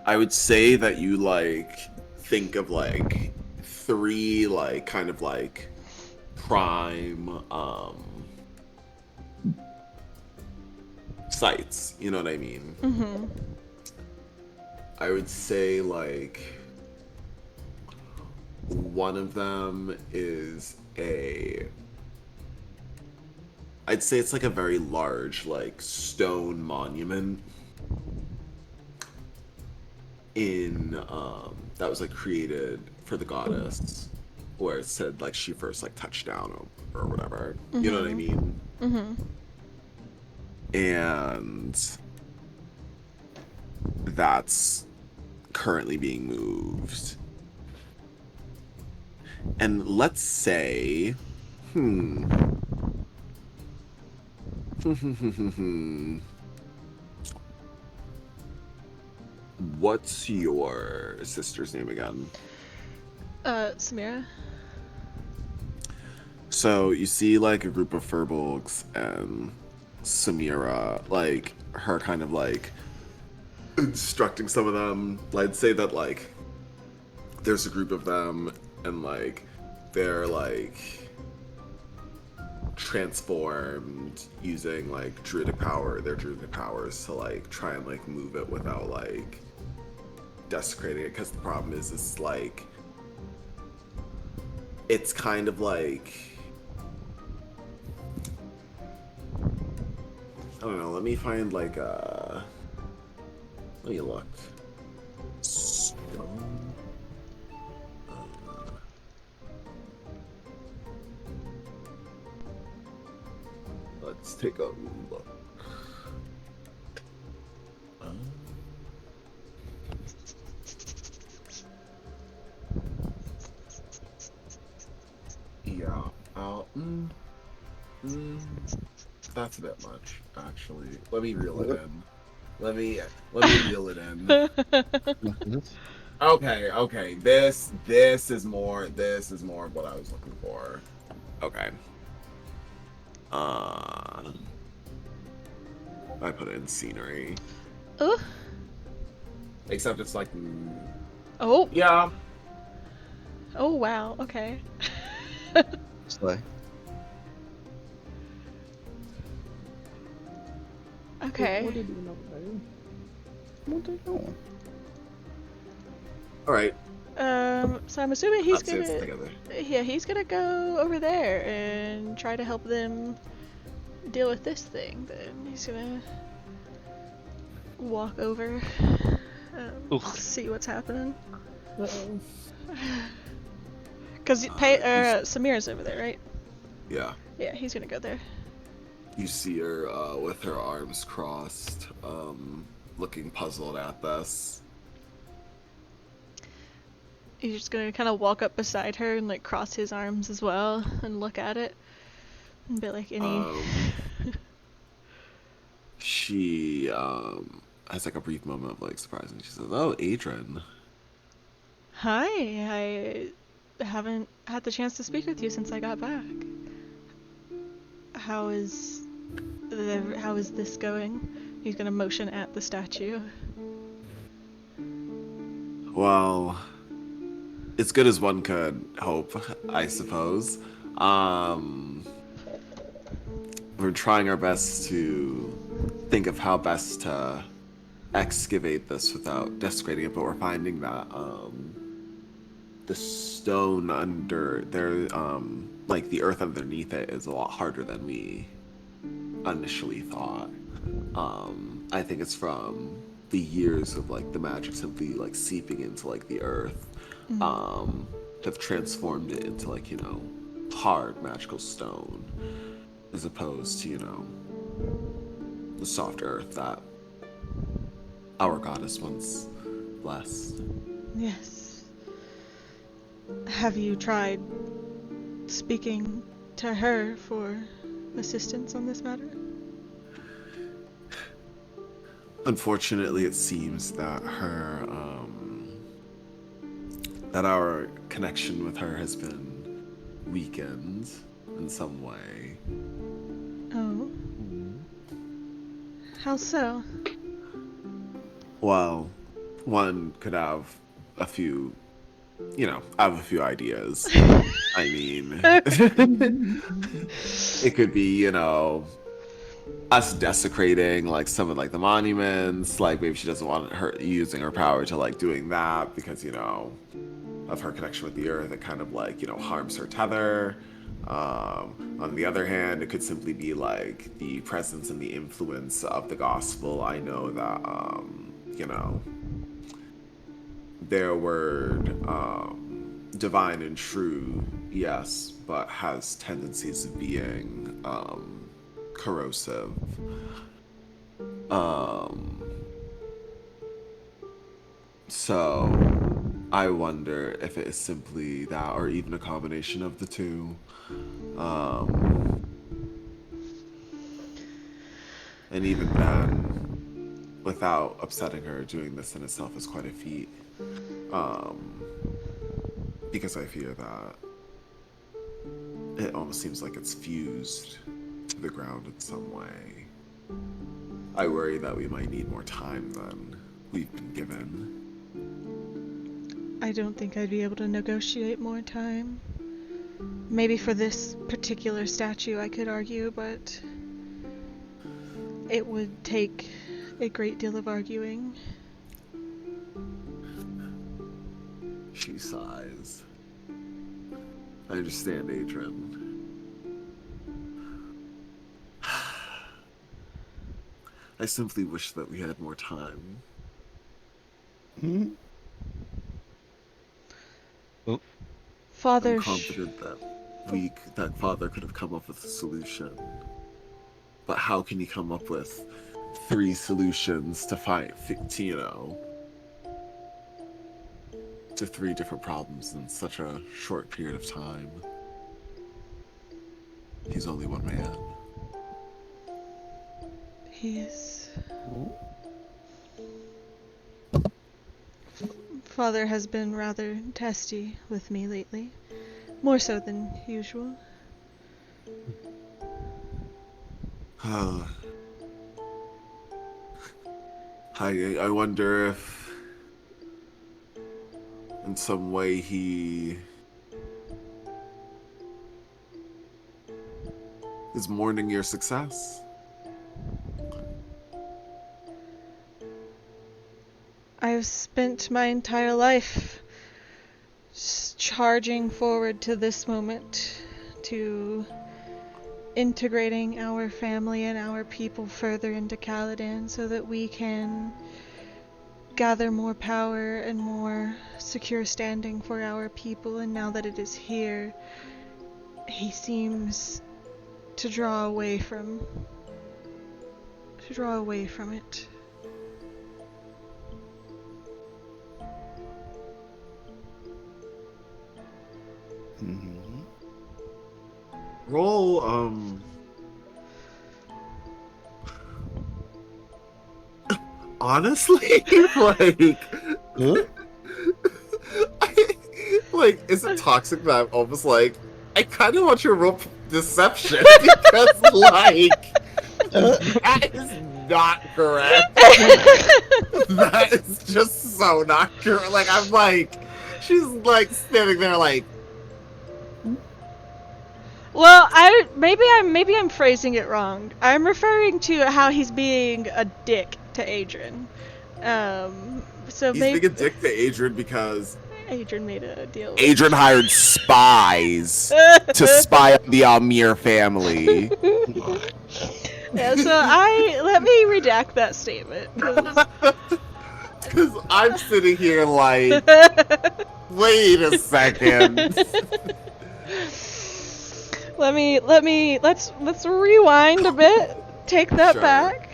I would say that you like think of like 3 like kind of like prime sites, you know what I mean? I would say like one of them is I'd say it's like a very large like stone monument in that was like created for the goddess, where it said like she first like touched down or whatever. You know what I mean? And that's currently being moved. And let's say what's your sister's name again? Samira. So you see like a group of Furbolgs and Samira, like her kind of like instructing some of them. I'd say that like there's a group of them and like they're like transformed using like druidic powers to like try and like move it without like desecrating it, because the problem is it's like it's kind of like I don't know, let me find like let me look. Stone. Let's take a look. Yeah. That's a bit much, actually. Let me reel it in. Let me reel it in. Okay. This is more of what I was looking for. Okay. I put it in scenery. Oh. Except it's like Oh. yeah. Oh wow. Okay. Slay. Okay. What are you doing over there? What are you doing? Alright. So I'm assuming he's Let's see us gonna. together. Yeah, he's gonna go over there and try to help them deal with this thing. Then he's gonna walk over, Oof. see what's happening. Uh-oh. Cause Samira's over there, right? Yeah. Yeah, he's gonna go there. You see her with her arms crossed, looking puzzled at this. He's just gonna kind of walk up beside her and like cross his arms as well and look at it and be like, any. She has like a brief moment of like surprise, and she says, "Oh, Adrian." Hi, I haven't had the chance to speak with you since I got back. How is this going? He's gonna motion at the statue. Well, as good as one could hope, I suppose. We're trying our best to think of how best to excavate this without desecrating it, but we're finding that the stone under there, like the earth underneath it, is a lot harder than we initially thought. I think it's from the years of like the magic simply like seeping into like the earth, have transformed it into like, you know, hard magical stone, as opposed to, you know, the soft earth that our goddess once blessed. Yes. Have you tried speaking to her for assistance on this matter? Unfortunately, it seems that that our connection with her has been weakened in some way. Oh. How so? Well, one could have a few, you know, I have a few ideas. I mean, it could be, you know, us desecrating like some of like the monuments. Like maybe she doesn't want her using her power to like doing that because, you know, of her connection with the earth. It kind of like, you know, harms her tether. On the other hand, it could simply be like the presence and the influence of the gospel. I know that, you know, their word, divine and true, yes, but has tendencies of being corrosive. So I wonder if it is simply that, or even a combination of the two. And even then, without upsetting her, doing this in itself is quite a feat. Because I fear that it almost seems like it's fused to the ground in some way. I worry that we might need more time than we've been given. I don't think I'd be able to negotiate more time. Maybe for this particular statue I could argue, but it would take a great deal of arguing. She sighs. I understand, Adrian. I simply wish that we had more time. Father, I'm confident that Father could have come up with a solution. But how can you come up with 3 solutions to you know, to 3 different problems in such a short period of time? He's only one man. he is. Father has been rather testy with me lately. More so than usual. I wonder if in some way he is mourning your success. I've spent my entire life charging forward to this moment, to integrating our family and our people further into Caladan so that we can gather more power and more secure standing for our people. And now that it is here, he seems to draw away from it. Mm-hmm. Roll, honestly, like, is it toxic that I'm almost like, I kind of want you to roll deception because, like, that is not correct. That is just so not correct. Like, I'm like, she's like standing there like, Well, maybe I'm phrasing it wrong. I'm referring to how he's being a dick to Adrian. So he's maybe being a dick to Adrian because Adrian made a deal. Adrian hired spies to spy on the Almir family. Yeah, so let me redact that statement. Because I'm sitting here like, wait a second. Let's rewind a bit. Take that Sure. back.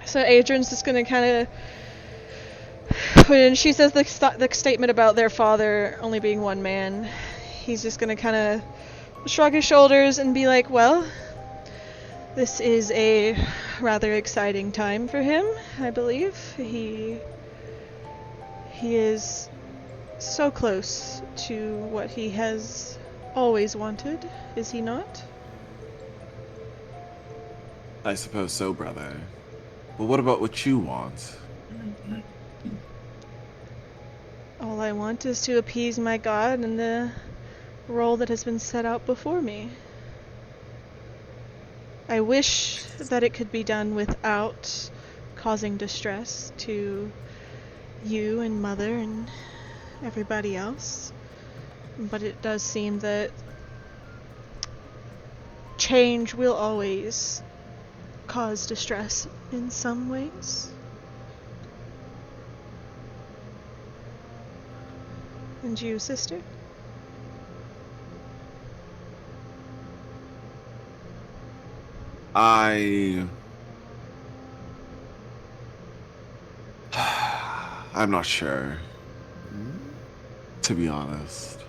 So Adrian's just gonna kind of, when she says the statement about their father only being one man, he's just gonna kind of shrug his shoulders and be like, well, this is a rather exciting time for him, I believe. He is so close to what he has always wanted, is he not? I suppose so, brother. But what about what you want? All I want is to appease my god and the role that has been set out before me. I wish that it could be done without causing distress to you and Mother and everybody else. But it does seem that change will always cause distress in some ways. And you, sister? I'm not sure, to be honest.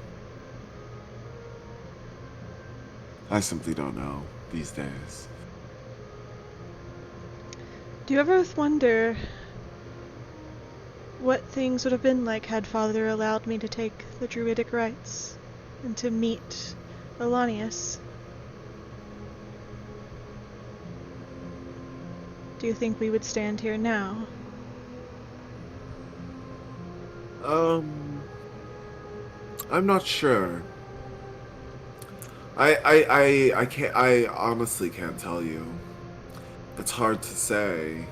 I simply don't know these days. Do you ever wonder what things would have been like had Father allowed me to take the druidic rites and to meet Elanius? Do you think we would stand here now? I'm not sure. I honestly can't tell you. It's hard to say.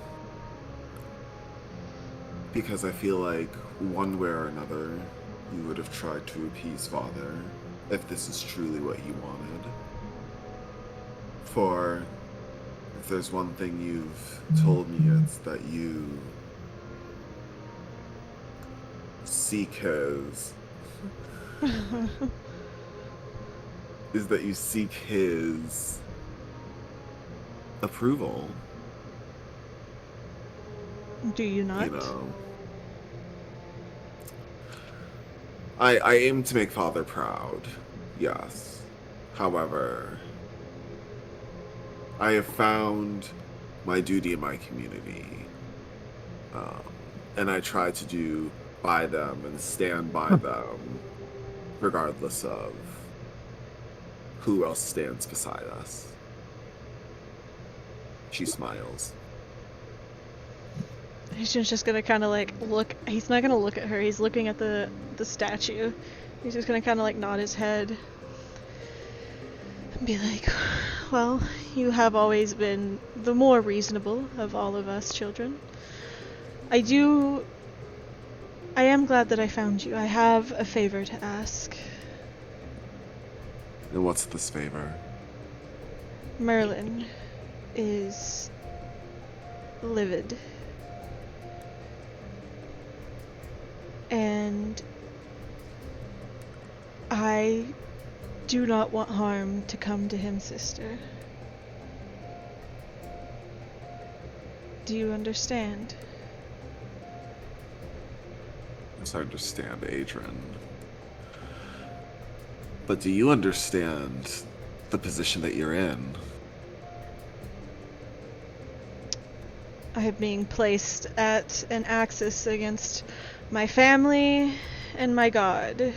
Because I feel like one way or another, you would have tried to appease Father, if this is truly what you wanted. For if there's one thing you've told me, it's that you seek his is that you seek his approval. Do you not? You know, I aim to make Father proud, yes. However, I have found my duty in my community, and I try to do by them and stand by them, regardless of who else stands beside us. She smiles. He's just gonna kind of like look. He's not gonna look at her. He's looking at the statue. He's just gonna kind of like nod his head and be like, "Well, you have always been the more reasonable of all of us children. I am glad that I found you. I have a favor to ask. And what's this favor? Merlin is livid. And I do not want harm to come to him, sister. Do you understand? Yes, I understand, Adrian. But do you understand the position that you're in? I am being placed at an axis against my family and my god.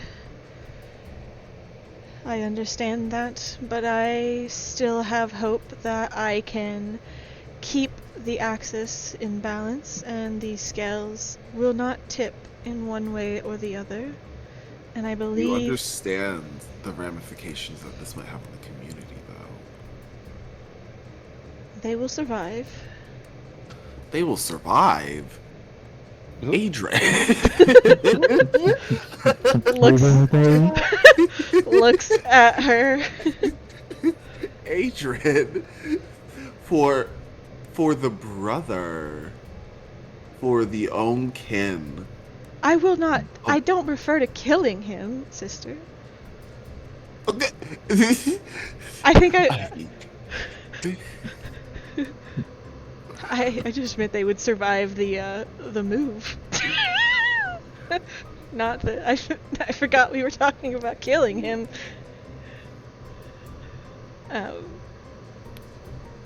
I understand that, but I still have hope that I can keep the axis in balance and the scales will not tip in one way or the other. And I You believe understand the ramifications that this might have on the community, though. they will survive. They will survive. Adrian. Looks at her. Adrian. For the brother. For the own kin. I will not. I don't refer to killing him, sister. I think I just meant they would survive the move. Not that I forgot we were talking about killing him.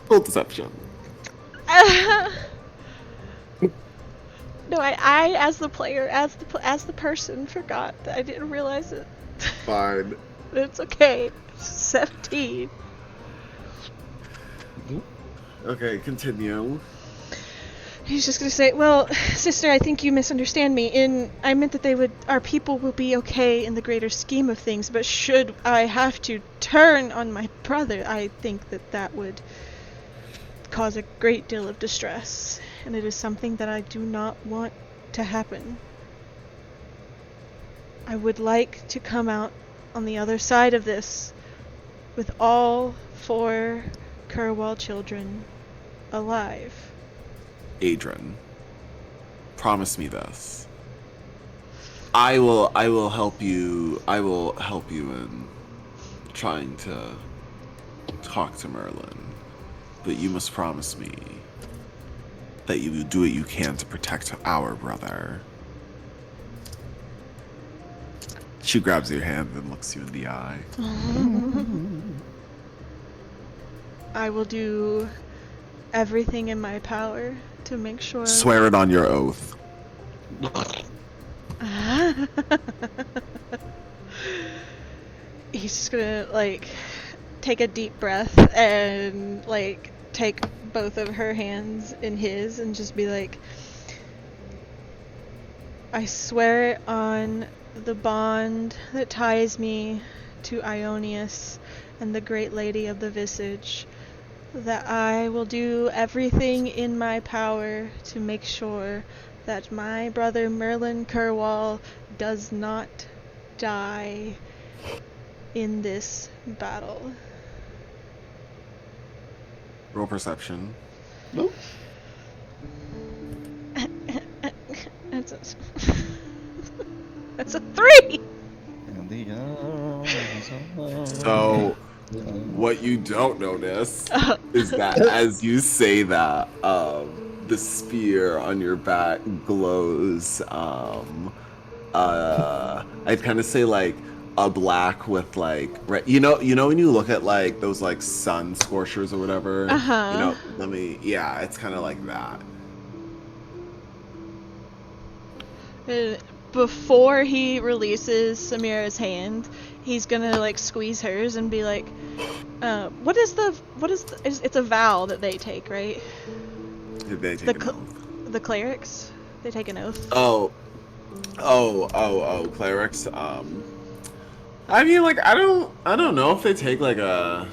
Full deception. No, I as the player, as the person, forgot. I didn't realize it. Fine. It's okay. 17. Okay, continue. He's just gonna say, "Well, sister, I think you misunderstand me. I meant that our people will be okay in the greater scheme of things. But should I have to turn on my brother, I think that would cause a great deal of distress, and it is something that I do not want to happen. I would like to come out on the other side of this with all 4 Kerwal children alive." Adrian, promise me this. I will help you. I will help you in trying to talk to Merlin, but you must promise me that you will do what you can to protect our brother. She grabs your hand and looks you in the eye. I will do everything in my power to make sure. Swear it on your oath. He's just gonna take a deep breath and take both of her hands in his and just be like, "I swear it on the bond that ties me to Ionius and the Great Lady of the Visage, that I will do everything in my power to make sure that my brother Merlin Kerwal does not die in this battle." Roll perception. Nope. That's a 3! So, what you don't notice is that as you say that, the spear on your back glows. I'd kind of say a black with red. You know when you look at those sun scorchers or whatever. Uh-huh. It's kind of like that. Before he releases Samira's hand, he's gonna like squeeze hers and be like, it's a vow that they take, right? Did they take an oath? The clerics, they take an oath. Oh, clerics. I mean, like, I don't know if they take like a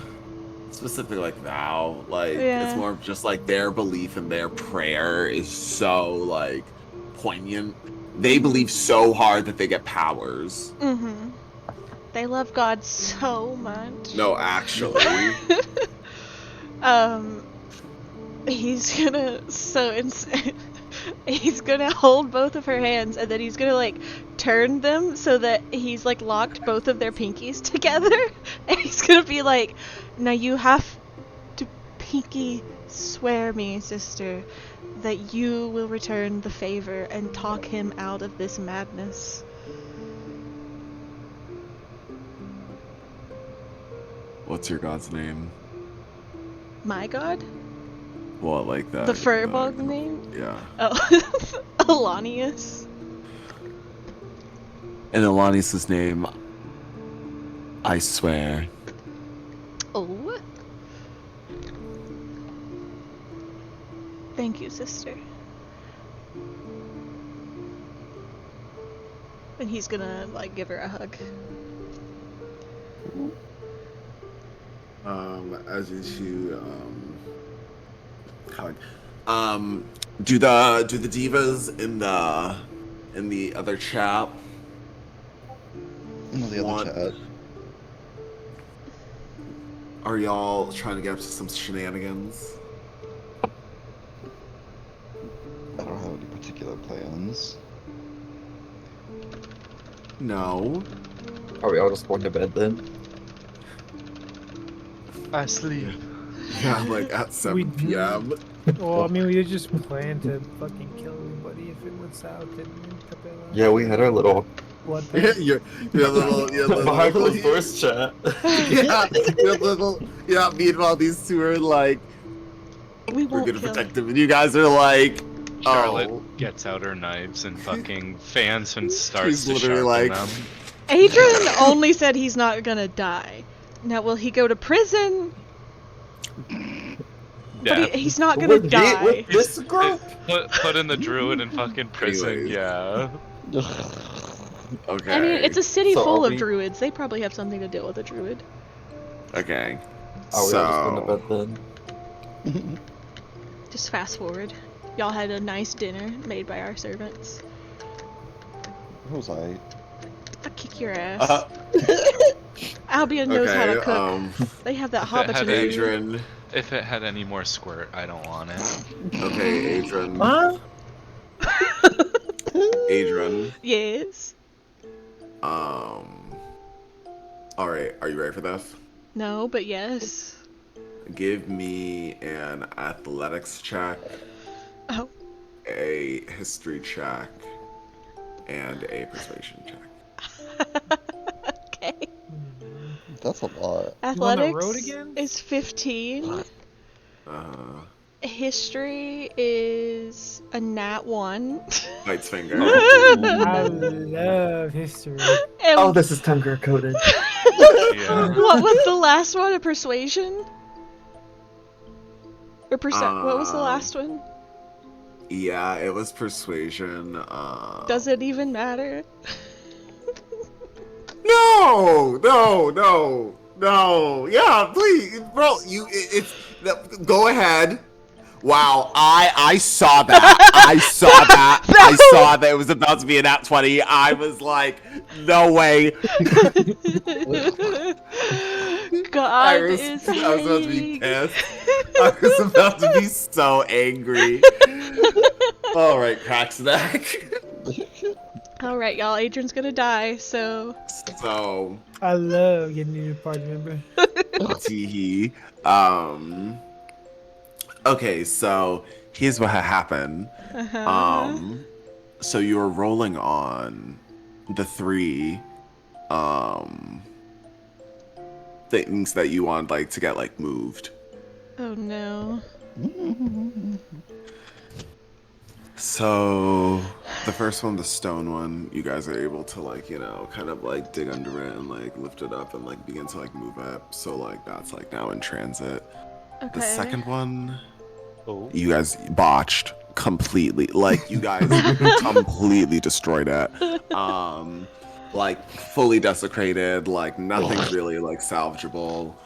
specific like vow. Like, it's more of just like their belief and their prayer is so like poignant. They believe so hard that they get powers. Mm-hmm. They love God so much. No, actually. He's gonna he's gonna hold both of her hands and then he's gonna like turn them so that he's like locked both of their pinkies together and he's gonna be like, now you have to pinky swear me, sister, that you will return the favor and talk him out of this madness. What's your god's name? My god? Well, like that. The furbog name? Yeah. Oh. Alanius. And Alanis' name, I swear. Oh. Thank you, sister. And he's gonna, like, give her a hug. As you hug. Do the divas in the other chat? The other chat. Are y'all trying to get up to some shenanigans? I don't have any particular plans. No. Are we all just going to bed then? I sleep. Yeah, like at 7 p.m. Well, I mean, we just planned to fucking kill everybody if it went south, didn't we? Capella? Yeah, we had our little Bloodbath. your little behind closed doors chat. Meanwhile, these two are like, We we're won't gonna kill protect him, and you guys are like, Charlotte oh. gets out her knives and fucking fans and starts She's to literally sharpen like- them. Adrian only said he's not gonna die. Now, will he go to prison? Yeah. But he's not gonna die. With this group? Put in the druid in fucking prison. Anyways. Yeah. Okay. I mean, it's a city So full are of we- druids. They probably have something to deal with a druid. Okay. Are we all just going to bed then? Just fast forward. Y'all had a nice dinner made by our servants. What was I? I'll kick your ass. Albion knows how to cook. They have that If it had hobbit Adrian. If it had any more squirt, I don't want it. Okay, Adrian. Huh? Adrian. Yes. Alright, are you ready for this? No, but yes. Give me an athletics check, Oh. a history check, and a persuasion check. Okay. That's a lot. Athletics road again? is 15. History is a nat 1. Knight's finger. I love history. And Oh, this is Tunger coded. Yeah. what was the last one? A persuasion? Or what was the last one? Yeah, it was persuasion. Does it even matter? No. Yeah, please, bro. Go ahead. Wow, I saw that. I saw that. I saw that it was about to be an at 20. I was like, no way. God I was is about to be hating. pissed. I was about to be so angry. All right, Cracksnack. All right, y'all. Adrian's gonna die, so So, I love getting a new party member. teehee. Okay, so here's what happened. So you were rolling on the 3 things that you want like to get like moved. oh no. So the first one, the stone one, you guys are able to like, you know, kind of like dig under it and like lift it up and like begin to like move it. So like that's like now in transit. Okay. The second one, Oh. you guys botched completely. Like you guys completely destroyed it. Like fully desecrated. Like nothing's really like salvageable.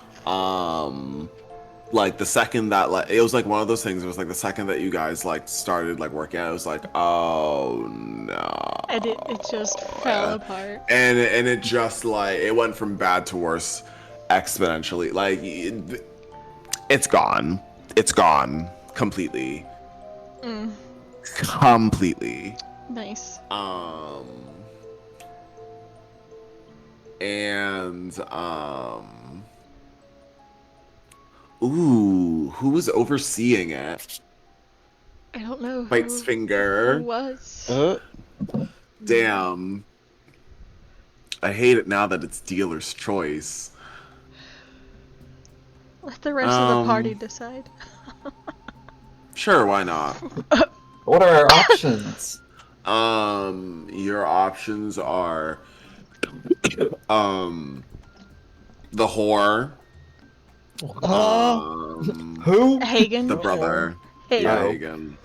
Like the second that like it was like one of those things. It was like the second that you guys like started like working out, it was like, oh no. And it just fell apart. And it just like it went from bad to worse exponentially. Like it's gone. It's gone completely. Completely. Nice. And ooh, who was overseeing it? I don't know Bite's who finger. was. Damn. I hate it now that it's dealer's choice. Let the rest of the party decide. Sure, why not? What are our options? Your options are the whore. Who? Hagen. The brother. Hagen. Yeah, Oh. Hagen.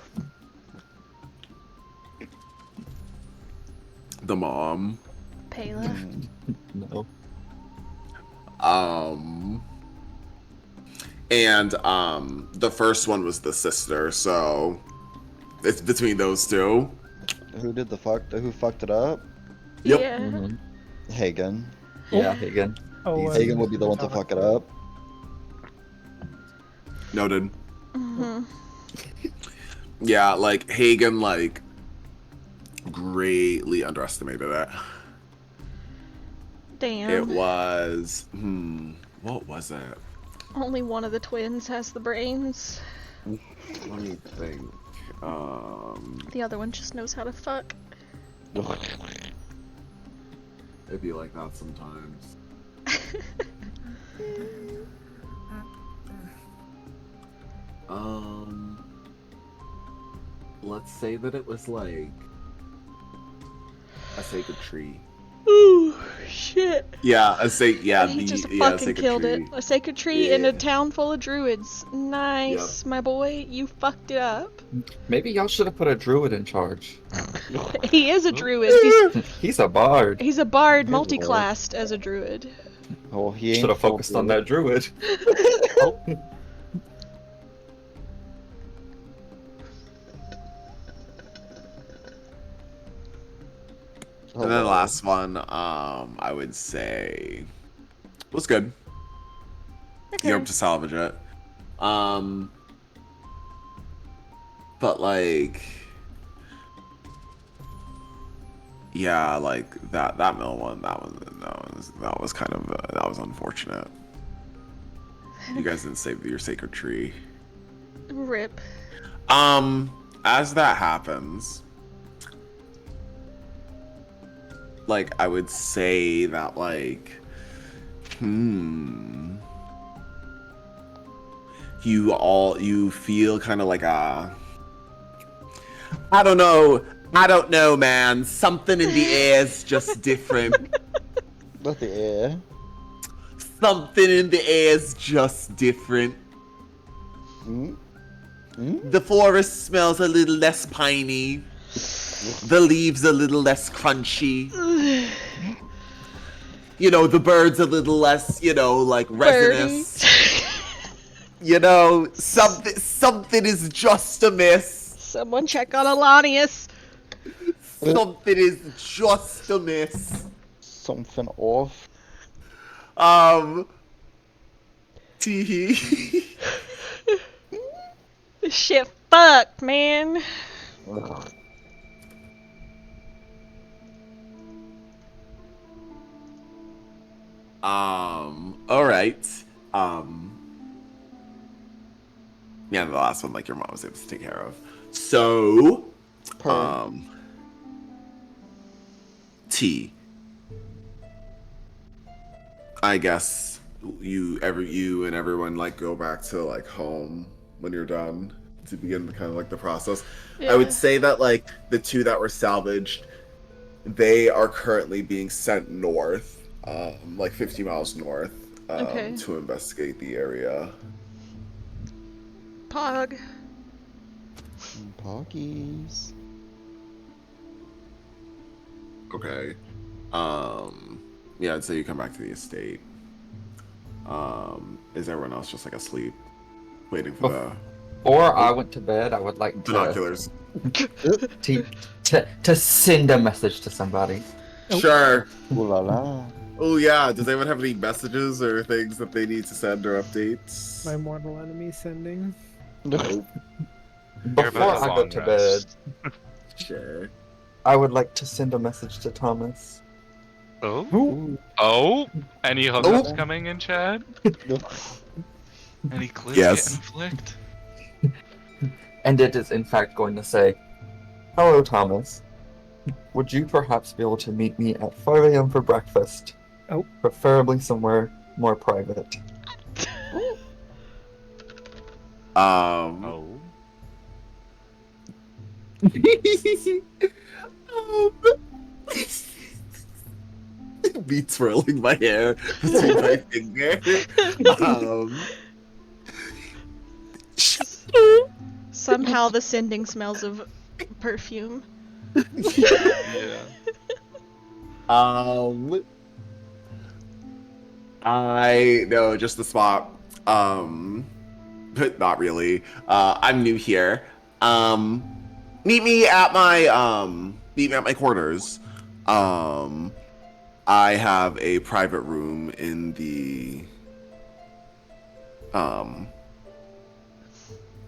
The mom. Pela. No. And the first one was the sister, so it's between those two. Who did the fuck? Who fucked it up? Yep. Yeah. Mhm. Hagen. Yeah, Hagen. Oh, Hagen would be the one to fuck it up. Noted. Mhm. Yeah, like Hagen like greatly underestimated it. Damn. It was what was it? Only one of the twins has the brains. Let me think. The other one just knows how to fuck. It'd be like that sometimes. Let's say that it was like a sacred tree. Ooh, shit. Yeah, He just fucking killed it. A sacred tree in a Yeah. town full of druids. Nice, my boy. You fucked it up. Maybe y'all should have put a druid in charge. He is a druid. He's a bard. He's a bard He's a bard. multi-classed as a druid. Oh, he ain't Should have full focused on druid. that druid. And then the last one, I would say was good. You're able to salvage it. But like, yeah, like that mill one, that was kind of that was unfortunate. You guys didn't save your sacred tree. Rip. As that happens, like I would say that like, you feel kind of like a, I don't know, man. Something in the air is just different. Not the air. Something in the air is just different. The forest smells a little less piney. The leaves a little less crunchy. You know, the birds a little less, you know, like resinous. You know, something is just amiss. Someone check on Alanius. Something is just amiss. Something off. Teehee. Shit fucked, man. Ugh. All right. Yeah, the last one, like your mom was able to take care of. So, T. I guess you and everyone like go back to like home when you're done. to begin the kind of like the process. Yeah. I would say that like the two that were salvaged, they are currently being sent north, like 50 miles north, Okay. to investigate the area. Pog. Poggies. Okay. Yeah, I'd say you come back to the estate. Is everyone else just like asleep, waiting for the Before I went to bed, I would like binoculars? to send a message to somebody. Sure. Ooh la la. Oh yeah. Does anyone have any messages or things that they need to send or updates? My mortal enemy sending. Nope. You're Before about a I go long to rest. bed, Sure. I would like to send a message to Thomas. Oh? Ooh. Oh? Any hookups coming in, Chad? Any clues Yes. getting flicked? And it is in fact going to say, "Hello, Thomas. Would you perhaps be able to meet me at 5 a.m. for breakfast? Oh. Preferably somewhere more private." Oh. Me twirling my hair between my finger. Somehow the sending smells of perfume. Yeah. I know just the spot. But not really. I'm new here. Meet me at my quarters. I have a private room in the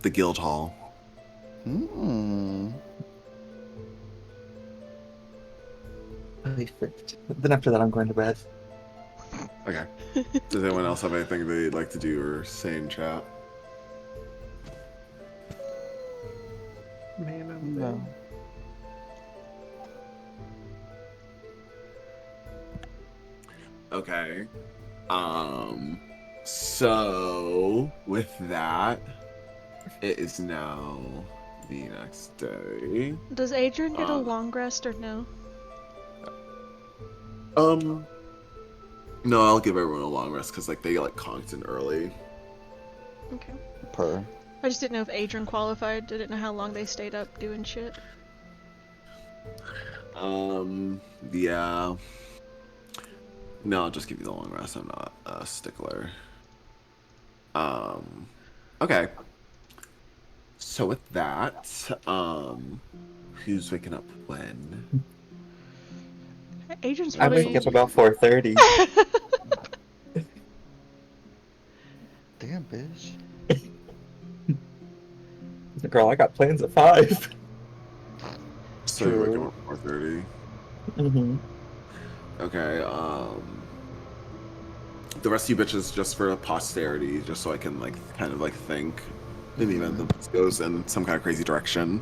guild hall. Perfect. Then after that, I'm going to bed. Okay. Does anyone else have anything they'd like to do or say in chat? Man, I'm No. dead. Okay. So with that, it is now the next day. Does Adrian get a long rest or no? No, I'll give everyone a long rest because like they get like conked in early. Okay. Per. I just didn't know if Adrian qualified. Didn't know how long they stayed up doing shit. Yeah. No, I'll just give you the long rest. I'm not a stickler. Okay. So with that, who's waking up when? Adrian's I probably. wake up about 4:30. Damn, bitch. Girl, I got plans at 5. So you're waking True. up at 4:30. Mm-hmm. Okay, the rest of you bitches, just for posterity, just so I can like kind of like think in the event that this goes in some kind of crazy direction.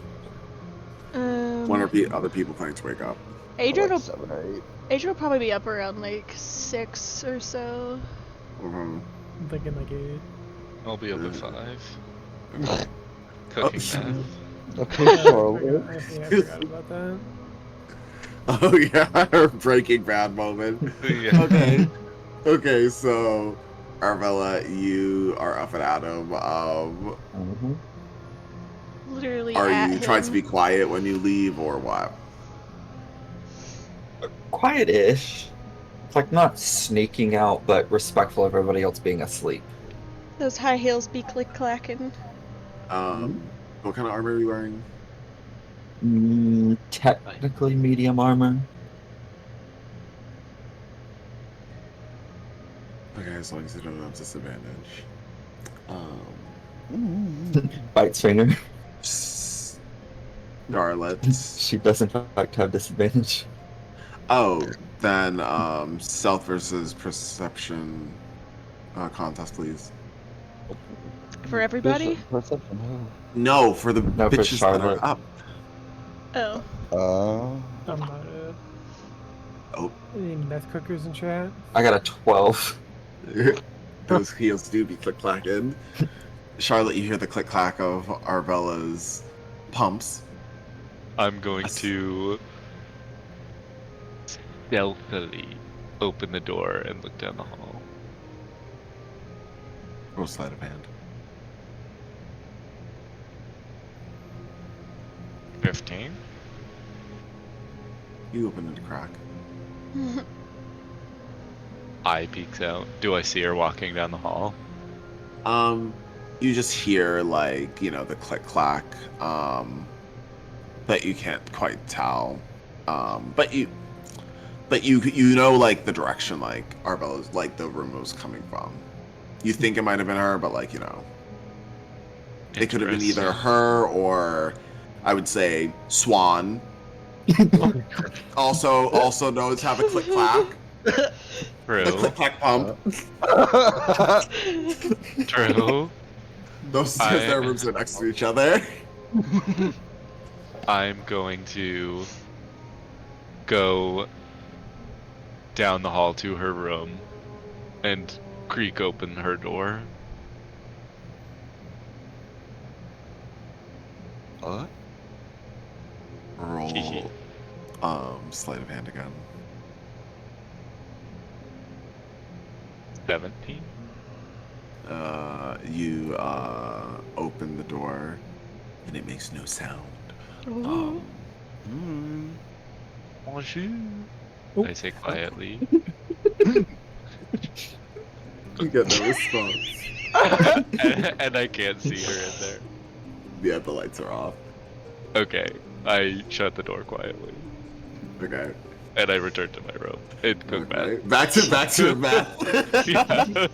When are other people planning to wake up? Adrian will. Like 7 or 8. Adrian will probably be up around like 6 or so. Mhm. I'm thinking like 8. I'll be up at 5. Oh. Cooking math. Okay, Yeah, Charlotte. I forgot about that. Oh yeah, Breaking Bad moment. Yeah. Okay. Okay, so Arvella, you are up at Adam. Mm-hmm. Literally. Are at you trying to him. be quiet when you leave, or what? Quiet-ish. It's like not sneaking out, but respectful of everybody else being asleep. Those high heels be click clacking. What kind of armor are you wearing? Technically medium armor. Okay, as long as you don't have disadvantage. Bite Swinger. Scarlet. She does in fact have disadvantage. Oh, then stealth versus perception contest, please. For everybody? Perception, No, for the No, for bitches that Charlotte. are up. Oh. who? I'm not Oh, any meth cookers in chat. I got a 12. those heels do be click clacking. Charlotte, you hear the click clack of Arbella's pumps. I'm going to stealthily open the door and look down the hall. Roll sleight of hand. 15. You open it a crack. Eye peeks out. Do I see her walking down the hall? You just hear like, the click clack, but you can't quite tell. But you know like the direction like Arbella's like the room was coming from. You think it might have been her, but like, it could have been either Interesting. her or I would say Swan. also known to have a click clack. The True. click clack pump. True. Those I- their rooms are next to each other. I'm going to go down the hall to her room and creak open her door. What? Roll sleight of hand again. 17. You open the door and it makes no sound. Ooh. Bonjour. Oh. I say quietly. You get no response. and I can't see her in there. Yeah, the lights are off. Okay, I shut the door quietly, Okay. and I return to my room and cook Okay. math. Back to math. Yeah.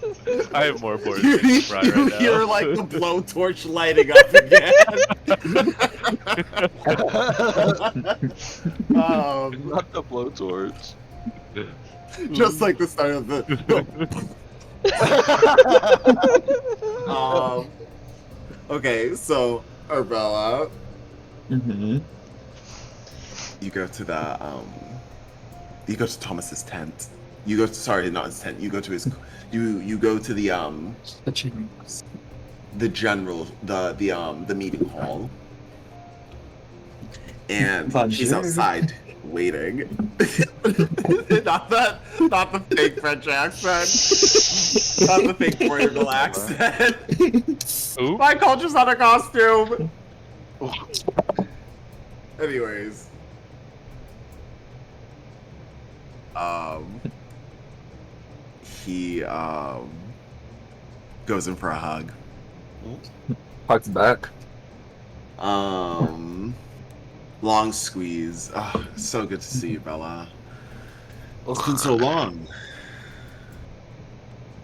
I have more boards You, to fry right now. hear like the blowtorch lighting up again. Not the blowtorch. Just like the start of the. Okay, so Arbella, Mm-hmm. you go to the you go to Thomas's tent. You go to, sorry, not his tent. You go to his you go to the general the meeting hall. And she's Bonjour. outside waiting. not the fake French accent. Not the fake Portugal accent. Ooh. My culture's not a costume. Anyways. He goes in for a hug. Hugs back. Long squeeze. Oh, so good to see you, Bella. It's been so long.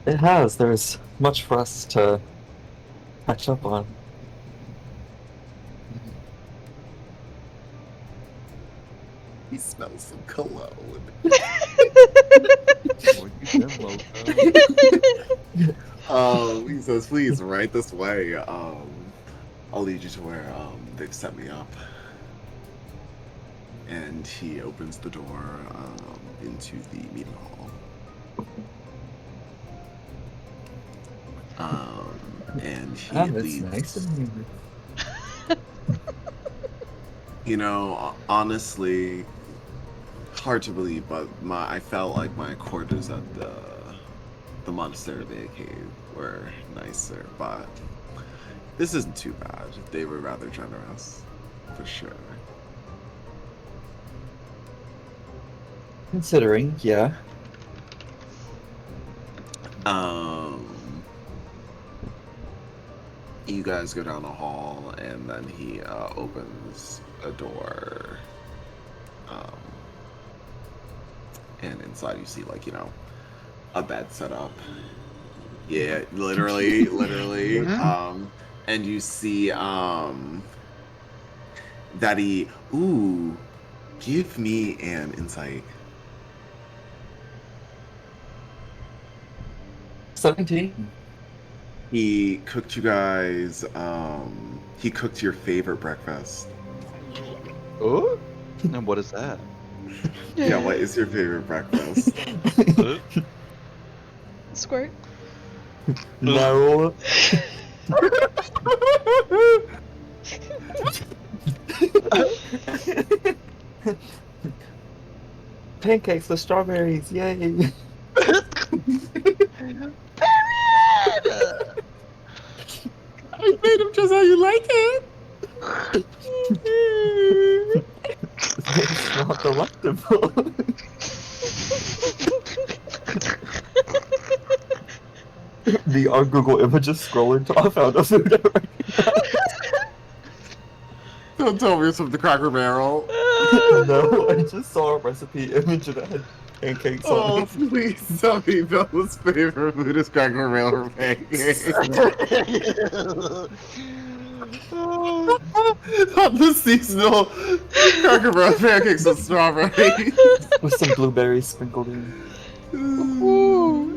It has. There's much for us to catch up on. He smells some cologne. He says, please, right this way. I'll lead you to where they've set me up. And he opens the door into the meeting hall. And he Ah, that's leads. nice of you. You know, honestly, hard to believe, but I felt like my quarters at the Monastery Cave were nicer, but this isn't too bad. They were rather generous, for sure. Considering, yeah. You guys go down the hall, and then he opens a door. And inside you see, like, a bed set up. Yeah, literally. And you see, that he, ooh, give me an insight. 17. He cooked you guys, he cooked your favorite breakfast. Oh? And what is that? Yeah, what is your favorite breakfast? Squirt. No. Pancakes with strawberries, yay! I made him just how you like it. It's not delectable. The on Google Images scrolling to I found a food right Don't tell me it's from the Cracker Barrel. No, I just saw a recipe image and it had pancakes on Oh, it. please tell me Bella's favorite food is Cracker Barrel pancakes. Not the seasonal Cracker Barrel pancakes with strawberries. With some blueberries sprinkled in. Ooh.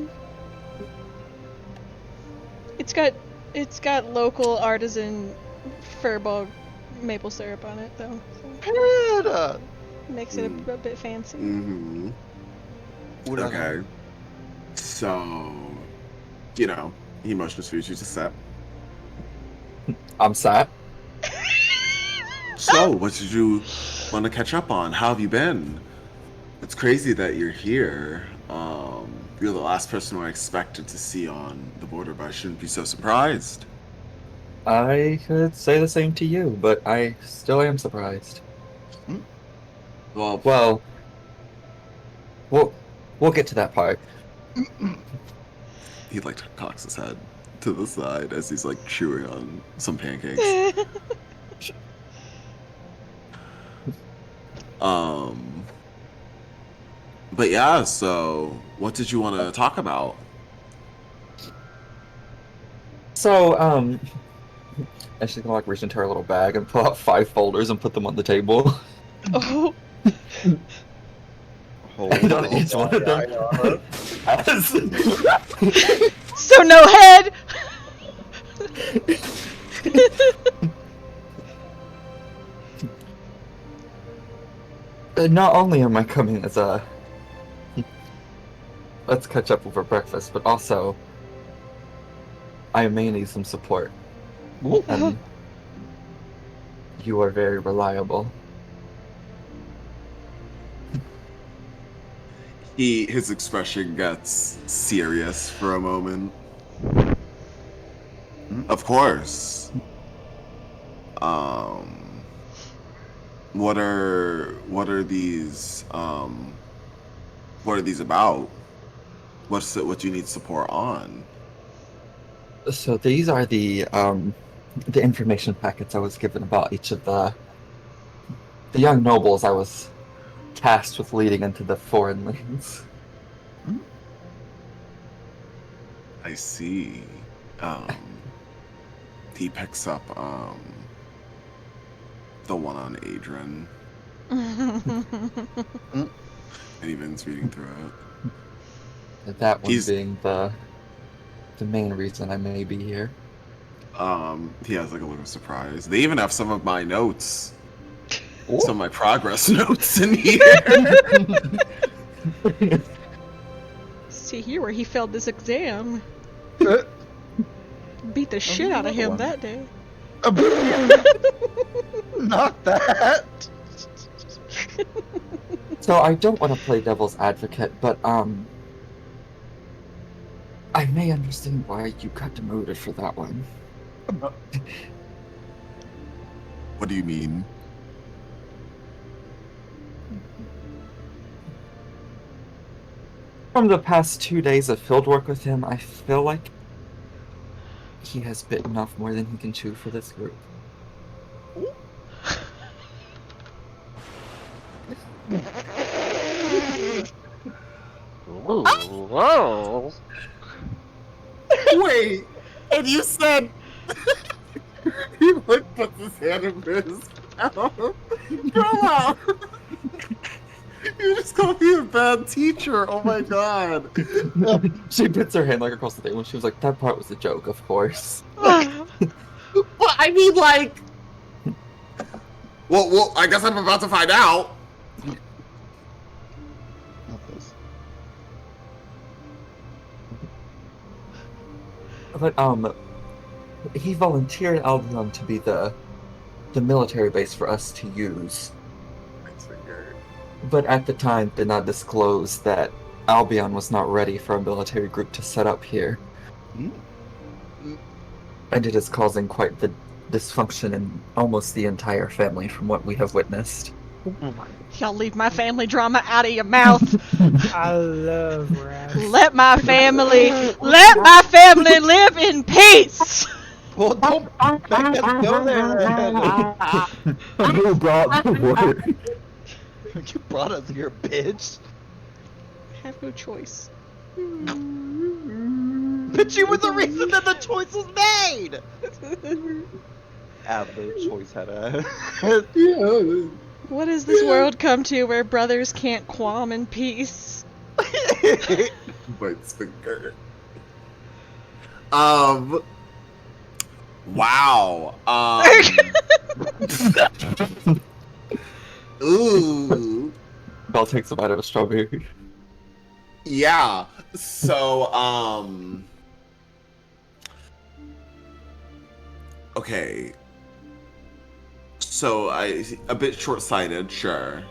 It's got local artisan furball maple syrup on it though. So makes it a bit fancy. Mm-hmm. Okay. So, you know, he motions for you to sit. I'm sat. So, what did you want to catch up on? How have you been? It's crazy that you're here. You're the last person I expected to see on the border, but I shouldn't be so surprised. I could say the same to you, but I still am surprised. Well, We'll get to that part. he like cocks his head to the side as he's like chewing on some pancakes. But yeah, so what did you want to talk about? So, and she's gonna like reach into her little bag and pull out 5 folders and put them on the table. Oh. And on each one of them has So no head. not only am I coming as a let's catch up over breakfast, but also I may need some support. And you are very reliable. His expression gets serious for a moment. Of course. What are these what are these about? What do you need support on? So these are the information packets I was given about each of the young nobles I was tasked with leading into the foreign lands. I see. He picks up the one on Adrian, and he begins reading through it. That one He's- being the main reason I may be here. He has like a look of surprise. They even have some of my notes, some of my progress notes in here. See here where he failed this exam. Beat the shit out of him one. that day. Not that. So I don't want to play devil's advocate, but I may understand why you got demoted for that one. What do you mean? From the past 2 days of field work with him, I feel like he has bitten off more than he can chew for this group. Whoa. Wait, and you said he like puts his hand in his mouth. Bella! You just called me a bad teacher. Oh my god. She puts her hand like across the table and she was like, that part was a joke, of course. But I mean, like. Well, I guess I'm about to find out. Not this. But, he volunteered Albion to be the military base for us to use, but at the time did not disclose that Albion was not ready for a military group to set up here. Mm. And it is causing quite the dysfunction in almost the entire family from what we have witnessed. Y'all leave my family drama out of your mouth. I love rats. Let my family live in peace. Well, don't make us go there then. Who brought the word? You brought us here, bitch. Have no choice. But you were the reason that the choice was made! The choice had a... Yeah. What has this world come to where brothers can't qualm in peace? Bites finger. Wow. Ooh. Bell takes a bite of a strawberry. Yeah. So, okay. So a bit short-sighted, sure.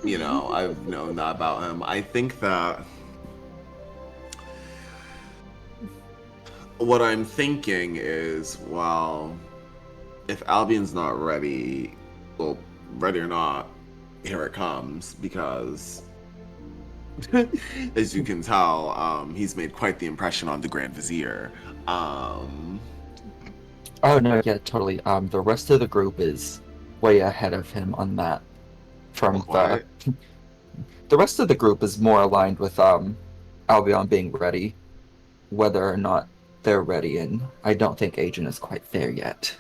You know, I've known that about him. I think that what I'm thinking is, well, if Albion's not ready, well, ready or not, here it comes, because as you can tell, he's made quite the impression on the Grand Vizier. Oh no, yeah, totally. The rest of the group is way ahead of him on that. What? The rest of the group is more aligned with Albion being ready, whether or not they're ready, and I don't think Adrian is quite there yet.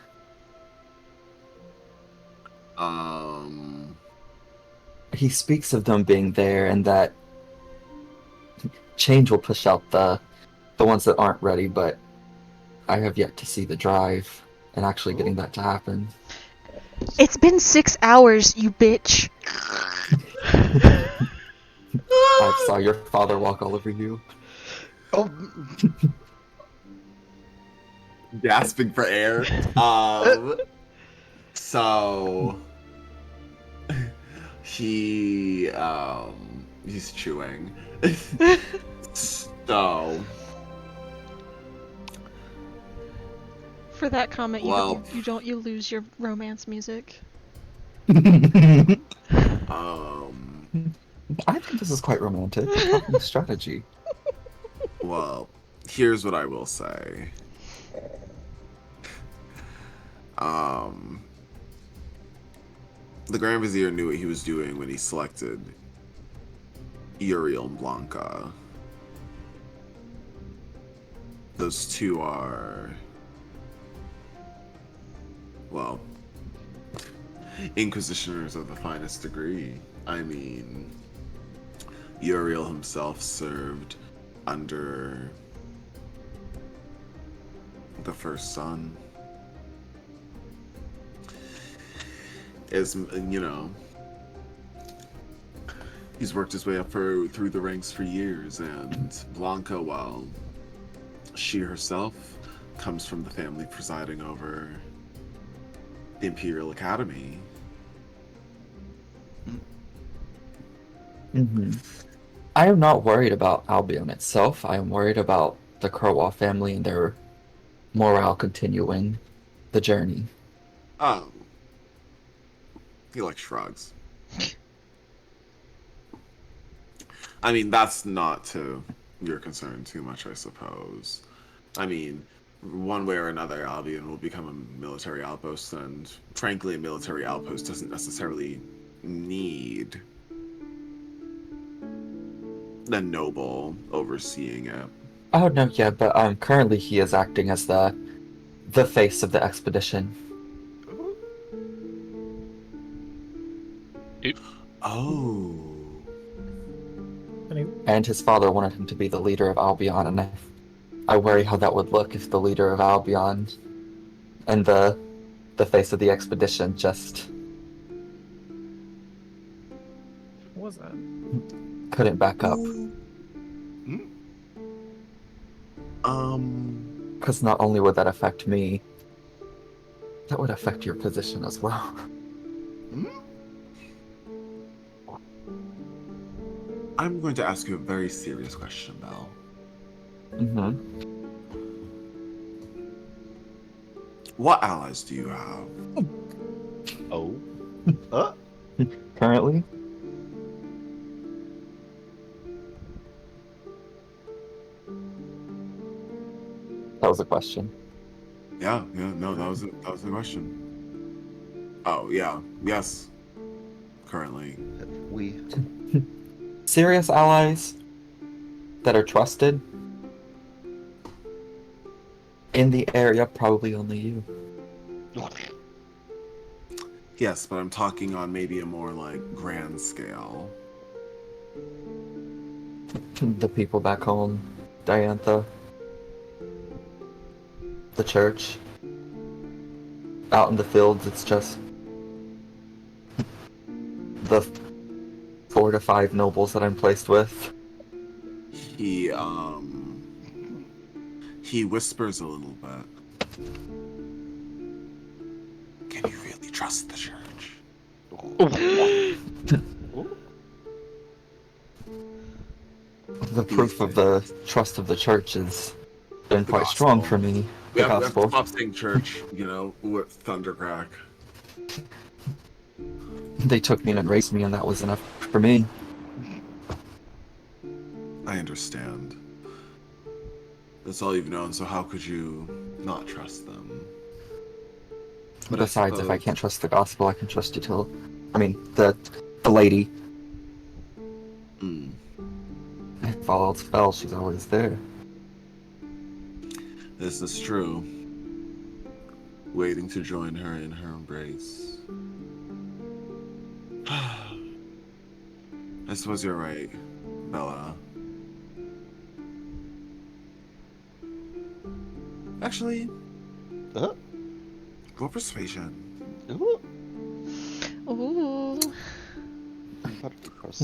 He speaks of them being there, and that change will push out the ones that aren't ready, but I have yet to see the drive and actually getting that to happen. It's been 6 hours, you bitch. I saw your father walk all over you. Oh, Gasping for air. So he's chewing. So For that comment, Well- you lose your romance music. I think this is quite romantic. We're talking strategy. Well, here's what I will say. The Grand Vizier knew what he was doing when he selected Uriel and Blanca. Those two are, well, Inquisitioners of the finest degree. I mean, Uriel himself served under the First Son. As you know, he's worked his way up through the ranks for years, and Blanca, well, she herself comes from the family presiding over the Imperial Academy. Mm-hmm. I am not worried about Albion itself. I am worried about the Crowell family and their morale continuing the journey. Oh. He like shrugs. I mean, that's not to your concern too much, I suppose. I mean, one way or another, Albion will become a military outpost, and frankly, a military outpost doesn't necessarily need the noble overseeing it. Oh no, yeah, but currently he is acting as the face of the expedition. Oh. And his father wanted him to be the leader of Albion, and I worry how that would look if the leader of Albion and the face of the expedition just What was that? couldn't back up. Because not only would that affect me, that would affect your position as well. I'm going to ask you a very serious question, Belle. Mm-hmm. What allies do you have? Oh. Currently? That was a question. Yeah, no, that was the question. Oh, yeah, yes. Currently. We. Serious allies that are trusted in the area, probably only you. Yes, but I'm talking on maybe a more, like, grand scale. The people back home, Diantha, the church. Out in the fields, it's just the 4 to 5 nobles that I'm placed with. He whispers a little bit. Can you really trust the church? The proof of the trust of the church has been The quite gospel. strong for me. We The have to gospel. stop saying church, with Thundercrack. They took me and raised me, and that was enough for me. I understand. That's all you've known, so how could you not trust them? But Besides, if I suppose- can't trust the gospel, I can trust you till... I mean, the lady. Mm. If all else fails, she's always there. This is true. Waiting to join her in her embrace. I suppose you're right, Bella. Actually, go persuasion. Ooh.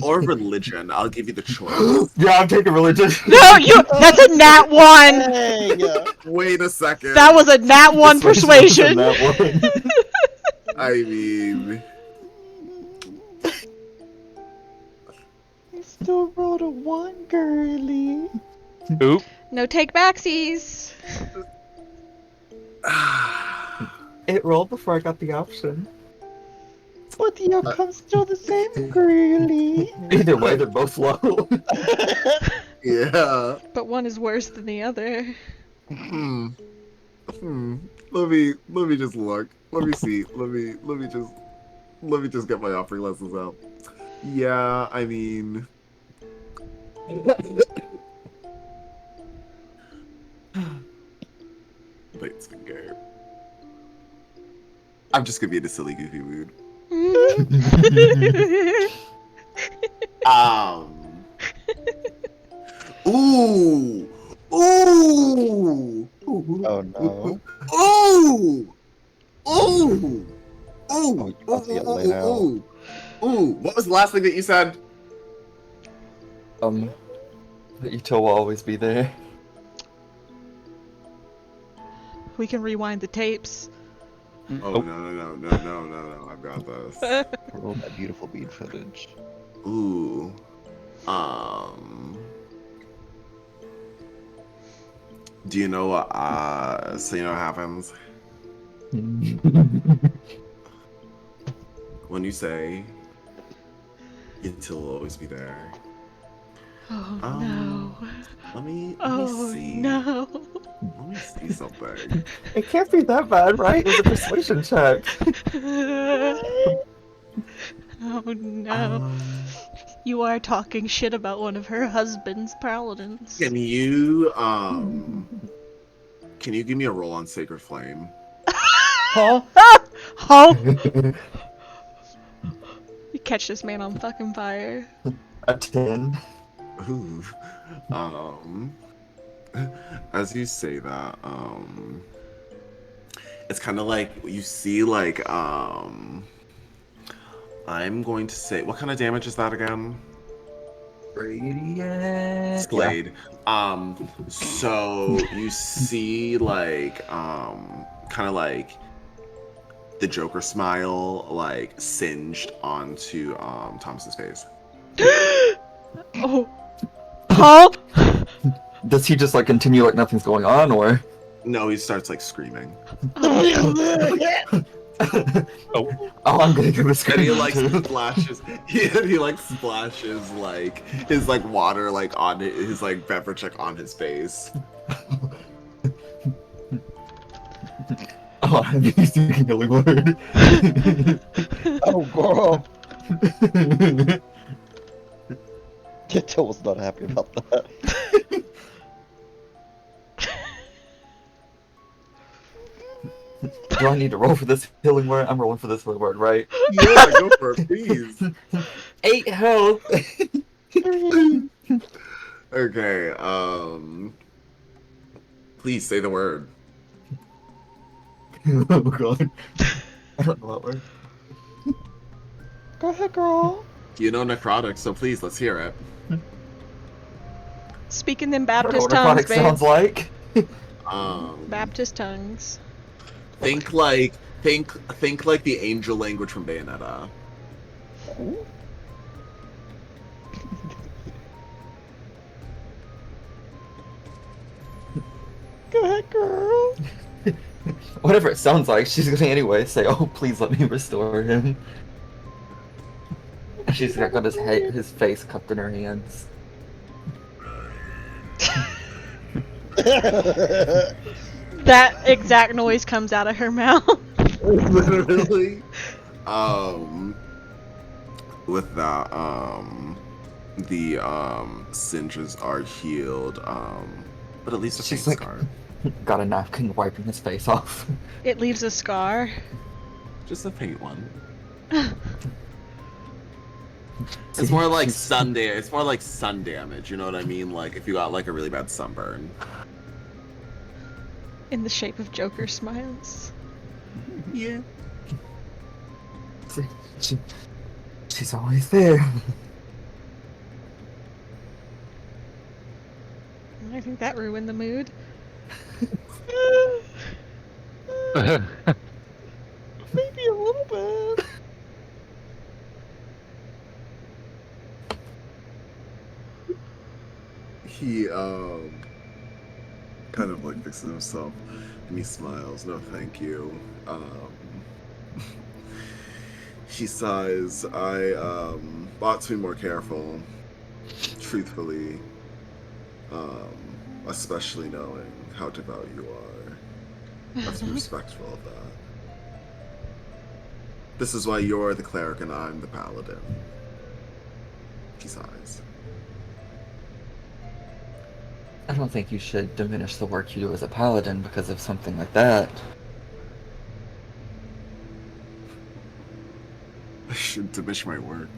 Or religion. I'll give you the choice. Yeah, I'm taking religion. No, that's a nat 1! Hey, Wait a second. That was a nat 1 persuasion! That one. I mean... I still rolled a 1, girly. Oop. No take backsies! It rolled before I got the option. But the outcome's still the same, girly. Either way, they're both low. Yeah. But one is worse than the other. Let me just look. Let me see. Let me just get my offering lessons out. Yeah, I mean... Wait, it's been good. I'm just gonna be in a silly, goofy mood. Ooh! Ooh! Oh no. Ooh! Ooh! Oh, you're about to get laid out. Ooh! Ooh! What was the last thing that you said? That you two will always be there. We can rewind the tapes. Oh, no, I've got this. Roll that beautiful bead footage. Ooh. Do you know what, so you know what happens? When you say, Yitil will always be there. Oh Um, no. Let me Oh see. no. Let me see something. It can't be that bad, right? It was a persuasion check. Oh no. You are talking shit about one of her husband's paladins. Can you give me a roll on Sacred Flame? Huh? Oh! You catch this man on fucking fire. A 10. Ooh. As you say that, it's kind of like you see, like, I'm going to say, what kind of damage is that again? Radiant. Slade. So you see like kind of like the Joker smile like singed onto Thomas's face. Oh. Huh? Does he just like continue like nothing's going on, or? No, he starts like screaming. Oh, I'm gonna give a And scream. he like too. splashes. He like splashes like his like water like on his like beverage like on his face. Oh, I'm using a healing word. Oh, girl. Ghetto was not happy about that. Do I need to roll for this healing word? I'm rolling for this healing word, right? Yeah, go for it, please. 8 health. Okay, please say the word. Oh god. I don't know that word. Go ahead, girl. You know necrotic, so please let's hear it. Speaking in I don't know Baptist what necrotic tongues, babe. sounds like. Baptist tongues. Think like the angel language from Bayonetta. Go ahead, girl. Whatever it sounds like, she's gonna anyway say, "Oh, please let me restore him." And she's got his face cupped in her hands. That exact noise comes out of her mouth. Literally. With that, the singes are healed. But at least a She's face like- scar. Got a napkin wiping his face off. It leaves a scar. Just a faint one. It's more like it's more like sun damage, you know what I mean? Like if you got like a really bad sunburn. In the shape of Joker smiles. Yeah. She's always there. I think that ruined the mood. Maybe a little bit. He kind of like fixes himself and he smiles. No, thank you. He sighs. I ought to be more careful. Truthfully, especially knowing how devout you are. I have to be respectful of that. This is why you're the cleric and I'm the paladin. He sighs. I don't think you should diminish the work you do as a paladin because of something like that. I shouldn't diminish my work.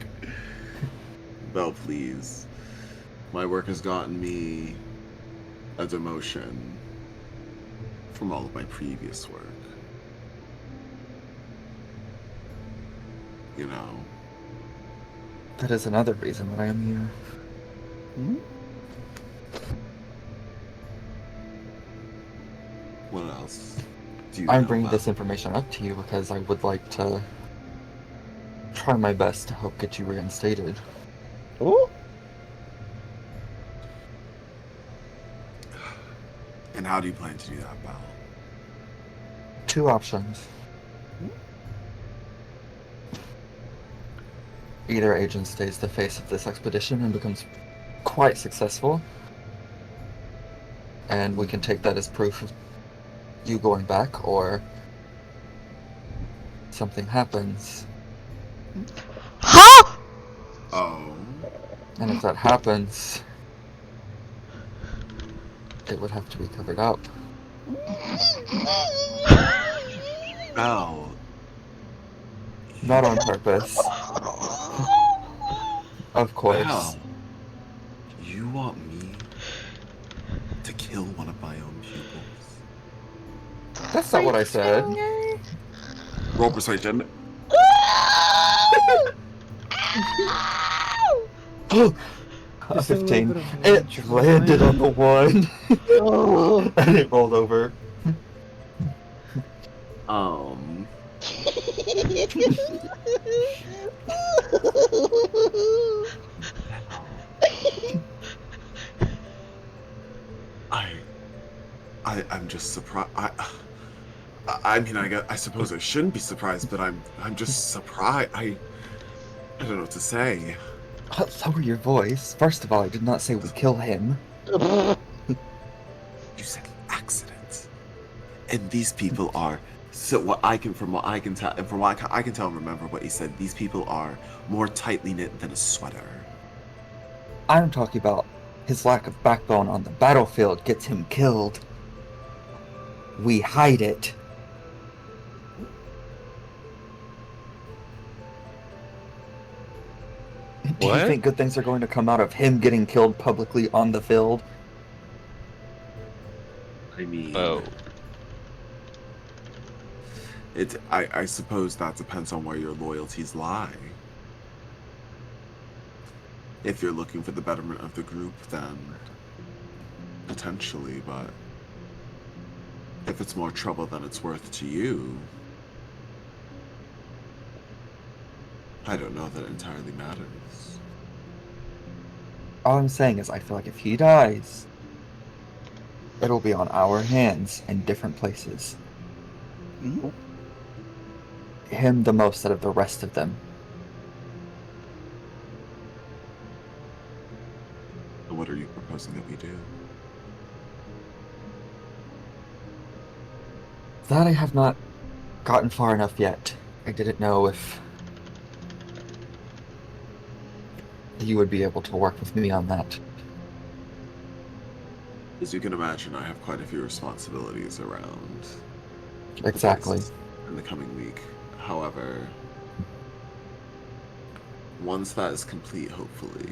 Belle, please. My work has gotten me a demotion from all of my previous work. You know. That is another reason that I am here. What else do you I'm know bringing about- this information up to you because I would like to try my best to help get you reinstated. Ooh. And how do you plan to do that, Belle? 2 options. Either agent stays the face of this expedition and becomes quite successful, and we can take that as proof of you going back, or something happens, Huh? Oh. and if that happens, it would have to be covered up. Belle. Not on purpose, of course. Belle. You want me to kill one of my own pupils? That's not what I said. Roll persuasion. Just a little 15. bit of It nature, landed right? on the 1. And it rolled over. I'm just surprised. I mean, I suppose I shouldn't be surprised, but I'm just surprised. I don't know what to say. Lower your voice. First of all, I did not say we kill him. You said accident, and these people are. So from what I can tell, and from what I can tell and remember what he said, these people are more tightly knit than a sweater. I'm talking about his lack of backbone on the battlefield gets him killed. We hide it. Do you What? think good things are going to come out of him getting killed publicly on the field? I mean, Oh. I suppose that depends on where your loyalties lie. If you're looking for the betterment of the group, then potentially, but if it's more trouble than it's worth to you, I don't know that it entirely matters. All I'm saying is I feel like if he dies, it'll be on our hands in different places. Him the most out of the rest of them. So what are you proposing that we do? That I have not gotten far enough yet. I didn't know if you would be able to work with me on that. As you can imagine, I have quite a few responsibilities around the Exactly. place in the coming week. However, once that is complete, hopefully,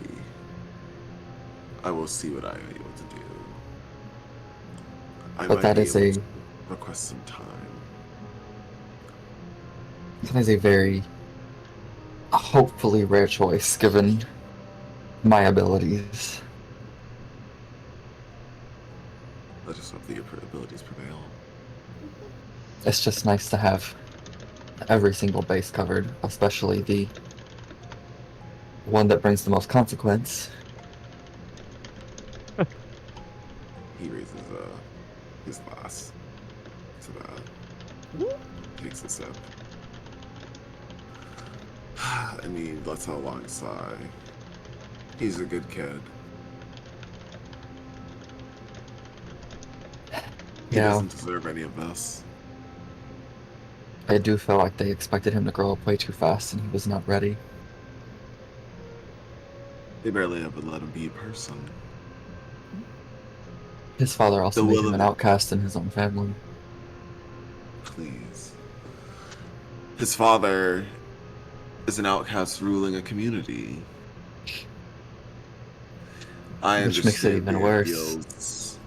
I will see what I am able to do. I But might that be is able a to request some time. that is a very hopefully rare choice given my abilities. Let us hope that your abilities prevail. It's just nice to have every single base covered, especially the one that brings the most consequence. He raises his glass to that. Takes a sip. I mean, let's have a long sigh. He's a good kid. He Yeah. doesn't deserve any of this. I do feel like they expected him to grow up way too fast and he was not ready. They barely ever let him be a person. His father also The made will him of an it. outcast in his own family. Please. His father is an outcast ruling a community. I Which makes it understand even the worse. ideals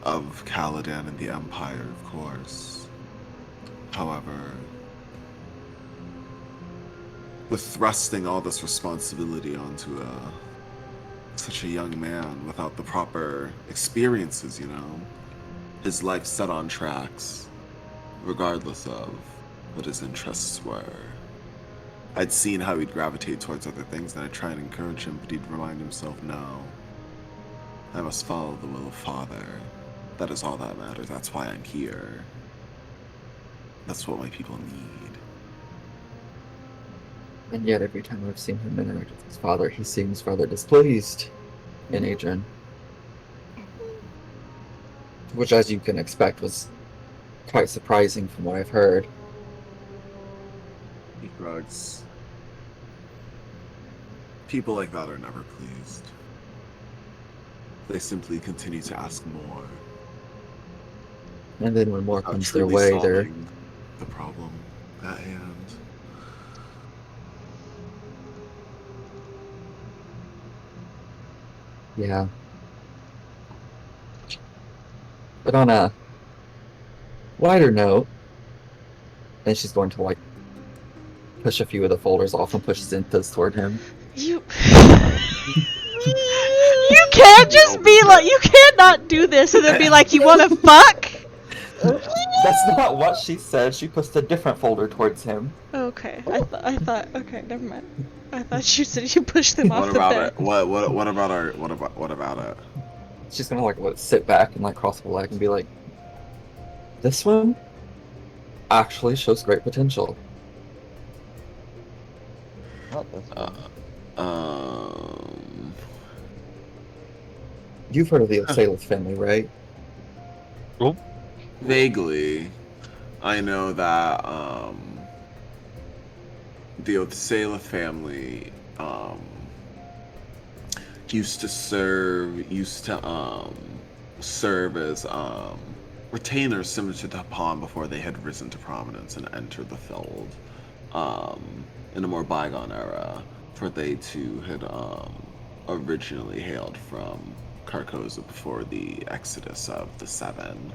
of Caladan and the Empire, of course. However, with thrusting all this responsibility onto such a young man without the proper experiences, his life set on tracks, regardless of what his interests were. I'd seen how he'd gravitate towards other things, and I'd try and encourage him, but he'd remind himself, no, I must follow the will of Father. That is all that matters. That's why I'm here. That's what my people need. And yet every time I've seen him interact with his father, he seems rather displeased in Adrian. Which, as you can expect, was quite surprising from what I've heard. He shrugs. People like that are never pleased. They simply continue to ask more. And then when more without comes their truly way, they're solving the problem at hand. yeah. But on a lighter note, and she's going to like push a few of the folders off and push Zinthas toward him. You. You can't just be like, you can't not do this and then be like, you wanna fuck? That's not what she said. She pushed a different folder towards him. Okay, I thought, okay, never mind. I thought you said you pushed them off What the about bed. it? What about our what about it? She's gonna like sit back and like cross her leg and be like, "This one actually shows great potential." Not this one. You've heard of the Osalith family, right? Vaguely, I know that the Othsala family used to serve as retainers similar to the pawn before they had risen to prominence and entered the fold in a more bygone era, for they too had originally hailed from Carcosa before the exodus of the Seven.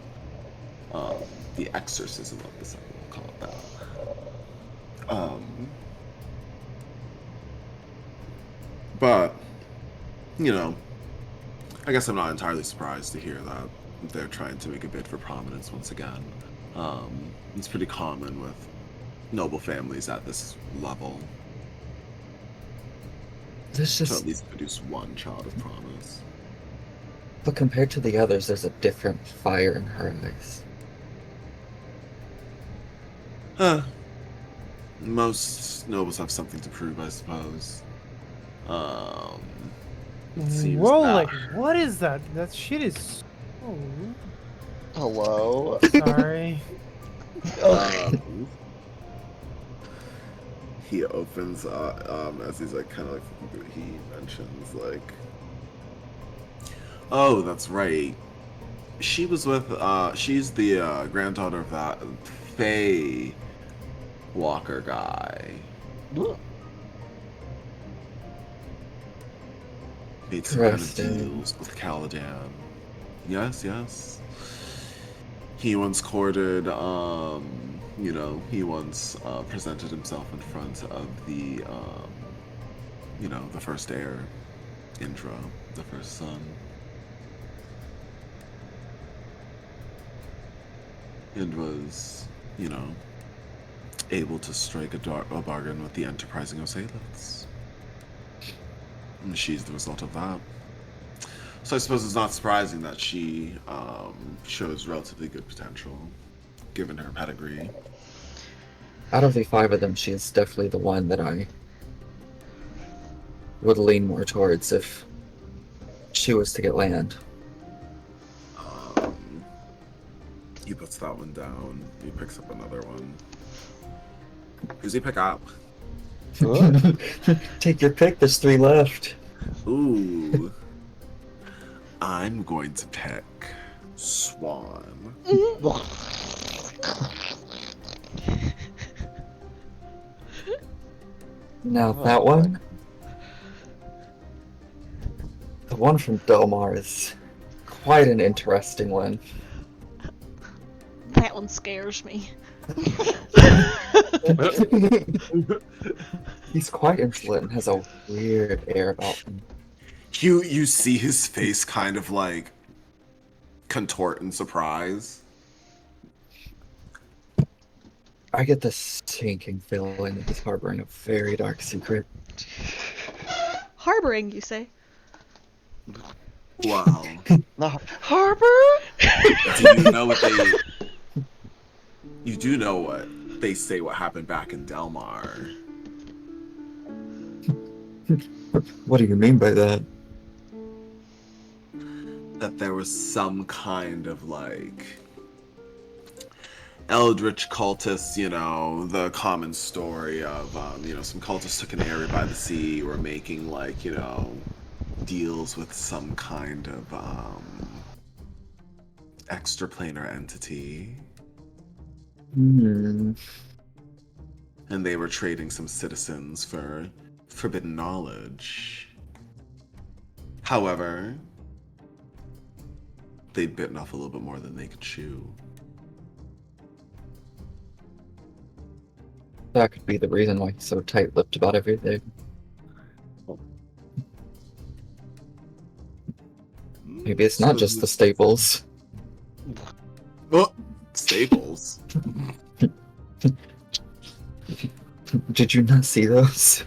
The exorcism of the Seven, we'll call it that. But, you know, I guess I'm not entirely surprised to hear that they're trying to make a bid for prominence once again. It's pretty common with noble families at this level There's to just, at least produce one child of promise. but compared to the others, there's a different fire in her eyes. Most nobles have something to prove, I suppose. It seems Whoa, that- like, what is that? That shit is so... Hello. Sorry. He opens as he's like kind of like flipping through it, he mentions like, oh, that's right, she was with she's the granddaughter of that Faye Walker guy. Made some kind of Interesting. deals with Caladan. Yes. He once courted, he once presented himself in front of the, the first heir, Indra, the first son. And was, able to strike a bargain with the enterprising Osaliths. And she's the result of that. So I suppose it's not surprising that she shows relatively good potential, given her pedigree. Out of the 5 of them, she is definitely the one that I would lean more towards if she was to get land. He puts that one down. He picks up another one. Who's he pick up? Take your pick, there's 3 left. Ooh. I'm going to pick Swan. Now that one, the one from Delmar is quite an interesting one. That one scares me. He's quite insolent and has a weird air about him. You see his face kind of like contort in surprise. I get this sinking feeling that he's harboring a very dark secret. Harboring, you say? Wow. No. Harbor? Do you know what they? You do know what they say. What happened back in Delmar? What do you mean by that? That there was some kind of like eldritch cultists, the common story of some cultists took an area by the sea, were making like deals with some kind of extraplanar entity, Hmm. and they were trading some citizens for forbidden knowledge. However, they'd bitten off a little bit more than they could chew. That could be the reason why he's so tight-lipped about everything. Maybe it's not just the staples. Oh, staples. Did you not see those?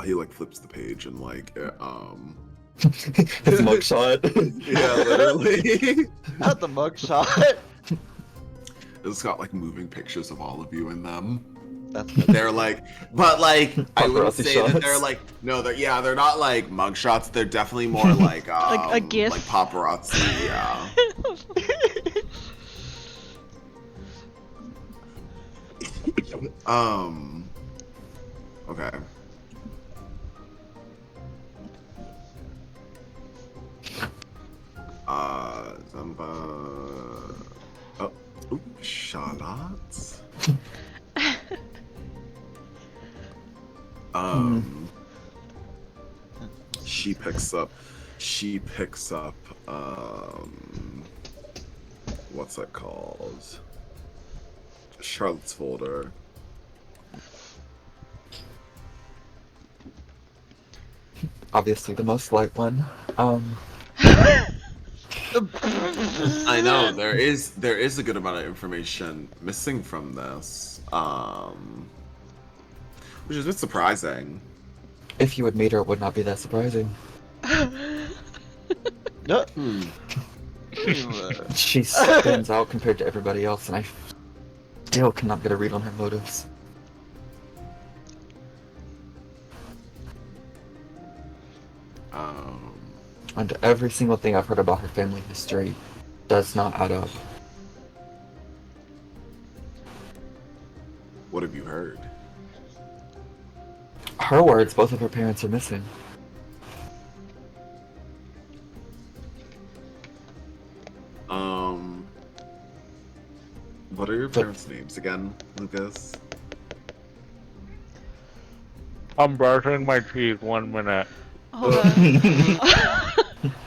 He like flips the page and like His mugshot. yeah, literally. Not the mugshot. It's got like moving pictures of all of you in them. That's They're like, but like I wouldn't Paparazzi say shots. that they're like they're not like mugshots. They're definitely more like Like a GIF? like paparazzi. Yeah. Okay. Oh, ooh, Charlotte. She picks up. What's that called? Charlotte's folder. Obviously the most light one. I know there is a good amount of information missing from this, which is a bit surprising. If you would meet her, it would not be that surprising. no. She stands out compared to everybody else, and I still cannot get a read on her motives. And every single thing I've heard about her family history does not add up. What have you heard? Her words, both of her parents are missing. What are your parents' names again, Lucas? I'm brushing my teeth. 1 minute. Hold on.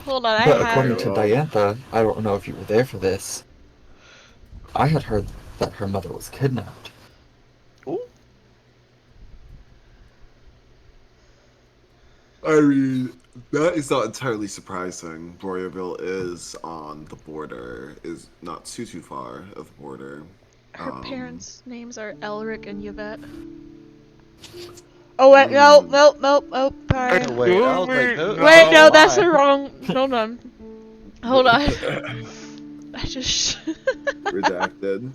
Hold on, I But according have. to Diantha, I don't know if you were there for this, I had heard that her mother was kidnapped. I mean, that is not entirely surprising. Boreaville is on the border, is not too far of the border. Her parents' names are Elric and Yvette. Oh wait, no, sorry. Wait, I was like, no, Wait, no, that's why? the wrong. Hold on. Hold on. I just. Redacted.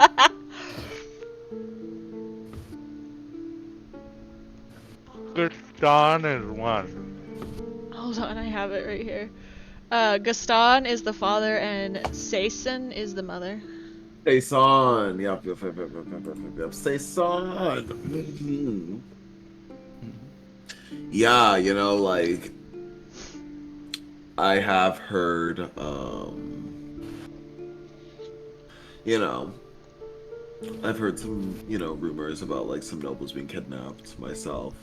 Gaston is one. Hold on, I have it right here. Gaston is the father and Saison is the mother. Saison. Yep. Saison. Yeah, you know, like I have heard, you know, I've heard some, you know, rumors about like some nobles being kidnapped myself.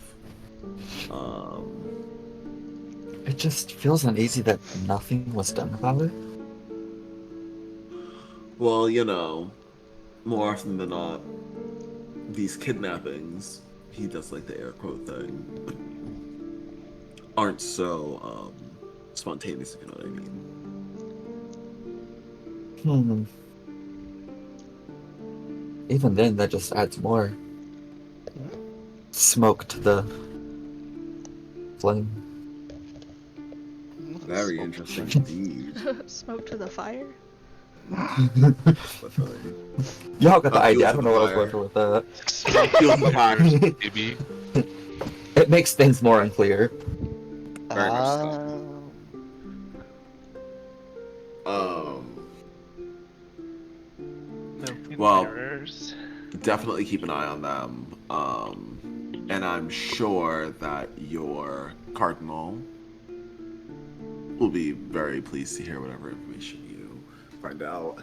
It just feels uneasy that nothing was done about it. Well, you know, more often than not, these kidnappings, he does like the air quote thing, aren't so spontaneous, if you know what I mean. Even then, that just adds more smoke to the flame. Very interesting indeed. Smoke to the fire? Literally. Y'all got the I'll idea. I fuel don't know what I the was working with that. Fuel the fire. Maybe. It makes things more unclear. Very much so. Well, definitely keep an eye on them. And I'm sure that your cardinal will be very pleased to hear whatever information you find out.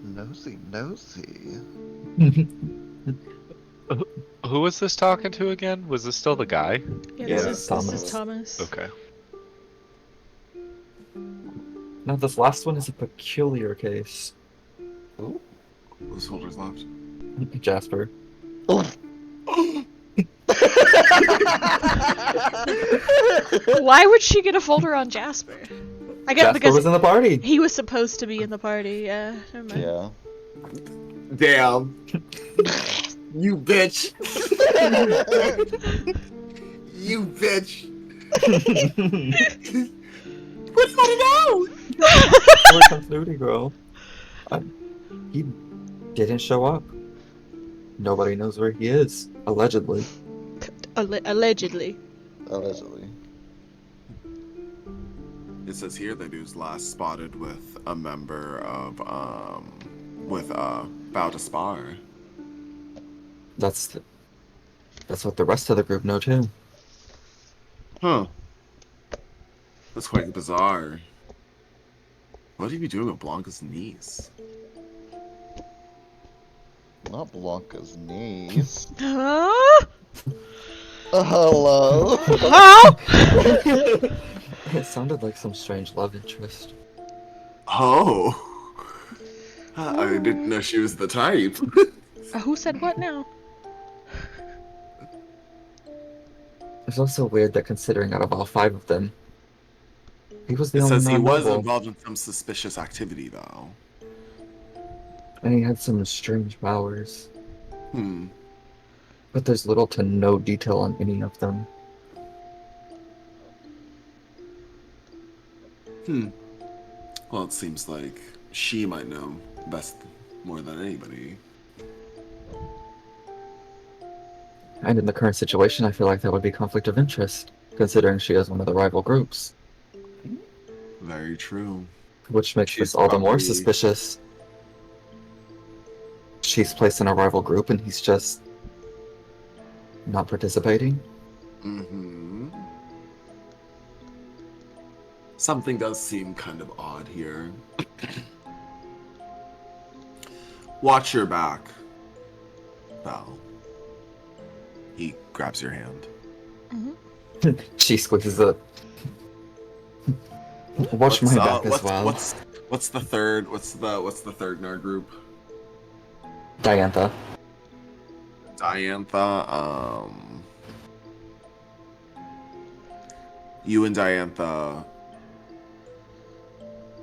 Nosy. Who was this talking to again? Was this still the guy? Yeah, Yeah, this is Thomas. Okay. Now, this last one is a peculiar case. Whose holders left? Jasper. Why would she get a folder on Jasper? I guess Jasper because was in the party. he was supposed to be in the party. Yeah, never mind. Yeah. Damn. You bitch. You bitch. What's going on? Poor Snooty girl. He didn't show up. Nobody knows where he is, allegedly. Allegedly. Allegedly. It says here that he was last spotted with a member of Baldaspar. That's what the rest of the group know too. Huh. That's quite bizarre. What would he be doing with Blanca's niece? Not Blanca's niece. Huh? Hello. How? It sounded like some strange love interest. Oh. I didn't know she was the type. Who said what now? It's also weird that considering out of all 5 of them, he was the It only says he was non-noble, involved in some suspicious activity, though. and he had some strange powers. Hmm. But there's little to no detail on any of them. Well, it seems like she might know best more than anybody. And in the current situation, I feel like that would be conflict of interest, considering she is one of the rival groups. Very true. Which makes She's this all the more probably- suspicious. She's placed in a rival group and he's just not participating. Mm-hmm. Something does seem kind of odd here. Watch your back, Val. He grabs your hand. She squeezes it. Watch my back as well. What's the third? What's the third in our group? Diantha. Diantha. You and Diantha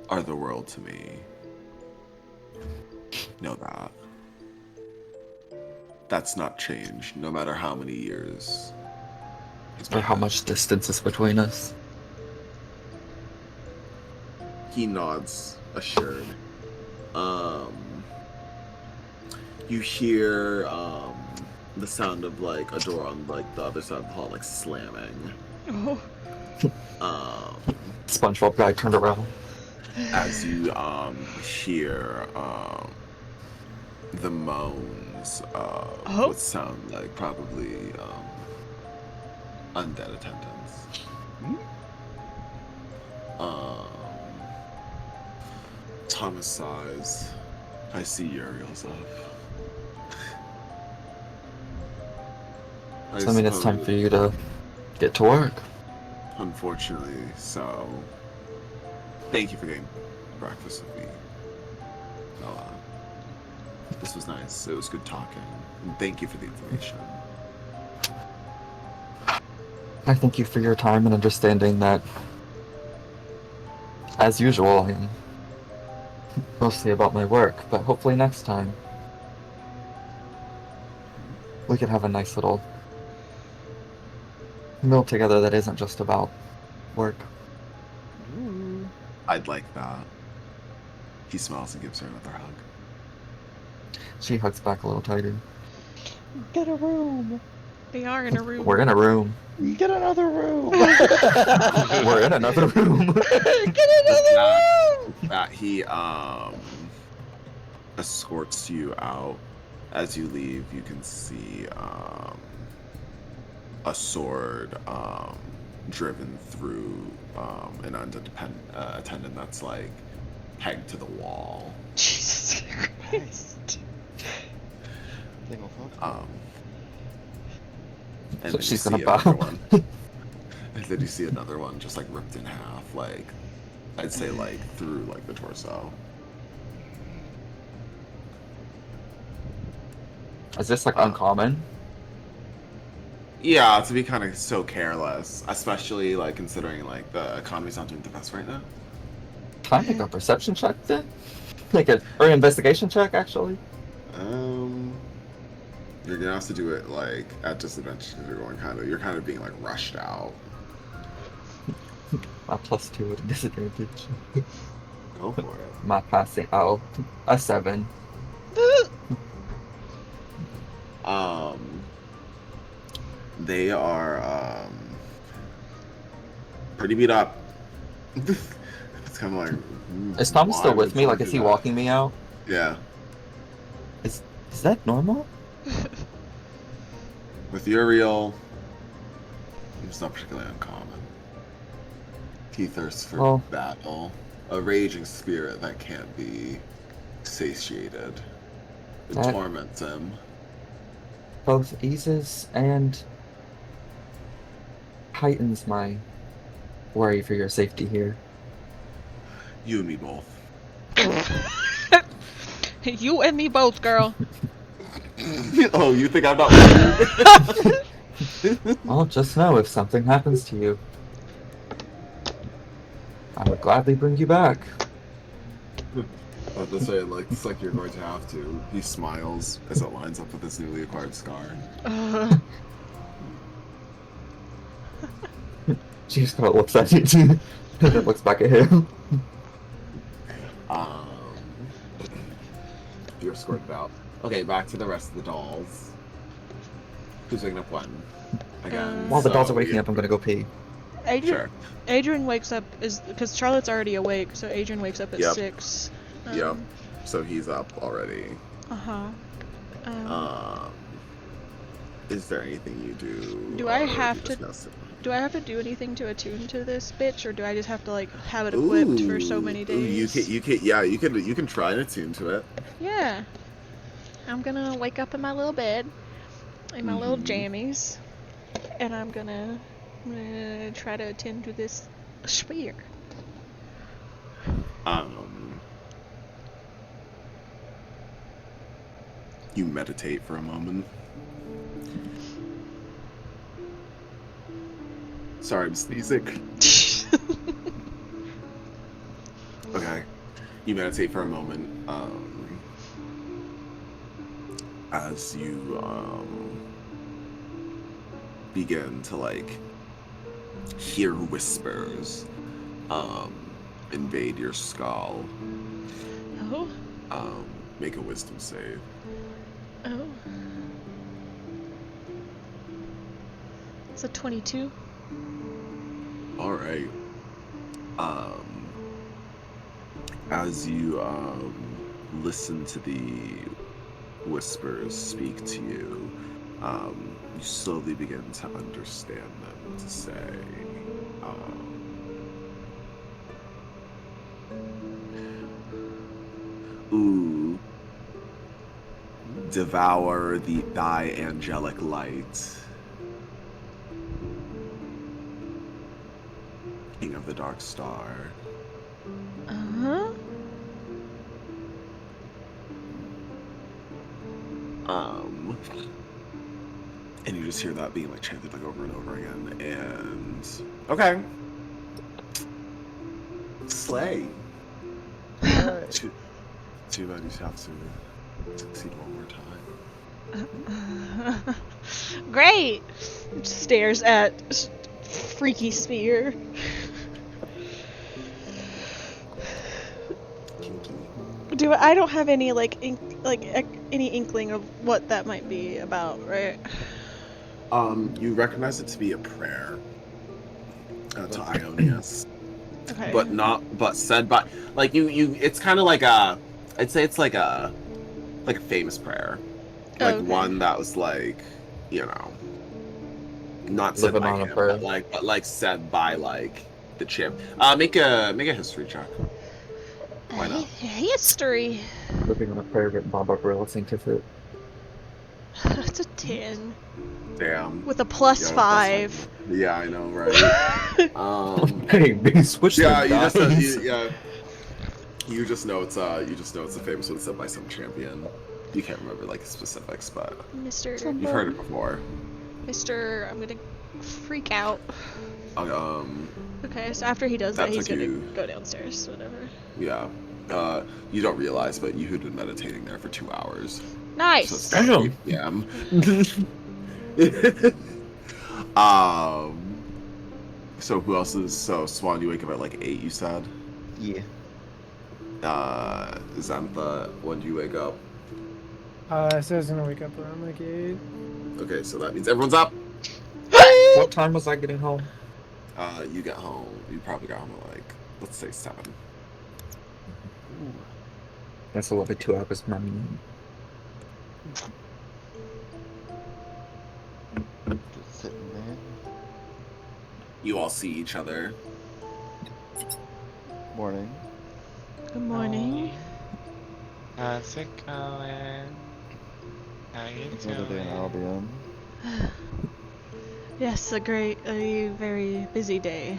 are the world to me. Know that. That's not changed, no matter how many years. Or how much distance is between us. He nods, assured. You hear the sound of like a door on like the other side of the hall like slamming. Oh. SpongeBob guy turned around. As you hear the moans of what sound like probably undead attendants. Thomas sighs. I see Uriel's up. So, I mean, it's time for you to get to work. Unfortunately, so thank you for getting breakfast with me. Bella. This was nice. It was good talking. And thank you for the information. I thank you for your time and understanding that, as usual, I'm mostly about my work, but hopefully next time we could have a nice little meal together that isn't just about work. I'd like that. He smiles and gives her another hug. She hugs back a little tighter. Get a room. They are in a room. We're in a room. Get another room. We're in another room. That he escorts you out. As you leave, you can see a sword driven through an undead attendant that's like pegged to the wall. Jesus Christ. And So then she's you gonna see another bow. one. And then you see another one just like ripped in half, like I'd say like through like the torso. Is this like uncommon? Yeah, to be kind of so careless, especially like considering like the economy's not doing the best right now. Can I make a perception check then? Or an investigation check, actually? You're gonna have to do it like at disadvantage because you're kind of being like rushed out. My +2 at a disadvantage. Go for it. My passing. Oh, a 7. They are pretty beat up. It's kind of like. Is Tom why still would with me? Like, someone is do he that? walking me out? Yeah. Is that normal? With Uriel, it's not particularly uncommon. He thirsts for battle, a raging spirit that can't be satiated. It That- torments him. Both eases and heightens my worry for your safety here. You and me both. You and me both, girl. Oh, you think I'm not with you? Well, just know if something happens to you, I would gladly bring you back. I was gonna say, like, it's like you're going to have to. He smiles as it lines up with his newly acquired scar. She just kind of looks at you too, and then looks back at him. You're escorted out. Okay, back to the rest of the dolls. Who's waking up when? Again. While the dolls so are waking you- up, I'm gonna go pee. Sure. Adrian wakes up because Charlotte's already awake, so Adrian wakes up at Yep. 6. Yep. So he's up already. Is there anything you do? Do I or have you to- discuss it? Do I have to do anything to attune to this bitch, or do I just have to like have it equipped for so many days? You can try and attune to it. Yeah. I'm gonna wake up in my little bed, in my little Mhm. jammies, and I'm gonna try to attend to this spear. You meditate for a moment. Sorry, I'm sneezing. Okay. You meditate for a moment. As you begin to like hear whispers invade your skull. Oh, Make a wisdom save. oh. It's a 22. All right. As you listen to the whispers speak to you, you slowly begin to understand them to say, ooh, devour thy angelic light. King of the Dark Star. Uh-huh. And you just hear that being like chanted like over and over again. And okay, slay. Too bad you have to succeed one more time. Great! Stares at freaky spear. I don't have any any inkling of what that might be about, right? You recognize it to be a prayer to Ionius, Okay. but said by like you. It's kind of like I'd say it's like a famous prayer, like Okay. one that was like, you know, not said Living by on a him, prayer. but like said by like the champ. Make a history check. Why not? History. Living on a prayer written by Barbarella Sanctificate. That's a 10 Damn. with a plus Yeah, 5. Yeah, I know, right? Hey, big switch. Yeah, those dice. you just know it's a famous one said by some champion. You can't remember like the specifics, but Mr. you've heard it before. Mister, I'm gonna freak out. Okay, so after he does that, That he's took gonna you- go downstairs, whatever. Yeah. You don't realize, but you had been meditating there for 2 hours. So Nice! it's now 8 p.m. So who else is... So, Swan, you wake up at like 8, you said? Yeah. Xantha, when do you wake up? So I was gonna wake up around like 8. Okay, so that means everyone's up. What time was I getting home? You get home. You probably got home at like, let's say 7. That's a little bit 2 hours, mommy. Just sitting there. You all see each other. Morning. Good morning. How's it going? How you Another day in doing? Albion. Yes, a very busy day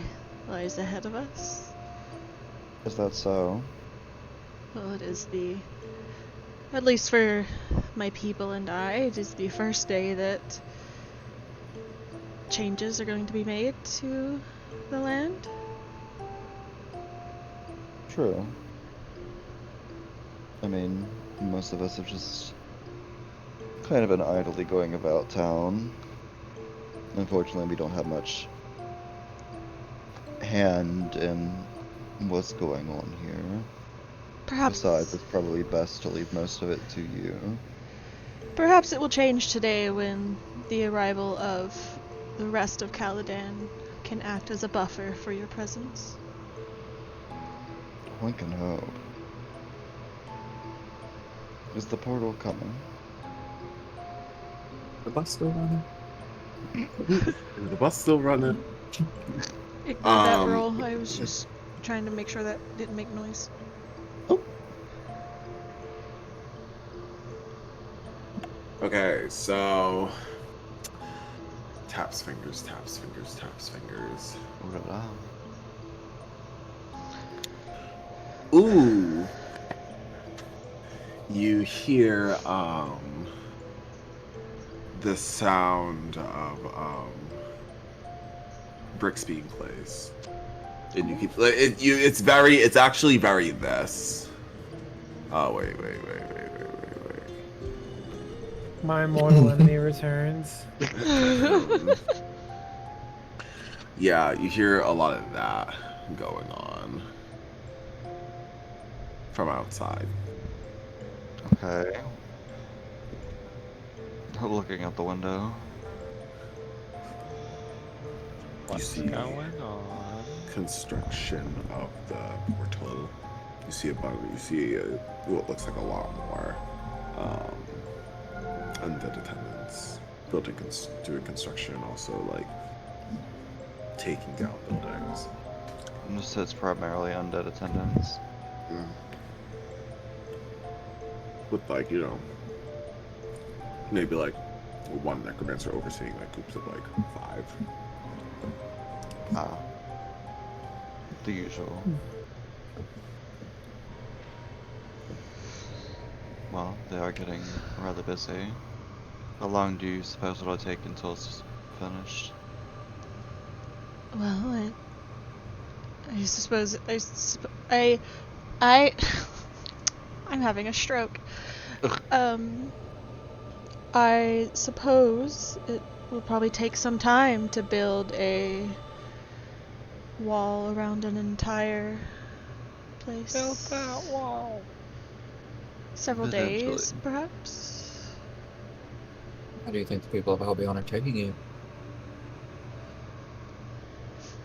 lies ahead of us. Is that so? Well, it is at least for my people and I, it is the first day that changes are going to be made to the land. True. I mean, most of us have just kind of been idly going about town. Unfortunately, we don't have much hand in what's going on here. Perhaps Besides, it's probably best to leave most of it to you. Perhaps it will change today when the arrival of the rest of Caladan can act as a buffer for your presence. One can hope. Is the portal coming? The bus still running? Is the bus still running? Ignore that roll. I was just trying to make sure that didn't make noise. Okay, so taps fingers, taps fingers, taps fingers. Ooh. You hear the sound of bricks being placed. And you keep it's actually very this. Oh wait. My mortal enemy returns. Yeah, you hear a lot of that going on from outside. Okay. Looking out the window. What's see- going on? Construction of the portal. You see what looks like a lot more undead attendants doing construction, also like taking down buildings. Just it's primarily undead attendants. With like, maybe like one necromancer overseeing like groups of like 5. Ah. The usual. Well, they are getting rather busy. How long do you suppose it'll take until it's finished? Well, I suppose I'm having a stroke. I suppose it will probably take some time to build a wall around an entire place. Build that wall. Several Potentially. days, perhaps. How do you think the people of Albion are taking you?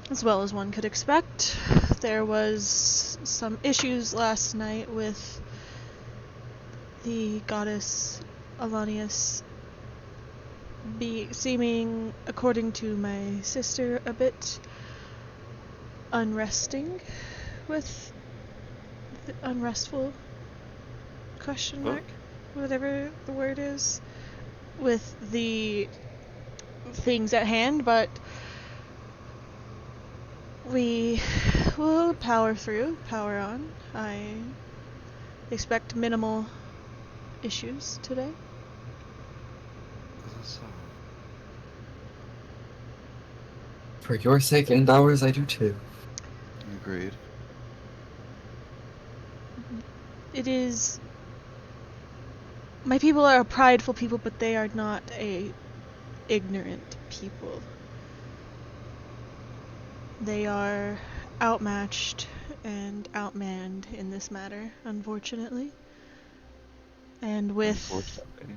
As well as one could expect. There was some issues last night with the goddess Alanius seeming, according to my sister, a bit unresting with the unrestful question mark, whatever the word is, with the things at hand, but we will power on. I expect minimal issues today. So, For your sake and ours, I do too. Agreed. It is. My people are a prideful people, but they are not a ignorant people. They are outmatched and outmanned in this matter, unfortunately. And with, Unfortunately.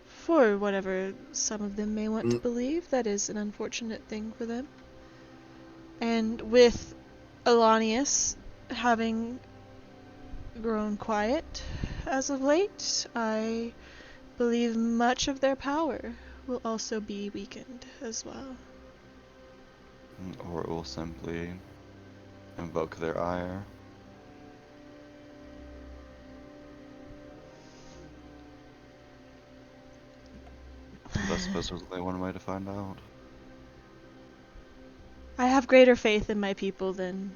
for whatever some of them may want to believe, that is an unfortunate thing for them. And with Elanius having grown quiet as of late, I believe much of their power will also be weakened as well. Or it will simply invoke their ire. I suppose there's only one way to find out. I have greater faith in my people than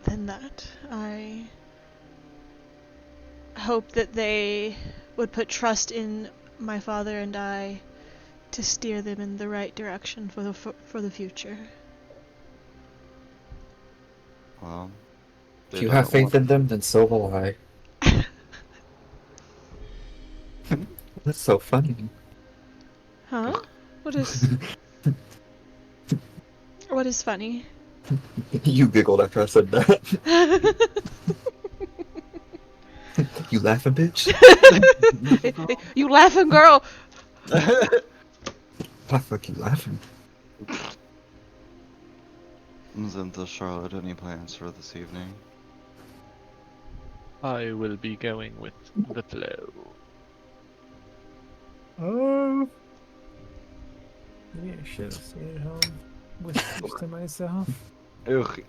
that. I hope that they would put trust in my father and I to steer them in the right direction for the future. Well, If you have faith in them, then so will I. That's so funny. Huh? What is funny? You giggled after I said that. You laughing, bitch? You laughing, girl? Why fuck you laughing? Isn't Charlotte any plans for this evening? I will be going with the flow. Oh. Maybe I should have stayed at home. Whispers to myself. Ugh.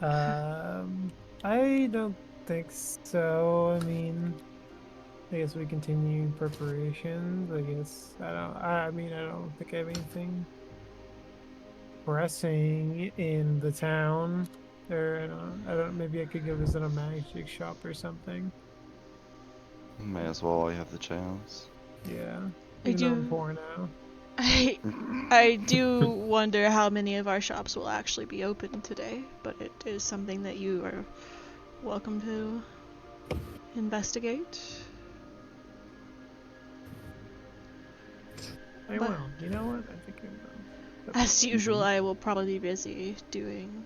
I don't think so. I mean, I guess we continue preparations. I don't think I have anything pressing in the town. Or I don't. Maybe I could go visit a magic shop or something. May as well while you have the chance. Yeah. I Even though do- I'm poor now. I do wonder how many of our shops will actually be open today, but it is something that you are welcome to investigate. I But- will. You know what? I think I will. As usual, I will probably be busy doing.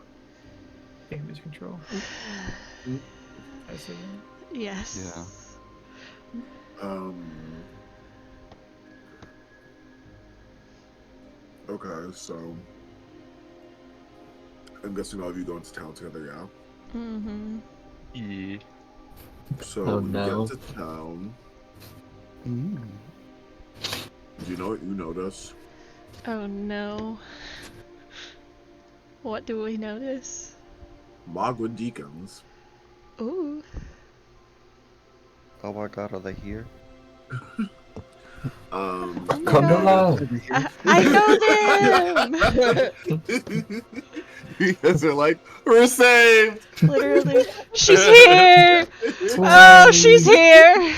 Damage control. I see. Yes. Okay, so I'm guessing all of you go into town together, yeah? Mm-hmm. Yeah. So Oh, when no. you get to town, do you know what you notice? Oh no. What do we notice? Mogwin Deacons. Ooh. Oh my god, are they here? Oh my God. Camilla! I know them! You guys are like, we're saved! Literally. She's here! Oh, she's here!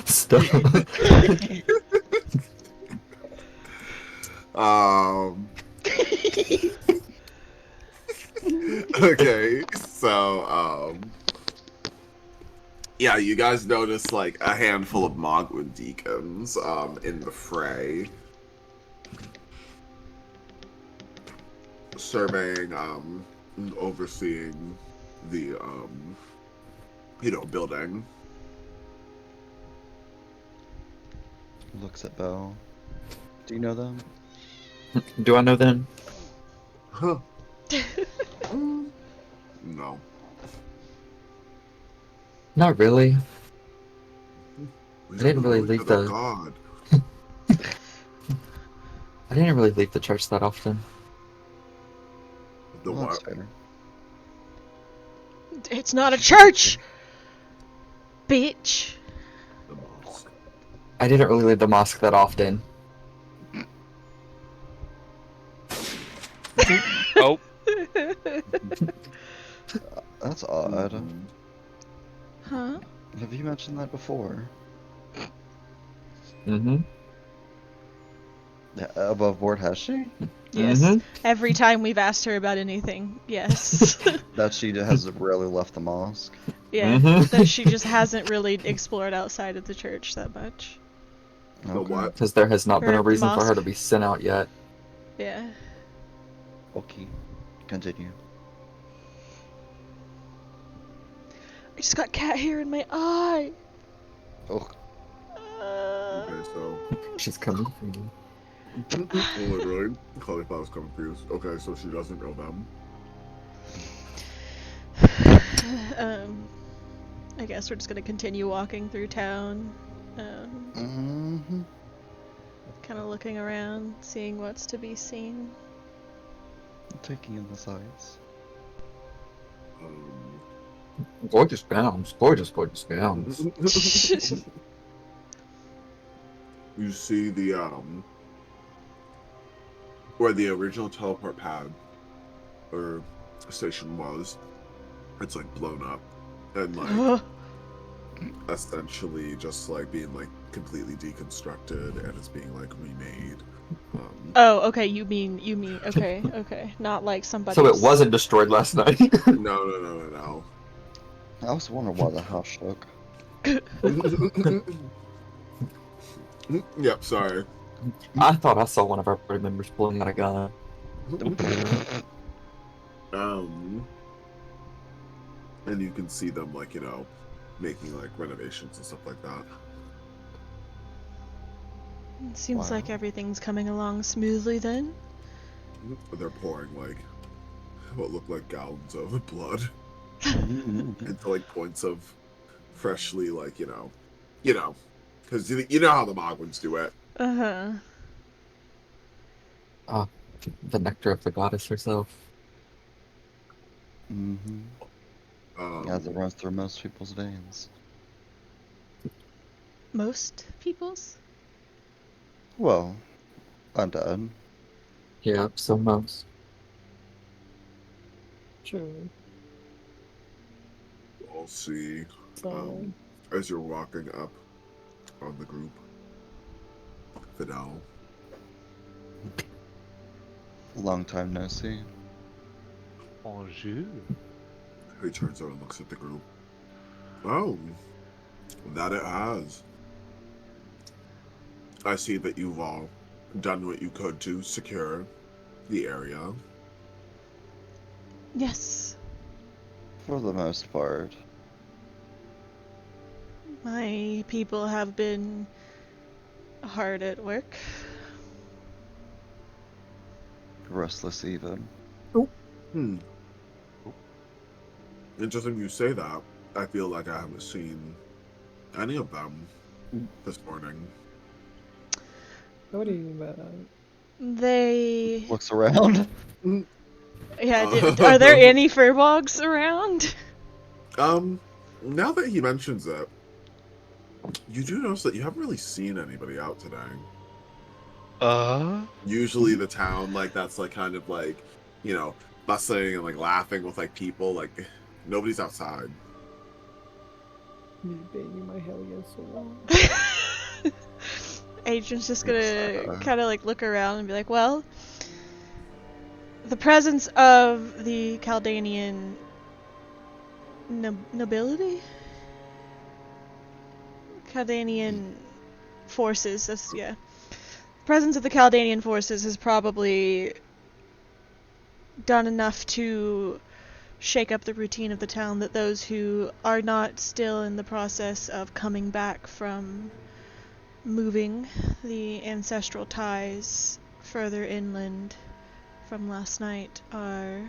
Stop. Okay, so, yeah, you guys notice, like, a handful of Mogwin Deacons, in the fray. Surveying, and overseeing the, building. Looks at Belle. Do you know them? Do I know them? Huh. No. Not really. We I didn't really never leave looked at the- God. I didn't really leave the church that often. The Well, that's what? fair. It's not a church! Bitch. The mosque. I didn't really leave the mosque that often. Oh, That's odd. Huh? Have you mentioned that before? Mm-hmm. Above board, has she? Yes. Mhm. Every time we've asked her about anything, yes. That she has rarely left the mosque. Yeah. Mhm. That she just hasn't really explored outside of the church that much. The Okay. what? Because there has not been Her a reason for her mosque. to be sent out yet. Yeah. Okay. Continue. I just got cat hair in my eye. Oh, Okay, so She's coming for you. literally, cauliflower's confused. Okay, so she doesn't know them. I guess we're just gonna continue walking through town. mm-hmm. Kind of looking around, seeing what's to be seen. Taking in the sights. Gorgeous gowns. Gorgeous, gorgeous gowns. You see the where the original teleport pad or station was. It's like blown up and like essentially just like being like completely deconstructed, and it's being like remade. Oh, okay. You mean okay. Not like somebody. So it wasn't destroyed last night. No. I was wondering why the house shook. Yep, sorry. I thought I saw one of our party members pulling out a gun. And you can see them like, making like renovations and stuff like that. It seems Wow. like everything's coming along smoothly then. They're pouring like what look like gallons of blood Mm-hmm. into like points of freshly like, because you know how the Mogwins do it. The nectar of the goddess herself. Mm-hmm. As it runs through most people's veins. Most people's? Well, undead. Yeah, so most. True. I'll see So, as you're walking up on the group. Fidel. Long time no see. Bonjour. He turns over and looks at the group. Oh, that it has. I see that you've all done what you could to secure the area. Yes. For the most part. My people have been hard at work. Restless even. Interesting you say that. I feel like I haven't seen any of them this morning. what do you mean by that? They. Looks around. Yeah, are there any furbolgs around? Now that he mentions it, you do notice that you haven't really seen anybody out today. Usually the town, like, that's, like, kind of, like, bustling and, like, laughing with, like, people, like, nobody's outside. Me banging my hell yes so long. Adrian's just gonna kind of, like, look around and be like, well, the presence of the Caldanian nobility? Caldanian forces, yeah. Presence of the Caldanian forces has probably done enough to shake up the routine of the town that those who are not still in the process of coming back from moving the ancestral ties further inland from last night are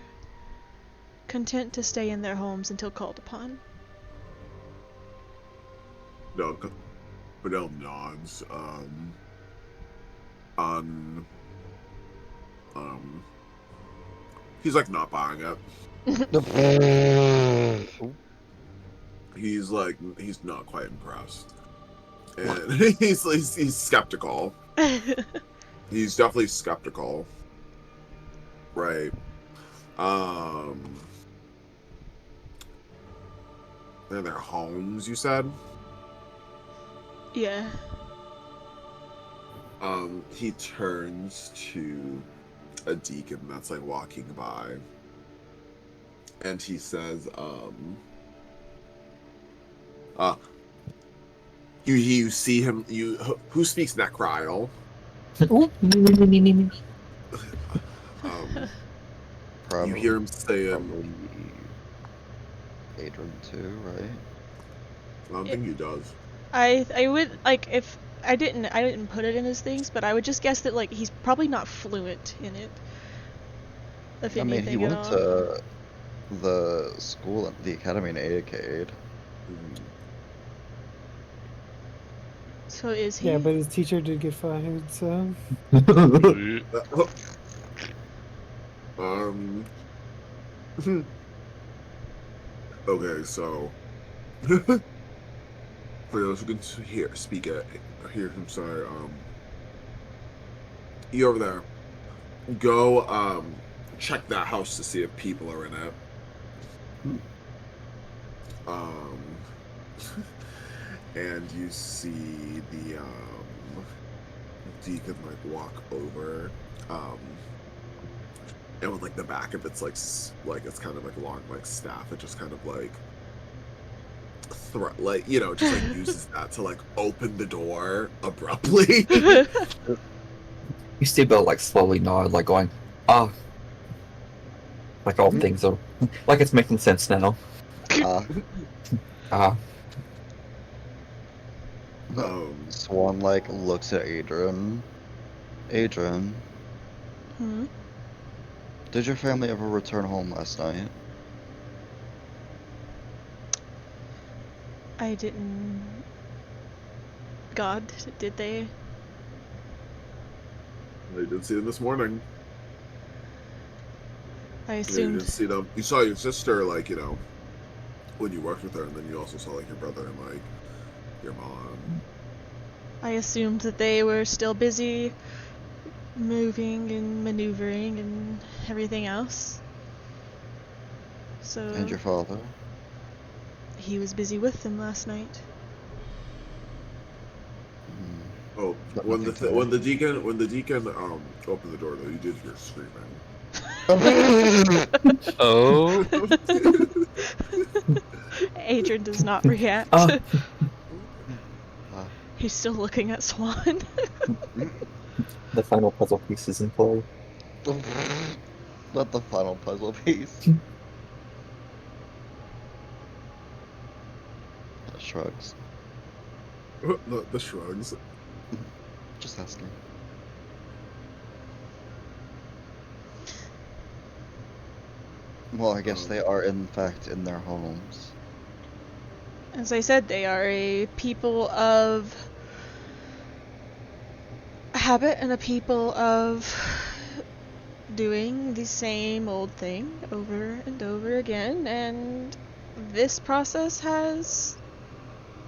content to stay in their homes until called upon. No, Fidel nods. He's like not buying it. He's not quite impressed, and he's skeptical. He's definitely skeptical, right? They're in their homes, you said? Yeah. He turns to a deacon that's like walking by, and he says, you see him, who speaks Necrile? You Probably, hear him saying, probably Adrian too, right? I don't think he does. I would like if I didn't put it in his things, but I would just guess that like he's probably not fluent in it. If I mean, anything he at went all. to the school, the academy in Aidacade. So is he? Yeah, but his teacher did get fired, so. Okay, so for those who can hear him, sorry, you over there, go check that house to see if people are in it. And you see the deacon like walk over, and with like the back of it's like it's kind of like a long like staff. It just kind of like just like uses that to like open the door abruptly. You see Bill like slowly nod, like going, ah. Like all things are, like it's making sense now. Swan like looks at Adrian. Adrian, did your family ever return home last night? I didn't. God, did they? They did see them this morning. I You assumed. didn't see them. You saw your sister, like, when you worked with her, and then you also saw, like, your brother and, like, your mom. I assumed that they were still busy moving and maneuvering and everything else. So. And your father? He was busy with them last night. Oh, when the deacon opened the door, though, you did hear screaming. Oh. Adrian does not react. He's still looking at Swan. The final puzzle piece is in play. Not the final puzzle piece. Shrugs. The shrugs. Just asking. Well, I guess they are in fact in their homes. As I said, they are a people of habit and a people of doing the same old thing over and over again, and this process has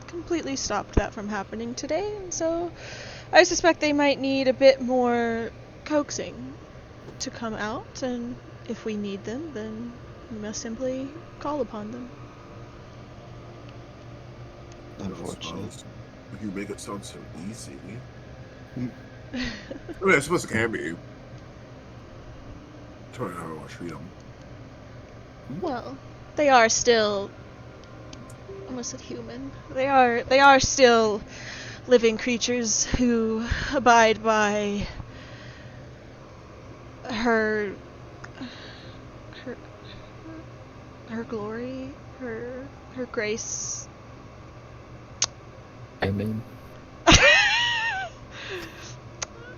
completely stopped that from happening today, and so I suspect they might need a bit more coaxing to come out, and if we need them, then we must simply call upon them. Unfortunate. You make it sound so easy. I mean, I suppose it can be. Trying how I want to treat them. Well, they are still. I almost said human. They are still living creatures who abide by her glory, her grace. Amen.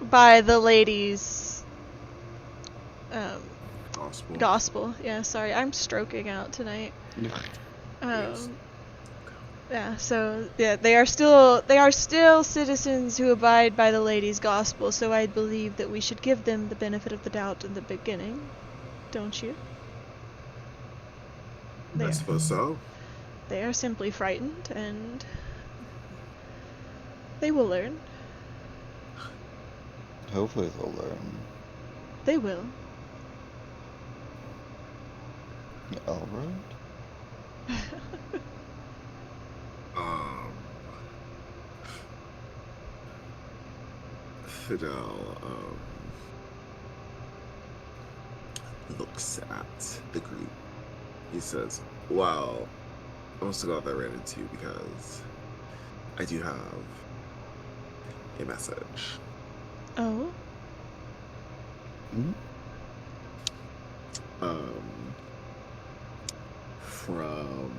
By the lady's gospel. Yeah, sorry, I'm stroking out tonight. Yeah, so yeah, they are still citizens who abide by the lady's gospel, so I believe that we should give them the benefit of the doubt in the beginning. Don't you? I suppose so. They are simply frightened, and they will learn. Hopefully they'll learn. They will. Alright. Fidel looks at the group. He says, well, I'm also glad that I ran into you because I do have a message. Oh? From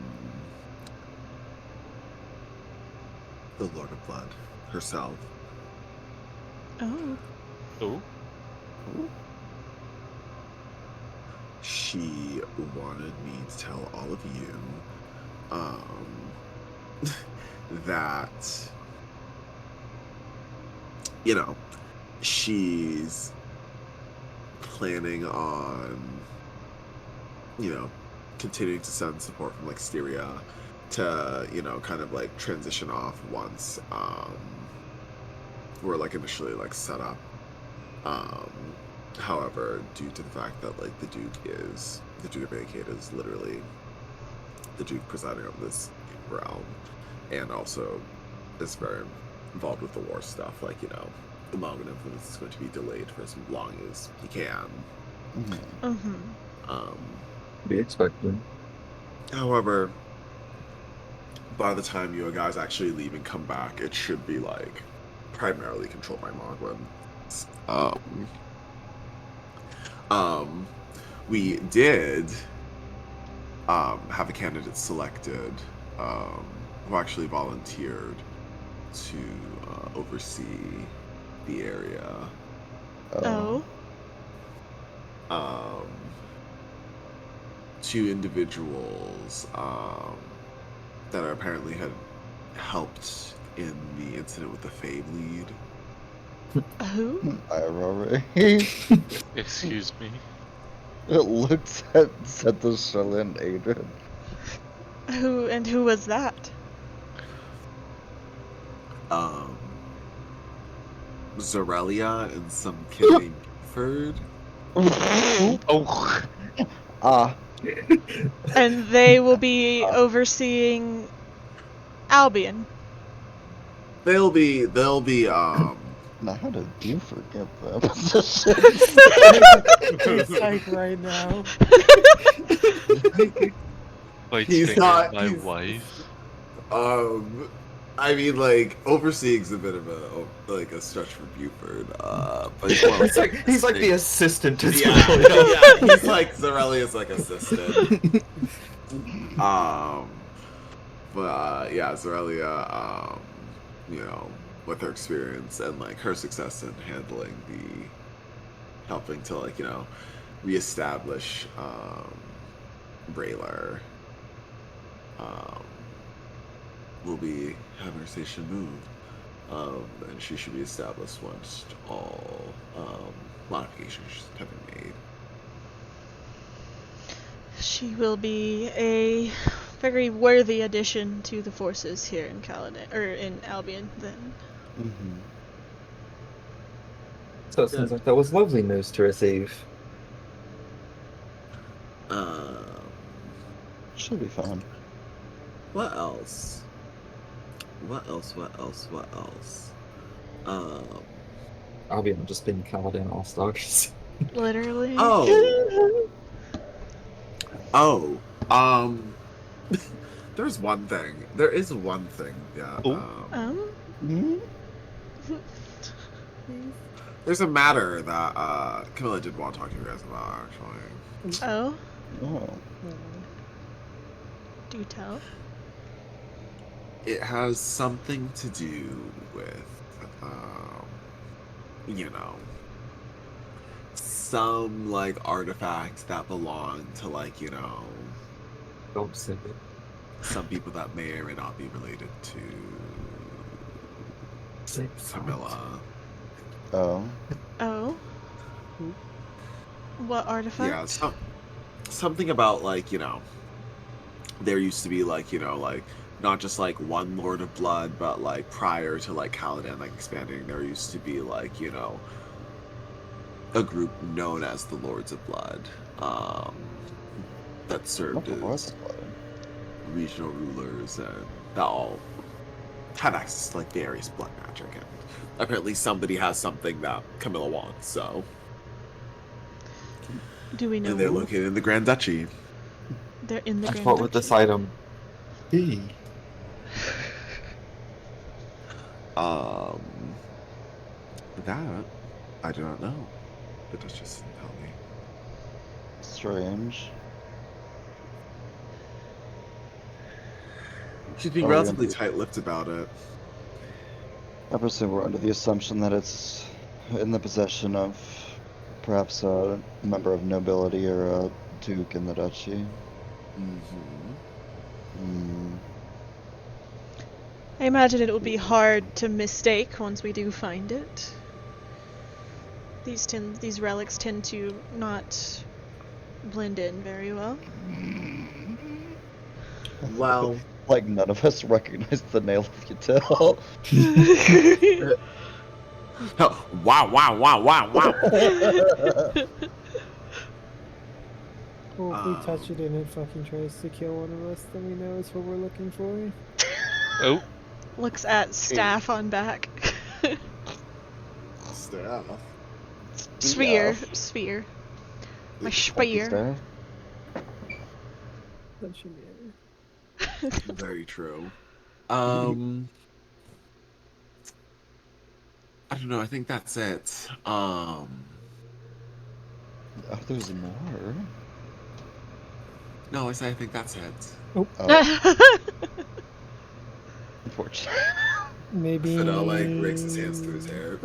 the Lord of Blood herself. Oh. Oh. She wanted me to tell all of you that, you know, she's planning on, you know, continuing to send support from like Styria to, you know, kind of like transition off once we're like initially like set up. However, due to the fact that like the Duke of Vacate is literally the Duke presiding over this realm, and also is very involved with the war stuff, like, you know, the Mogan influence is going to be delayed for as long as he can. Be expected. However, by the time you guys actually leave and come back, it should be like primarily controlled by Mogwin. We did have a candidate selected who actually volunteered to oversee the area. Oh. Two individuals that apparently had helped in the incident with the Fade lead. Who? Irory. Excuse me. It looks at the Shalyn Adrian. Who was that? Zorelia and some kid named Buford. Oh. And they will be overseeing Albion. They'll be Now, how did you forget that position? He's psyched right now. Like He's finger not- my he's- wife. I mean, like, overseeing's a bit of a stretch for Buford, but he's more like He's like the assistant to yeah, Zorelia. yeah, he's like Zorelia's like assistant. Yeah, Zorelia, you know, with her experience and like her success in handling helping to like, you know, reestablish Braylar, will be having her station moved, and she should be established once all modifications have been made. She will be a very worthy addition to the forces here in Caladan, or in Albion, then. So it sounds like that was lovely news to receive. Should be fine. What else? What else? Albion just been Caladan All-Stars. Literally. There's one thing. There is one thing that there's a matter that Camilla did want to talk to you guys about, actually. Oh? Oh. Do tell. It has something to do with you know, some like artifact that belonged to like, you know, Don't say it. some people that may or may not be related to Say it. Camilla. Oh. Oh? What artifact? Yeah, something about like, you know, there used to be like, you know, like not just like one Lord of Blood, but like prior to like Caladan like expanding, there used to be like, you know, a group known as the Lords of Blood, that served What was as it? regional rulers, and that all had access to like various blood magic, and apparently somebody has something that Camilla wants. So, Do we know and they're who? located in the Grand Duchy. They're in the And Grand what would Duchy. this item be? That I do not know. The Duchess didn't tell me. Strange. She's being Oh, yeah. relatively tight-lipped about it. I presume we're under the assumption that it's in the possession of perhaps a member of nobility or a duke in the duchy. Mm-hmm. Hmm. I imagine it will be hard to mistake once we do find it. These relics tend to not blend in very well. Well, Like none of us recognize the nail if you tell. wow, wow, wow, wow, wow. Well, if we touch it and it fucking tries to kill one of us, then we know it's what we're looking for. Oh, Looks at staff on back. Staff. Sphere. Staff. Sphere. My Funky spear. staff. That should be it. Very true. I don't know. I think that's it. Oh, there's more. No, I think that's it. Oh, unfortunately. Maybe Fidel like rakes his hands through his hair.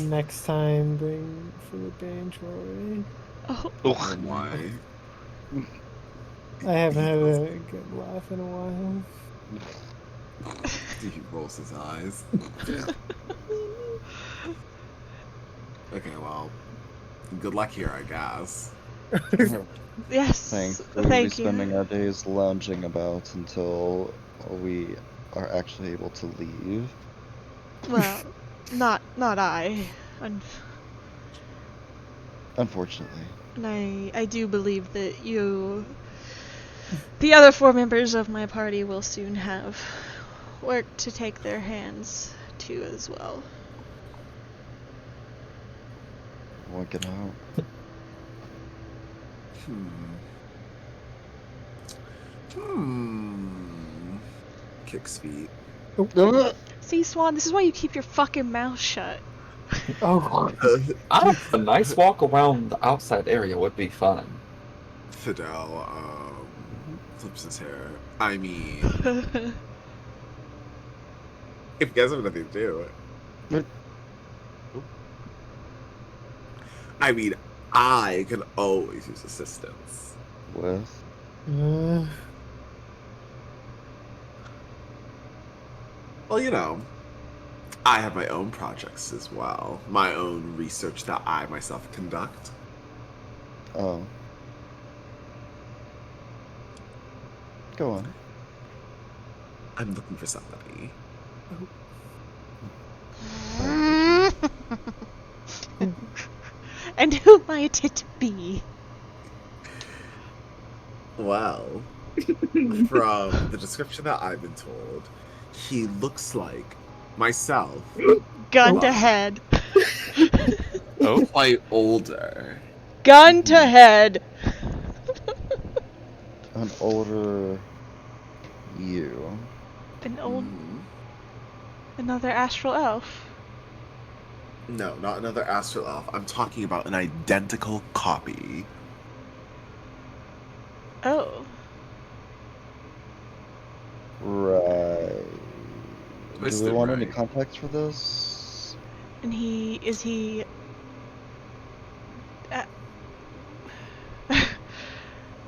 next time bring Felipe and Troy. Oh, oh. Why? I haven't had a good laugh in a while. He rolls his eyes. Okay, well, good luck here, I guess. yes. Thanks. We'll be Thank spending you. our days lounging about until we are actually able to leave. Well, not I. Unfortunately. And I do believe that the other 4 members of my party will soon have work to take their hands to as well. Work it out. Kicks feet. See, Swan, this is why you keep your fucking mouth shut. Oh, a nice walk around the outside area would be fun. Fidel, flips his hair. I mean, if you guys have nothing to do. I mean, I can always use assistance. With? Well, you know, I have my own projects as well. My own research that I myself conduct. Oh. Go on. I'm looking for somebody. And who might it be? Well, from the description that I've been told, he looks like myself. Gun Wow. to head. Oh. Quite older. Gun to head. An older you. Another astral elf. No, not another astral elf. I'm talking about an identical copy. Oh. Right. Do we Twisted, want any right? context for this? And is he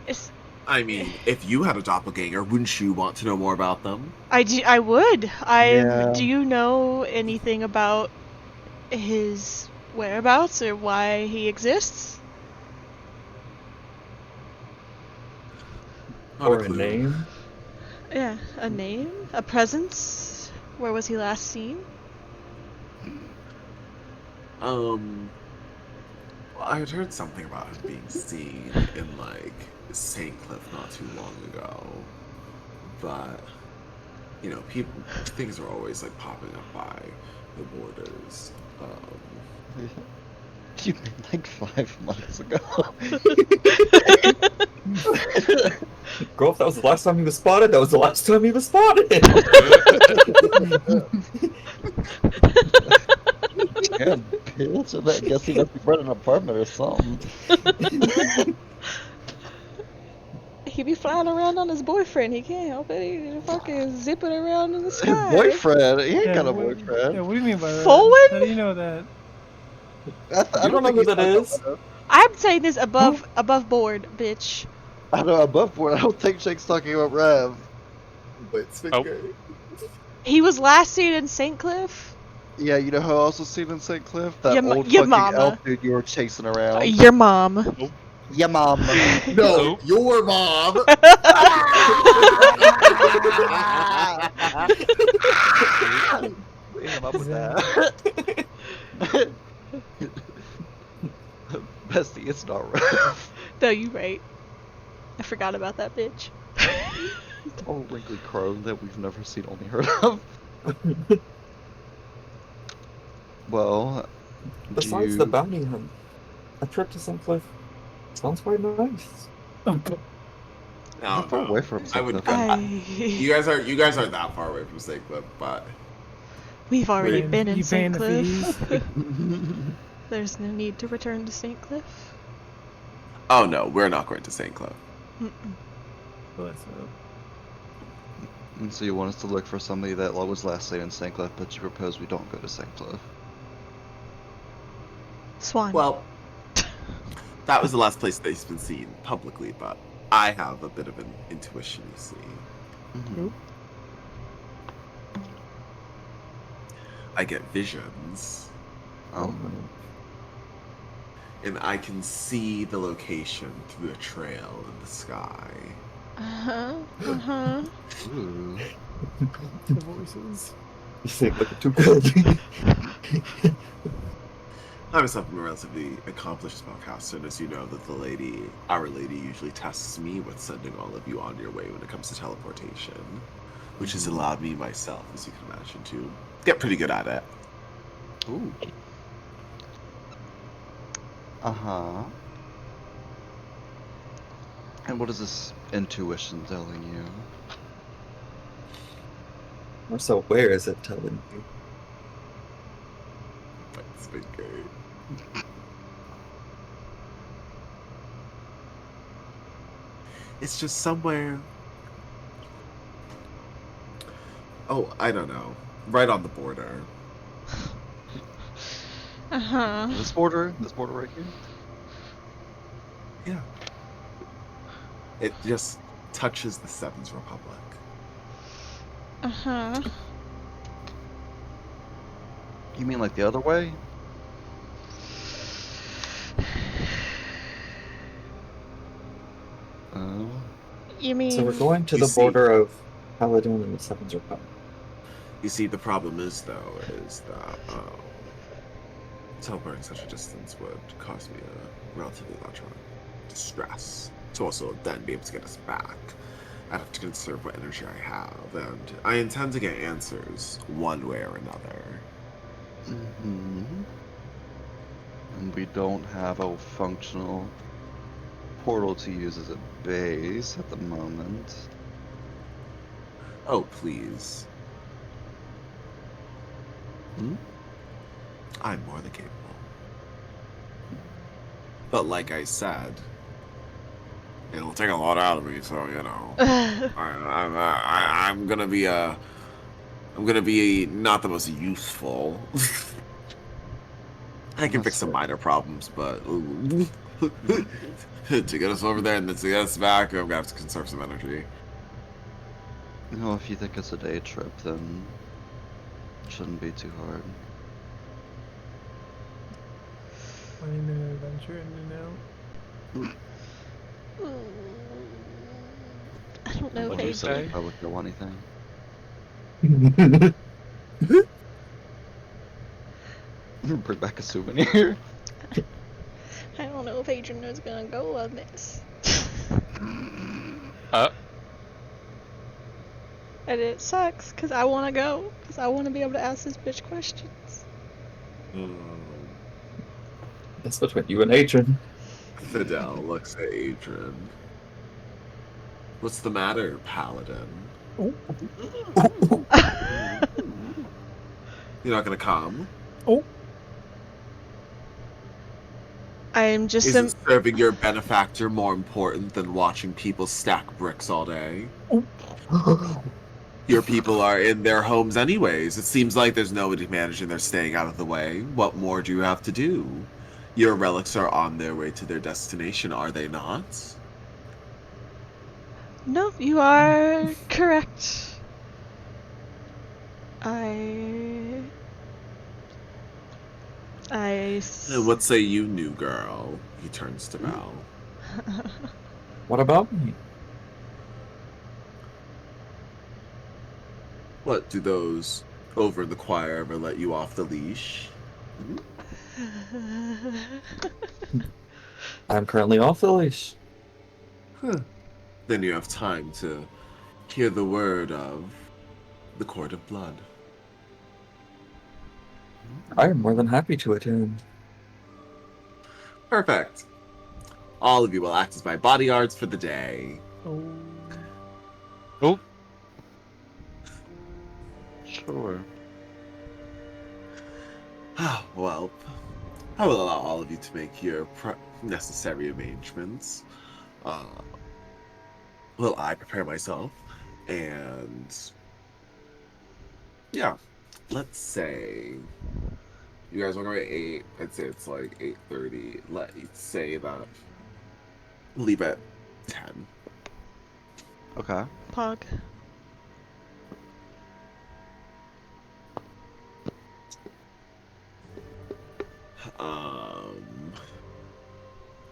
is I mean, if you had a doppelganger, wouldn't you want to know more about them? I would. Yeah. Do you know anything about his whereabouts or why he exists? Not Or a clue. name? Yeah, a name, a presence. Where was he last seen? Well, I had heard something about him being seen in, like, St. Cliff not too long ago. But you know, things are always like popping up by the borders. You mean like 5 months ago? Girl, if that was the last time he was spotted, that was the last time he was spotted. Yeah, bitch. I guess he must be renting an apartment or something. He be flying around on his boyfriend. He can't help it. He fucking zipping around in the His sky. boyfriend? He ain't got a what- boyfriend. Yeah, what do you mean by that? Forward? How do you know that? I You don't know think who he's that got is? a- I'm saying this above board, bitch. I know above board. I don't think Jake's talking about Rev. Wait, Spinker. He was last seen in St. Cliff. Yeah, you know who else was seen in St. Cliff? That Your old your fucking mama. elf dude you were chasing around. Your mom. Yeah, mom. No, Nope. your mom. Damn, up with that. Bestie, it's not Rev. No, you right. I forgot about that bitch. Old wrinkly crone that we've never seen, only heard of. Well, Besides the bounty hunt, a trip to St. Cliff sounds quite nice. How far away from I St. would. Cliff? You guys aren't that far away from St. Cliff, but We've already Wait, been in you St. paying the Cliff. There's no need to return to St. Cliff. oh no, we're not going to St. Cliff. Mm-mm. What's up? And so you want us to look for somebody that was last seen in St. Cliff, but you propose we don't go to St. Cliff. Swan. Well, that was the last place they've been seen publicly, but I have a bit of an intuition, you see. Mhm. I get visions, Oh. and I can see the location through a trail in the sky. Uh-huh. Uh-huh. Ooh. The voices. You think looking too good. I myself am a relatively accomplished spellcaster, and as you know, that our lady usually tests me with sending all of you on your way when it comes to teleportation, which has allowed me myself, as you can imagine, to get pretty good at it. Ooh. Uh-huh. And what is this intuition telling you? Or so where is it telling you? It's been great. It's just somewhere. Oh, I don't know. Right on the border. Uh-huh. This border right here? Yeah. It just touches the Seventh Republic. Uh-huh. You mean like the other way? Oh. You mean So we're going to You the see- border of Paladin and the Seventh Republic. You see, the problem is that teleporting such a distance would cause me a relatively large amount of distress. To also then be able to get us back, I'd have to conserve what energy I have, and I intend to get answers one way or another. Mm-hmm. And we don't have a functional portal to use as a base at the moment. Oh, please. Hmm? I'm more than capable. But like I said, it'll take a lot out of me, so you know. I'm gonna be not the most useful. I can fix some minor problems, but to get us over there and then to get us back, I'm gonna have to conserve some energy. You know, if you think it's a day trip, then it shouldn't be too hard. 20-minute adventure in and out. I don't know, What'd you Paige. say? Public don't want anything. Bring back a souvenir. I don't know if Adrian is gonna go on this. And it sucks, because I want to go. Because I want to be able to ask this bitch questions. That's between you and Adrian. Fidel looks at Adrian. What's the matter, Paladin? Oh, You're not gonna come? oh, I'm just Isn't serving your benefactor more important than watching people stack bricks all day? Your people are in their homes anyways. It seems like there's nobody managing their staying out of the way. What more do you have to do? Your relics are on their way to their destination, are they not? No, you are correct. I And what say you, new girl? He turns to Val. What about me? What, do those over in the choir ever let you off the leash? I'm currently off the leash. Then you have time to hear the word of the Court of Blood. I am more than happy to attend. Perfect. All of you will act as my bodyguards for the day. oh. Oh, Sure. Well, I will allow all of you to make your necessary arrangements. Well, I prepare myself, and yeah, let's say you guys want to go at 8. I'd say it's like 8:30. Let's say that leave at 10. Okay. Pog.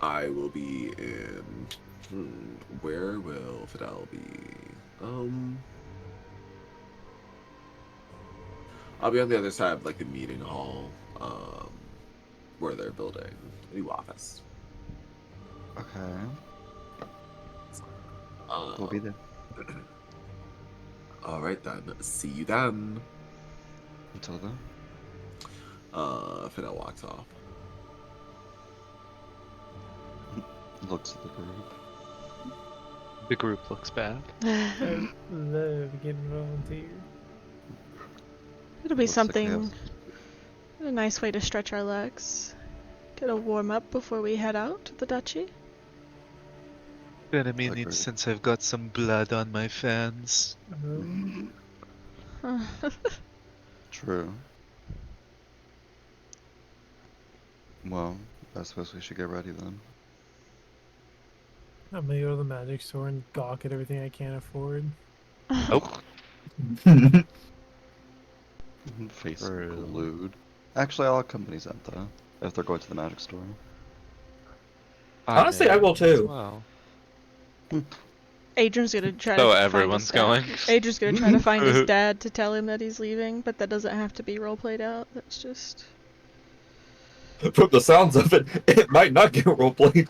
I will be in. Where will Fidel be? I'll be on the other side of like the meeting hall, where they're building a new office. Okay. We'll be there. All right then. See you then. Until then. Fidel walks off. Looks at the group. the group looks bad. I love getting volunteer. It'll be Looks like we something. have- A nice way to stretch our legs. Get a warm up before we head out to the duchy. Been a minute Agreed. since I've got some blood on my fans. True. Well, I suppose we should get ready then. I'm gonna go to the magic store and gawk at everything I can't afford. Oh, Face True. glued. Actually, I'll accompany Zentha if they're going to the magic store. Honestly, I will as too. well. Adrian's gonna try So to everyone's find going? his dad. Adrian's gonna try to find his dad to tell him that he's leaving, but that doesn't have to be role played out. That's just. From the sounds of it, it might not get roleplayed.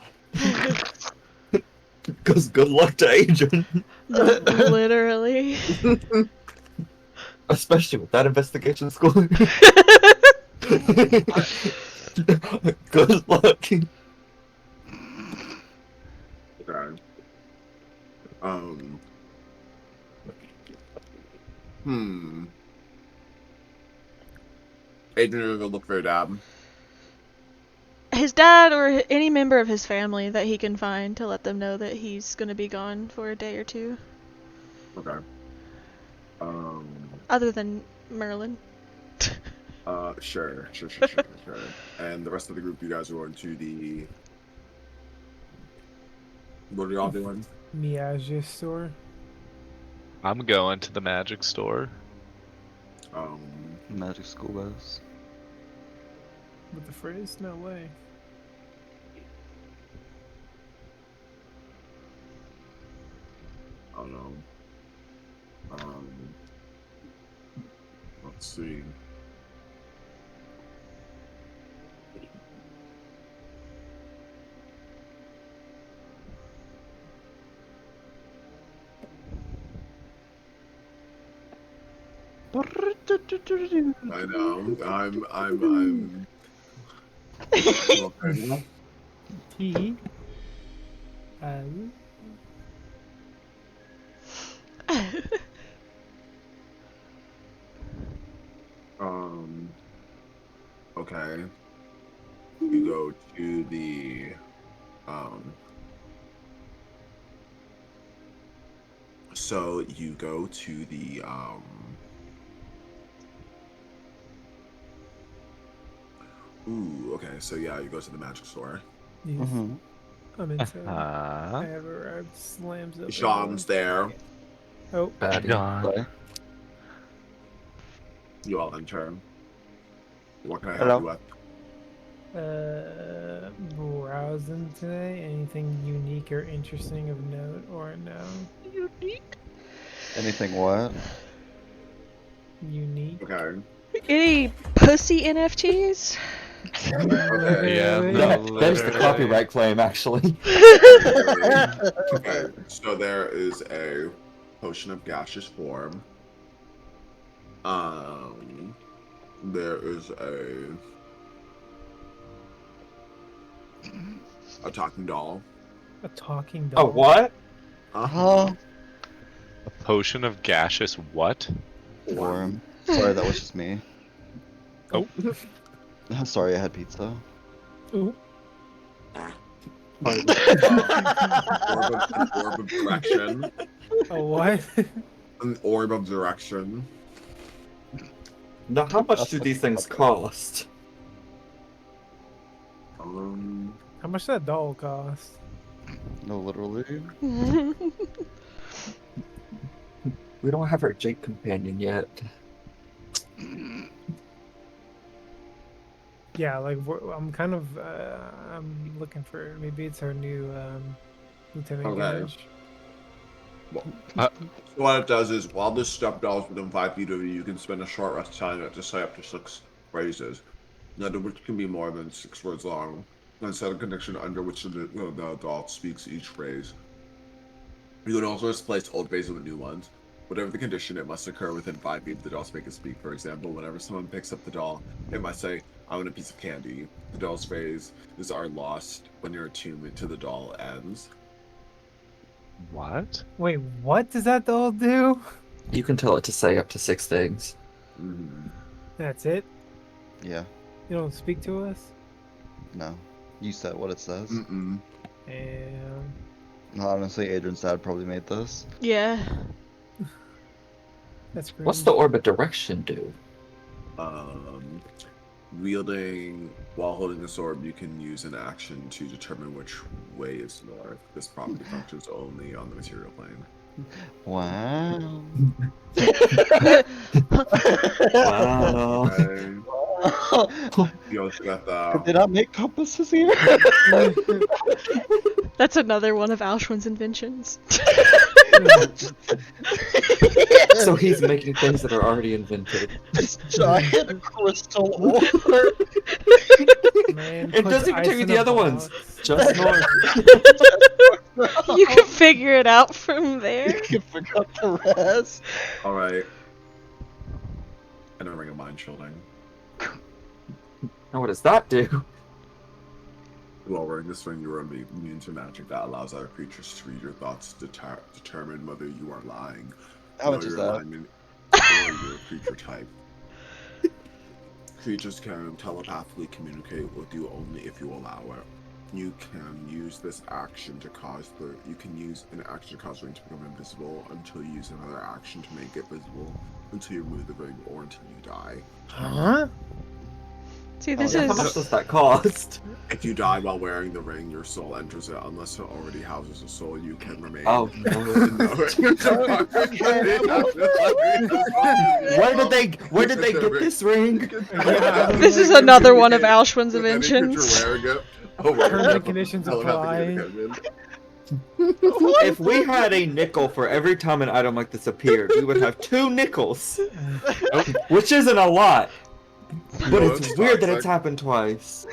Because good luck to Adrian. Literally. Especially with that investigation score. Good luck. Okay. Adrian will go look for her dad. His dad or any member of his family that he can find to let them know that he's gonna be gone for a day or two. Okay. Other than Merlin. Sure. And the rest of the group, you guys are going to the. What are y'all doing? Miaja store. I'm going to the magic store. Magic school bus. With the phrase? No way. I don't know. Let's see. I know. I'm. Okay. He. Okay. You go to the So you go to the Ooh, okay, so yeah, you go to the magic store. Yes. Mm-hmm. I'm inside. I Uh, have arrived. Slams up. the Jean's there. door. Oh, Batty. John. Play. You all enter. What can I Hello. help you with? browsing today. Anything unique or interesting of note or no? Anything what? Unique. Okay. Any pussy NFTs? Okay. Yeah, No, there's the Literally. copyright claim, actually. Okay. So there is a potion of gaseous form. There is a talking doll. A talking doll. Oh, what? Huh? A potion of gaseous what? Worm. Sorry, that was just me. Oh. Sorry, I had pizza. Ooh. An orb of direction. A what? An orb of direction. Now, how much do these things cost? How much does that doll cost? No, literally. We don't have our Jake companion yet. Yeah, like I'm kind of I'm looking for maybe it's our new Lieutenant Okay. Gage. So what it does is, while this step doll is within 5 feet of you, you can spend a short rest time to say up to 6 phrases, none of which can be more than 6 words long, and set a condition under which the doll speaks each phrase. You can also displace old phrases with new ones. Whatever the condition, it must occur within 5 feet of the doll's make it speak. For example, whenever someone picks up the doll, it must say, "I want a piece of candy." The doll's phrase is "are lost" when your attunement to the doll ends. What? Wait, what does that doll do? You can tell it to say up to 6 things. That's it? Yeah. You don't speak to us? No. You said what it says. Mm-mm. And Honestly, Adrian's dad probably made this. Yeah. that's crazy. What's the orbit direction do? Wielding while holding this orb, you can use an action to determine which way is north. This property functions only on the material plane. Wow. Wow. Okay. You also got Did they the not make compasses here? That's another one of Auschwind's inventions. So he's making things that are already invented. This giant crystal orb. Man, It puts doesn't ice tell you in the a other ones. box. Just north. You can figure it out from there. You forgot the rest. alright. And a ring of mind shielding. Now what does that do? While wearing this ring, you are immune to magic that allows other creatures to read your thoughts to determine whether you are lying. How know much is your that? alignment or your creature type. Creatures can telepathically communicate with you only if you allow it. You can use this action to cause you can use an action to cause the ring to become invisible until you use another action to make it visible until you remove the ring or until you die. Huh? See, this How is much does that cost? If you die while wearing the ring, your soul enters it. Unless it already houses a soul, you can remain. Oh no. Where did they get this ring? this is another one of Auschwind's inventions. Terms and conditions apply. If we had a nickel for every time an item like this appeared, we would have 2 nickels. Which isn't a lot. But No, it's it's weird that toxic. it's happened twice.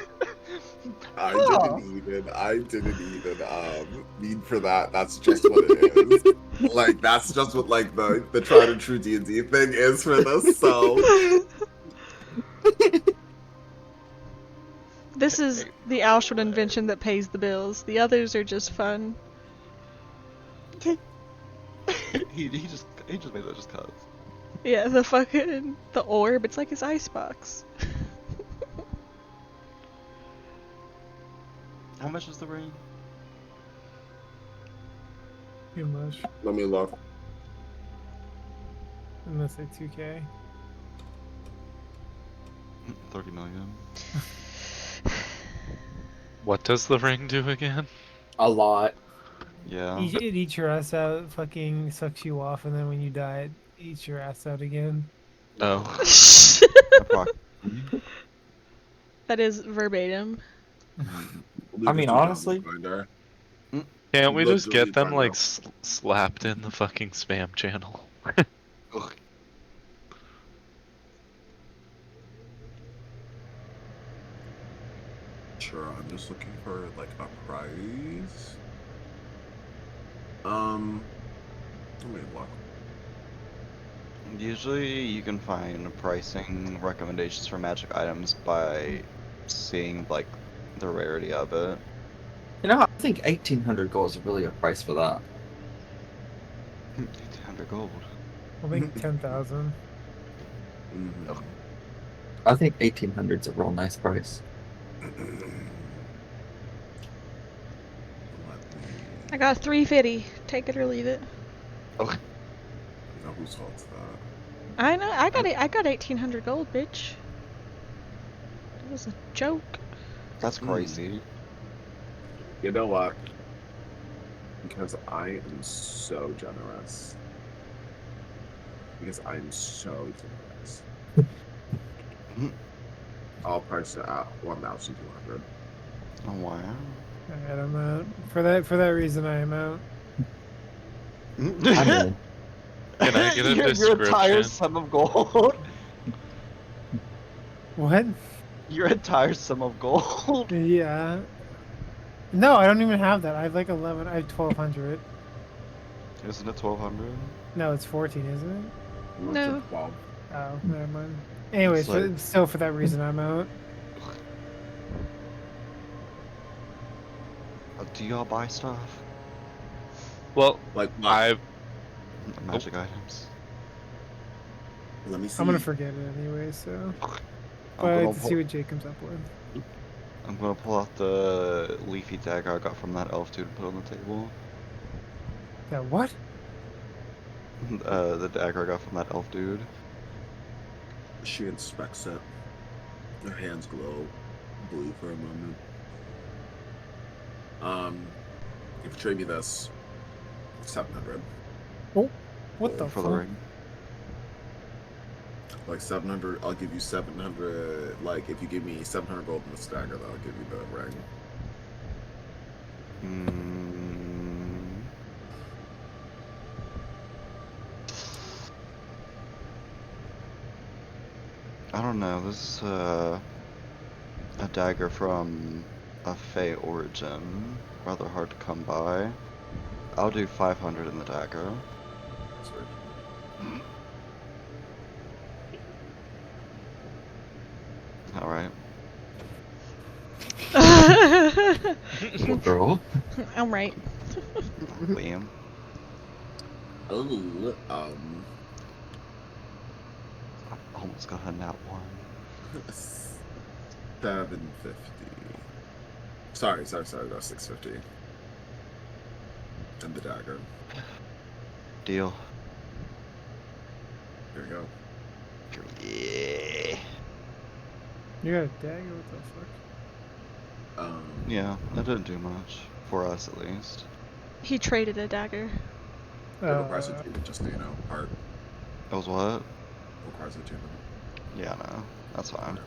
I didn't even mean for that. That's just what it is. Like that's just what like the tried and true D&D thing is for this. So This is the Auschwitz invention that pays the bills. The others are just fun. he just made that just cause. Yeah, the orb, it's like his icebox. How much is the ring? Too much. Let me look. I'm gonna say 2K. 30 million. What does the ring do again? A lot. Yeah. It eats your ass out, fucking sucks you off, and then when you die, it eats your ass out again. Oh. Approximately. That is verbatim. I mean, honestly, Can't we just Literally get them find like out. slapped in the fucking spam channel? Ugh. Sure, I'm just looking for like a price. Let me look. Usually you can find pricing recommendations for magic items by seeing like the rarity of it. you know, I think 1,800 gold is really a price for that. 1,800 gold. I think 10,000. Mhm. I think 1,800 is a real nice price. I got 350. Take it or leave it. Oh, Now whose fault's that? I know. I got it. I got 1,800 gold, bitch. It was a joke. that's crazy. You know what? Because I am so generous. I'll price it at 1,200. Oh wow. Alright, I'm out. For that reason, I am out. I mean, Can I get a Your entire description? sum of gold. What? Your entire sum of gold. Yeah. No, I don't even have that. I have like 11. I have 1,200. Isn't it 1,200? No, it's 14, isn't it? What's No. it, 12? Oh, never mind. Anyways, like- still for that reason, I'm out. Do y'all buy stuff? Well, Like, I've Magic items. let me see. I'm gonna forget it anyway, so. I'm But I gonna, like to see pull, what Jake comes up with. I'm gonna pull out the leafy dagger I got from that elf dude and put it on the table. Yeah, what? The dagger I got from that elf dude. She inspects it. Her hands glow blue for a moment. If you trade me this, 700. What the For fuck? the ring. Like 700, I'll give you 700. Like if you give me 700 gold in the stagger, then I'll give you the ring. Mm. I don't know. This is a dagger from a Fey origin. Rather hard to come by. I'll do 500 in the dagger. Sorry. All right. little girl. I'm right. Liam. Oh, I almost got a nat one. 750. Sorry, that was 650. And the dagger. Deal. Here we go. Yeah. You got a dagger? What the fuck? Yeah, that didn't do much for us at least. He traded a dagger. It requires a achievement, just so you know. Art It was what? requires a achievement. Yeah, no, that's fine.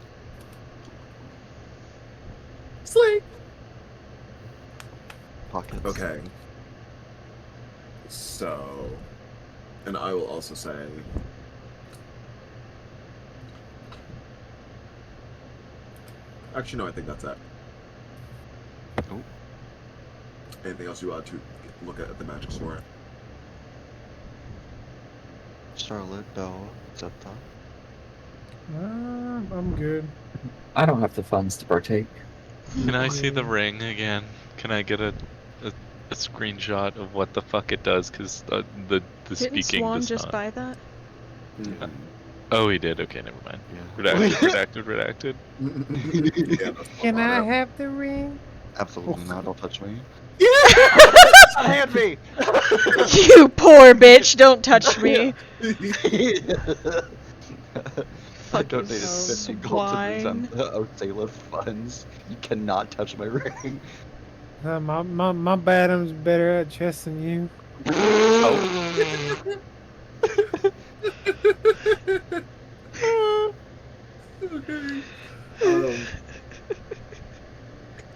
Sleep. Pockets. Okay. So, and I will also say, actually, no, I think that's it. Anything else you want to look at the magic store? Charlotte, Belle, Zepta. I'm good. I don't have the funds to partake. Can I see the ring again? Can I get a screenshot of what the fuck it does? Because the Didn't speaking Swan does just not. buy that? Oh, he did. Okay, never mind. Yeah. Redacted. Yeah, that's Can not I it. have the ring? Absolutely not. Don't touch me. Hand me! You poor bitch! Don't touch me. I donated 50 gold to swine. the Osala funds. You cannot touch my ring. My bottom's better at chess than you. Okay.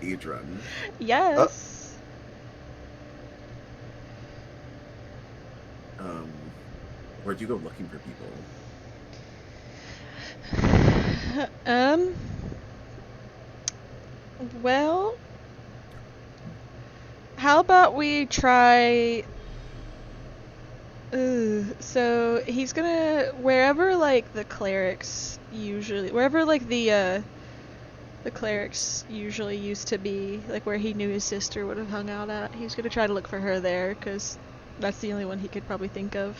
Adrian. Yes. Where'd you go looking for people? Well, how about we try. So he's gonna wherever like the clerics usually, wherever like the clerics usually used to be, like where he knew his sister would have hung out at. He's gonna try to look for her there, cause that's the only one he could probably think of.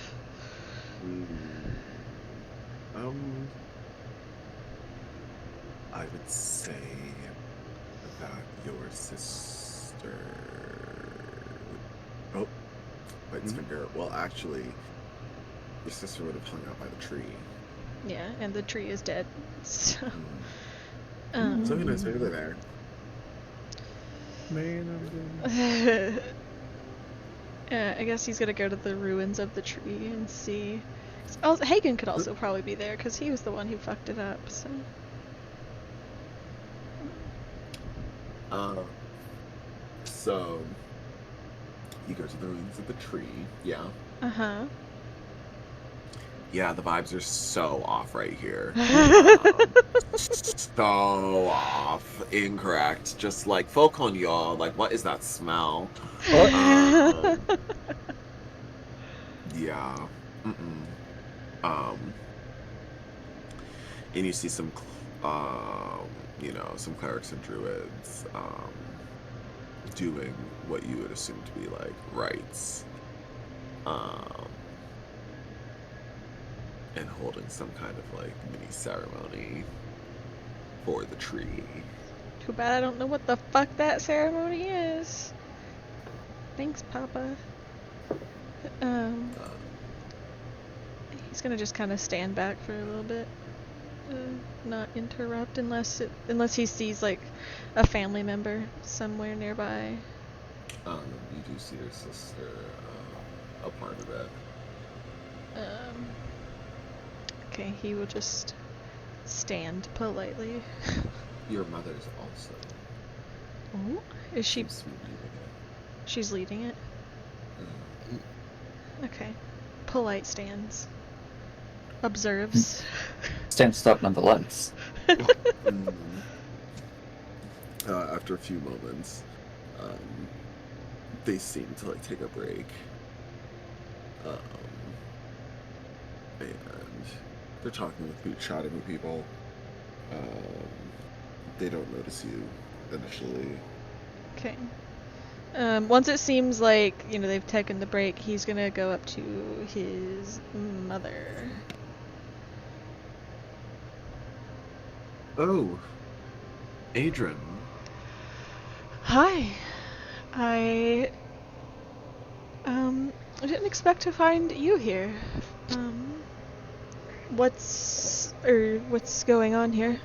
I would say that your sister. Oh, White's finger. Well, actually, your sister would have hung out by the tree. Yeah, and the tree is dead. So, So who knows? Maybe they're there. Man, I'm good. I guess he's gonna go to the ruins of the tree and see. Oh, Hagen could also probably be there because he was the one who fucked it up. So. So you go to the ruins of the tree. Yeah. Uh-huh. Yeah, the vibes are so off right here. So off. Incorrect. Just like folk on y'all. Like, what is that smell? Yeah. And you see some, some clerics and druids, doing what you would assume to be like rites, and holding some kind of like mini ceremony for the tree. Too bad I don't know what the fuck that ceremony is. Thanks, Papa. He's gonna just kind of stand back for a little bit, not interrupt unless he sees like a family member somewhere nearby. You do see your sister, a part of it. Okay, he will just stand politely. Your mother's also. Oh, is she? Seems to be leading it. She's leading it. Okay, polite stands. Observes. Stands up nonetheless. After a few moments, they seem to like take a break, and they're talking with chatting with people. They don't notice you initially. Okay. Once it seems like, they've taken the break, he's gonna go up to his mother. Oh, Adrian. Hi. I didn't expect to find you here. What's going on here?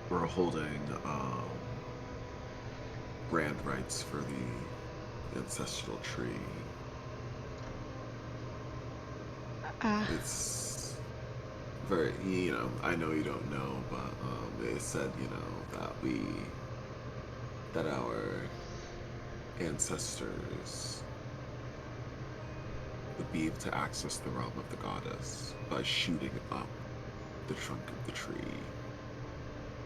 We're holding grand rites for the ancestral tree. It's very, I know you don't know, but they said, that our ancestors would be able to access the realm of the goddess by shooting up the trunk of the tree.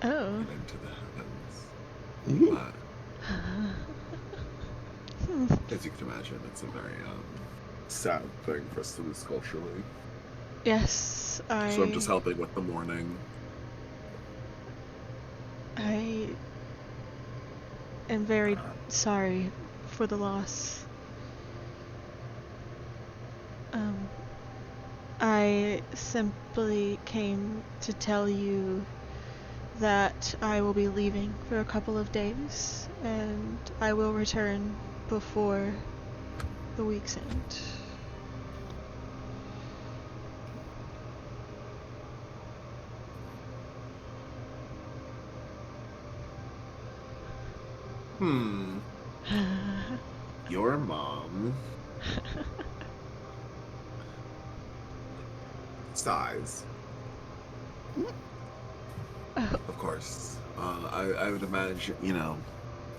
Oh. And into the heavens. But As you can imagine, it's a very sad thing for us to lose culturally. Yes, So I'm just helping with the mourning. I am very sorry for the loss. I simply came to tell you that I will be leaving for a couple of days, and I will return before the week's end. Your mom sighs. Of course. I would imagine,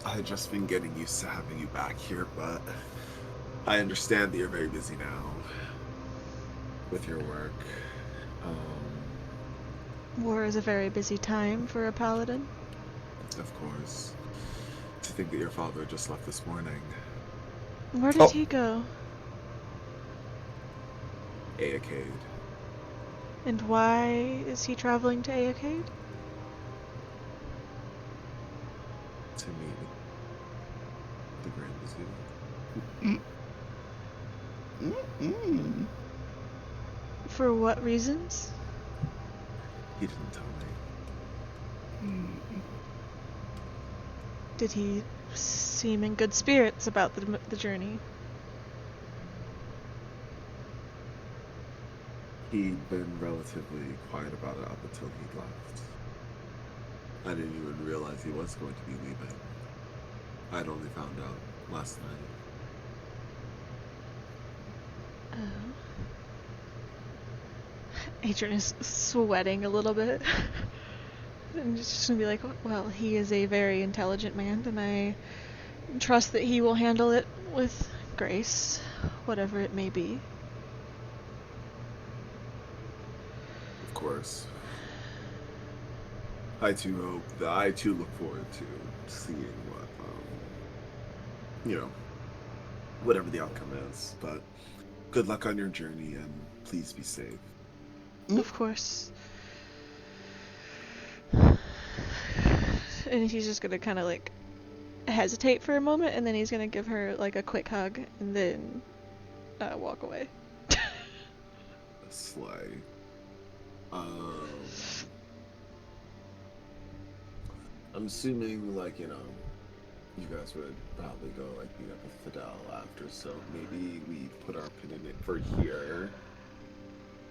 I had just been getting used to having you back here, but I understand that you're very busy now with your work. War is a very busy time for a paladin. Of course. To think that your father just left this morning. Where did he go? Aeacade. And why is he traveling to Aeacade? To meet the Grand Vizier. For what reasons? He didn't tell me. Did he seem in good spirits about the journey? He'd been relatively quiet about it up until he left. I didn't even realize he was going to be leaving. I'd only found out last night. Adrian is sweating a little bit. And just gonna be like, well, he is a very intelligent man, and I trust that he will handle it with grace, whatever it may be. Of course. I too look forward to seeing what, whatever the outcome is. But good luck on your journey, and please be safe. Of course. And he's just gonna kind of like hesitate for a moment, and then he's gonna give her like a quick hug, and then walk away. Slay. I'm assuming, you guys would probably go, meet up with Fidel after, so maybe we put our pin in it for here.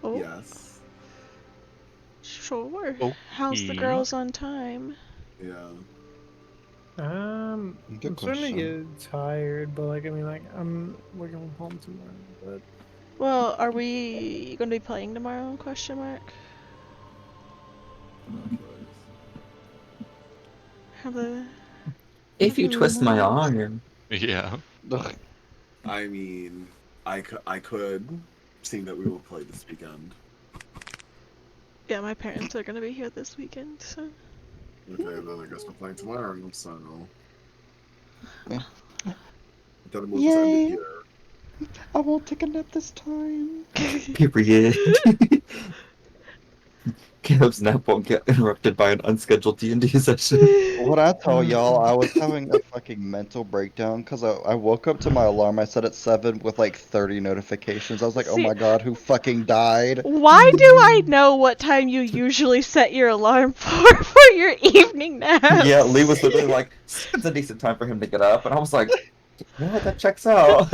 Oh. Yes. Sure. Okay. How's the girls on time? Yeah. I'm Good starting to question. get tired, but I'm working from home tomorrow. But Well, are we going to be playing tomorrow? Question mark. Have the. If you twist my arm. Yeah. I mean, I could, seeing that we will play this weekend. Yeah, my parents are going to be here this weekend, so. Okay, then I guess we're playing tomorrow, so. Yeah. Then we'll just end it here. I won't take a nap this time. Period. Caleb's nap won't get interrupted by an unscheduled D&D session. When I tell y'all, I was having a fucking mental breakdown because I woke up to my alarm I set at 7 with 30 notifications. I was like, oh See- my god, who fucking died? Why do I know what time you usually set your alarm for your evening nap? Yeah, Lee was literally like, it's a decent time for him to get up, and I was like, yeah, that checks out.